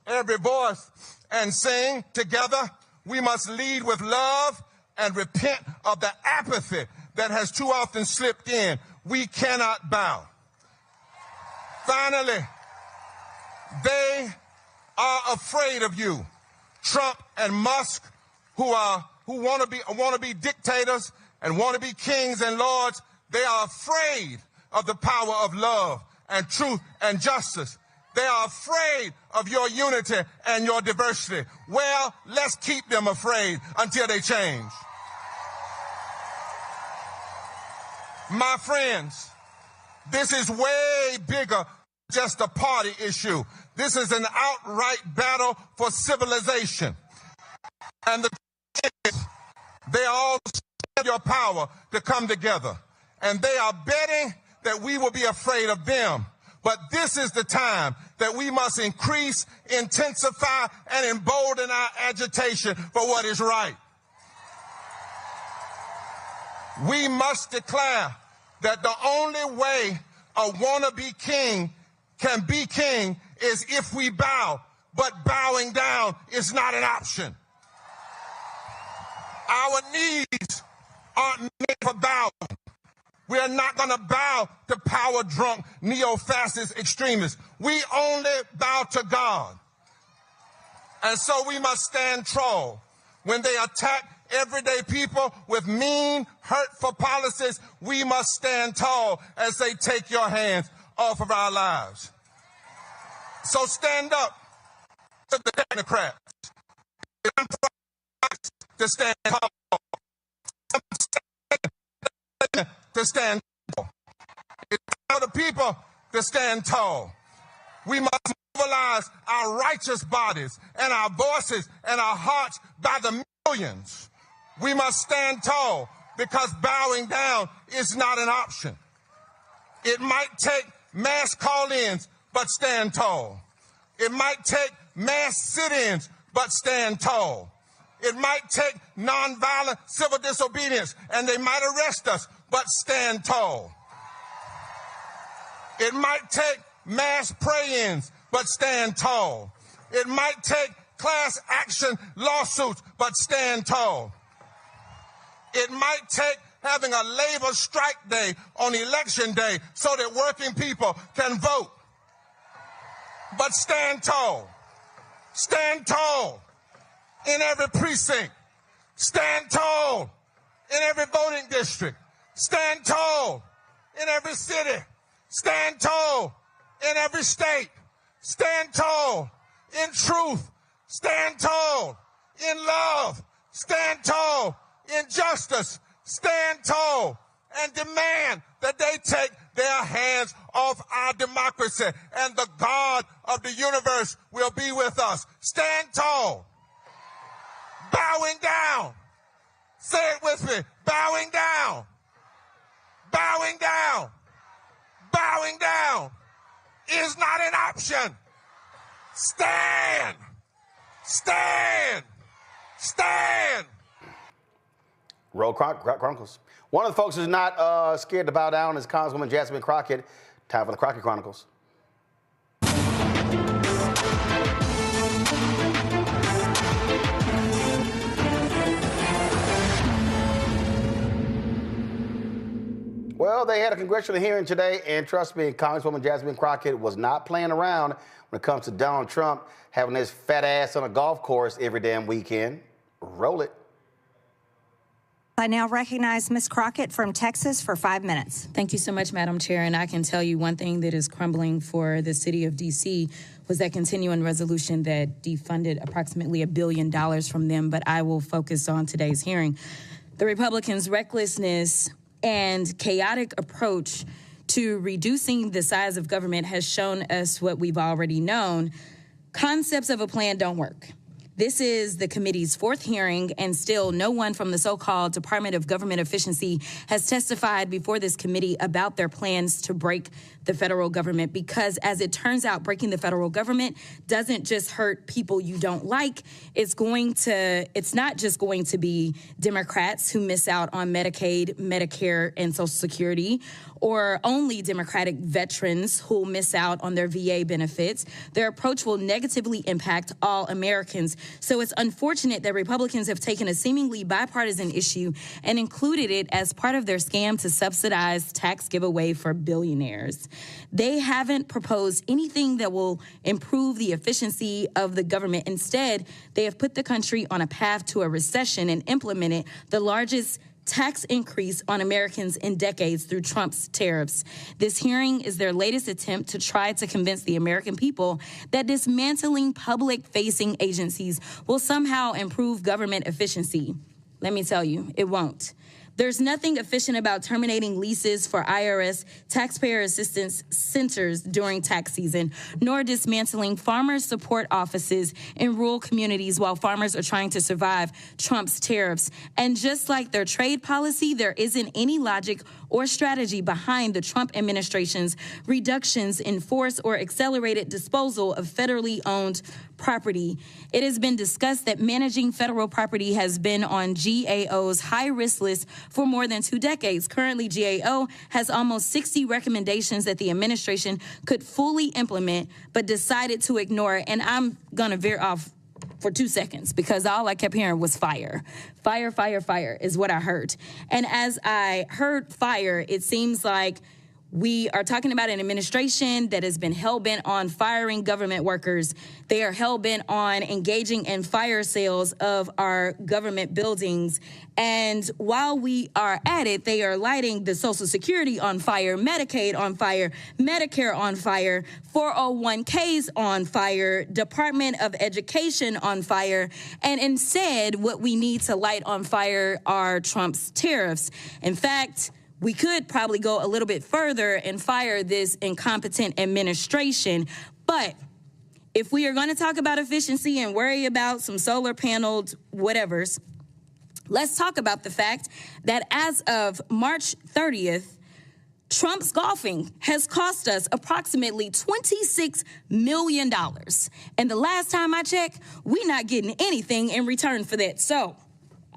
every voice and sing together. We must lead with love and repent of the apathy that has too often slipped in. We cannot bow. Finally, they are afraid of you. Trump and Musk, who want to be dictators and want to be kings and lords, they are afraid of the power of love and truth and justice. They are afraid of your unity and your diversity. Well, let's keep them afraid until they change. My friends, this is way bigger than just a party issue. This is an outright battle for civilization. And they all have your power to come together. And they are betting that we will be afraid of them. But this is the time that we must increase, intensify, and embolden our agitation for what is right. We must declare that the only way a wannabe king can be king is if we bow, but bowing down is not an option. Our needs aren't made for bowing. We are not going to bow to power-drunk, neo-fascist extremists. We only bow to God. And so we must stand tall. When they attack everyday people with mean, hurtful policies, we must stand tall as they take your hands off of our lives. So stand up to the technocrats. To stand tall. To stand tall. It's time for the people to stand tall. We must mobilize our righteous bodies and our voices and our hearts by the millions. We must stand tall because bowing down is not an option. It might take mass call-ins, but stand tall. It might take mass sit-ins, but stand tall. It might take nonviolent civil disobedience, and they might arrest us, but stand tall. It might take mass pray-ins, but stand tall. It might take class action lawsuits, but stand tall. It might take having a labor strike day on election day so that working people can vote. But stand tall. Stand tall in every precinct. Stand tall in every voting district. Stand tall in every city. Stand tall in every state. Stand tall in truth. Stand tall in love. Stand tall in justice. Stand tall and demand that they take their hands off our democracy, and the God of the universe will be with us. Stand tall. Bowing down. Say it with me. Bowing down. Bowing down. Bowing down is not an option. Stand. Stand. Stand. Roll Chronicles. One of the folks who's not scared to bow down is Congresswoman Jasmine Crockett. Time for the Crockett Chronicles. Well, they had a congressional hearing today, and trust me, Congresswoman Jasmine Crockett was not playing around when it comes to Donald Trump having his fat ass on a golf course every damn weekend. Roll it. I now recognize Ms. Crockett from Texas for 5 minutes. Thank you so much, Madam Chair. And I can tell you one thing that is crumbling for the city of D.C. was that continuing resolution that defunded approximately $1 billion from them. But I will focus on today's hearing. The Republicans' recklessness and chaotic approach to reducing the size of government has shown us what we've already known. Concepts of a plan don't work. This is the committee's fourth hearing, and still no one from the so-called Department of Government Efficiency has testified before this committee about their plans to break the federal government, because as it turns out, breaking the federal government doesn't just hurt people you don't like. It's not just going to be Democrats who miss out on Medicaid, Medicare, and Social Security, or only Democratic veterans who will miss out on their VA benefits. Their approach will negatively impact all Americans. So it's unfortunate that Republicans have taken a seemingly bipartisan issue and included it as part of their scam to subsidize tax giveaway for billionaires. They haven't proposed anything that will improve the efficiency of the government. Instead, they have put the country on a path to a recession and implemented the largest tax increase on Americans in decades through Trump's tariffs. This hearing is their latest attempt to try to convince the American people that dismantling public-facing agencies will somehow improve government efficiency. Let me tell you, it won't. There's nothing efficient about terminating leases for IRS taxpayer assistance centers during tax season, nor dismantling farmers' support offices in rural communities while farmers are trying to survive Trump's tariffs. And just like their trade policy, there isn't any logic or strategy behind the Trump administration's reductions in force or accelerated disposal of federally owned property. It has been discussed that managing federal property has been on GAO's high-risk list for more than 2 decades. Currently, GAO has almost 60 recommendations that the administration could fully implement, but decided to ignore. And I'm going to veer off for 2 seconds because all I kept hearing was fire. Fire, fire, fire is what I heard. And as I heard fire, it seems like we are talking about an administration that has been hell-bent on firing government workers. They are hell-bent on engaging in fire sales of our government buildings. And while we are at it, they are lighting the Social Security on fire, Medicaid on fire, Medicare on fire, 401ks on fire, Department of Education on fire. And instead, what we need to light on fire are Trump's tariffs. In fact, we could probably go a little bit further and fire this incompetent administration. But if we are going to talk about efficiency and worry about some solar paneled whatevers, let's talk about the fact that as of March 30th, Trump's golfing has cost us approximately $26 million. And the last time I checked, we're not getting anything in return for that. So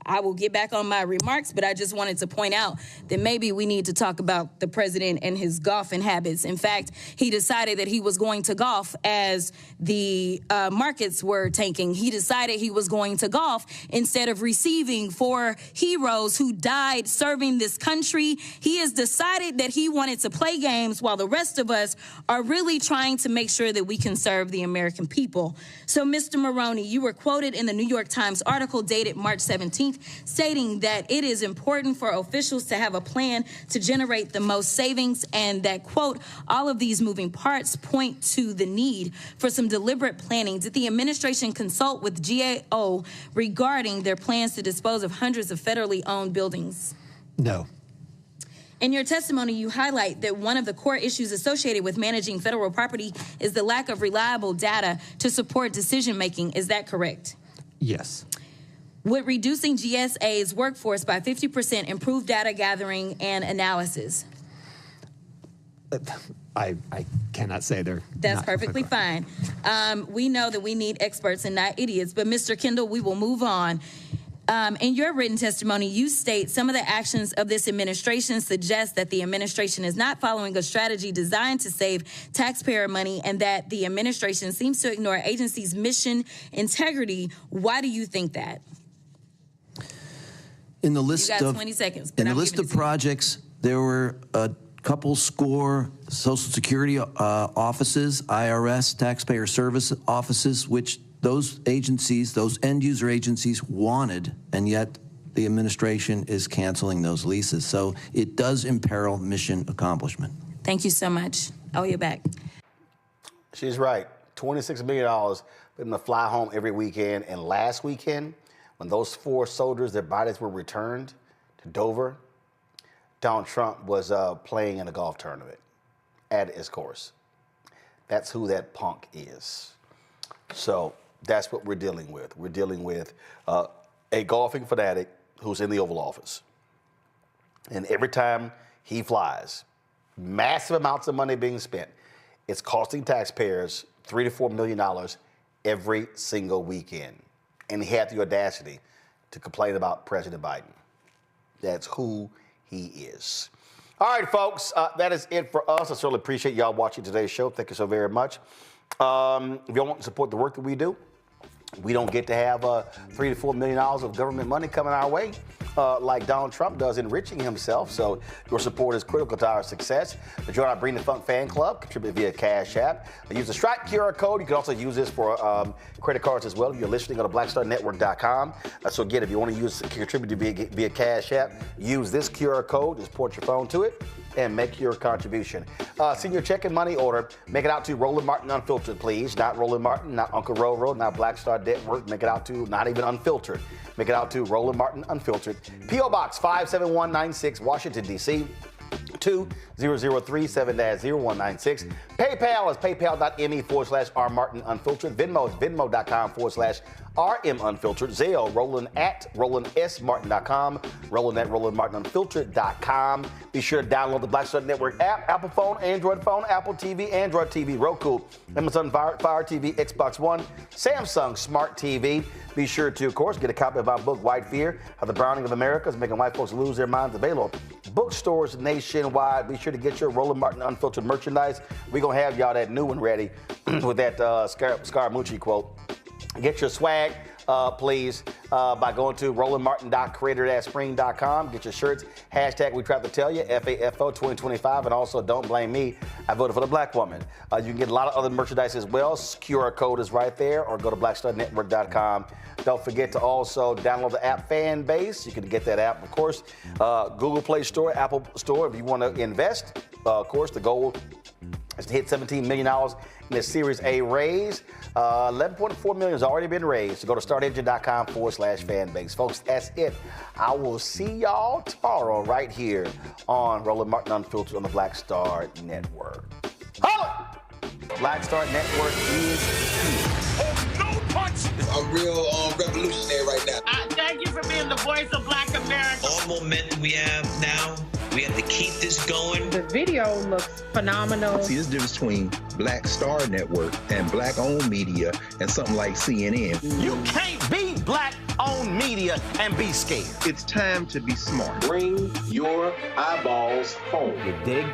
I will get back on my remarks, but I just wanted to point out that maybe we need to talk about the president and his golfing habits. In fact, he decided that he was going to golf as the markets were tanking. He decided he was going to golf instead of receiving 4 heroes who died serving this country. He has decided that he wanted to play games while the rest of us are really trying to make sure that we can serve the American people. So, Mr. Maroney, you were quoted in the New York Times article dated March 17th, stating that it is important for officials to have a plan to generate the most savings and that, quote, all of these moving parts point to the need for some deliberate planning. Did the administration consult with GAO regarding their plans to dispose of hundreds of federally owned buildings? No. In your testimony, you highlight that one of the core issues associated with managing federal property is the lack of reliable data to support decision-making. Is that correct? Yes. Would reducing GSA's workforce by 50% improve data gathering and analysis? I cannot say they're That's perfectly fine. We know that we need experts and not idiots, but Mr. Kendall, we will move on. In your written testimony, you state some of the actions of this administration suggest that the administration is not following a strategy designed to save taxpayer money and that the administration seems to ignore agency's mission integrity. Why do you think that? In the list You got of 20 seconds. in the list of projects, there were a couple score Social Security offices, IRS, taxpayer service offices, which those agencies, those end user agencies wanted, and yet the administration is canceling those leases. So it does imperil mission accomplishment. Thank you so much. Oh, you're back. She's right. $26 million for them to fly home every weekend. And last weekend, when those 4 soldiers, their bodies were returned to Dover, Donald Trump was playing in a golf tournament at his course. That's who that punk is. So that's what we're dealing with. We're dealing with a golfing fanatic who's in the Oval Office. And every time he flies, massive amounts of money being spent. It's costing taxpayers $3 to $4 million every single weekend. And he had the audacity to complain about President Biden. That's who he is. All right, folks, that is it for us. I certainly appreciate y'all watching today's show. Thank you so very much. If y'all want to support the work that we do, we don't get to have $3 to $4 million of government money coming our way like Donald Trump does, enriching himself. So your support is critical to our success. To join our Bring the Funk fan club, contribute via Cash App. Use the Stripe QR code. You can also use this for credit cards as well. If you're listening on blackstarnetwork.com. So again, if you want to contribute via Cash App, use this QR code. Just port your phone to it and make your contribution. Send your check and money order. Make it out to Roland Martin Unfiltered, please. Not Roland Martin, not Uncle Roro, not Black Star Network. Make it out to not even Unfiltered. Make it out to Roland Martin Unfiltered. P.O. Box 57196, Washington, D.C. 20037-0196. PayPal is paypal.me/rmartinunfiltered. Venmo is venmo.com/rmunfiltered. Zelle, Roland at rolandsmartin.com. Roland at rolandmartinunfiltered.com. Be sure to download the Black Star Network app. Apple phone, Android phone, Apple TV, Android TV, Roku, Amazon Fire TV, Xbox One, Samsung Smart TV. Be sure to, of course, get a copy of our book, White Fear, How the Browning of America is Making White Folks Lose Their Minds, available bookstores nationwide. Be sure to get your Roland Martin Unfiltered merchandise. We're going to have y'all that new one ready with that Scaramucci quote. Get your swag, please, by going to rolandmartin.creator-spring.com. Get your shirts. Hashtag we tried to tell you, FAFO 2025. And also, don't blame me. I voted for the black woman. You can get a lot of other merchandise as well. QR code is right there, or go to blackstarnetwork.com. Don't forget to also download the app Fan Base. You can get that app, of course. Google Play Store, Apple Store. If you want to invest, of course, the goal is to hit $17 million in the Series A raise. 11.4 million has already been raised. So go to startengine.com/fanbase. Folks, that's it. I will see y'all tomorrow right here on Roland Martin Unfiltered on the Black Star Network. Holla! Black Star Network is here. No punch! A real revolutionary right now. Thank you for being the voice of Black America. All momentum we have now, we have to keep this going. The video looks phenomenal. See, there's a difference between Black Star Network and black-owned media and something like CNN. You can't be black-owned media and be scared. It's time to be smart. Bring your eyeballs home. You dig?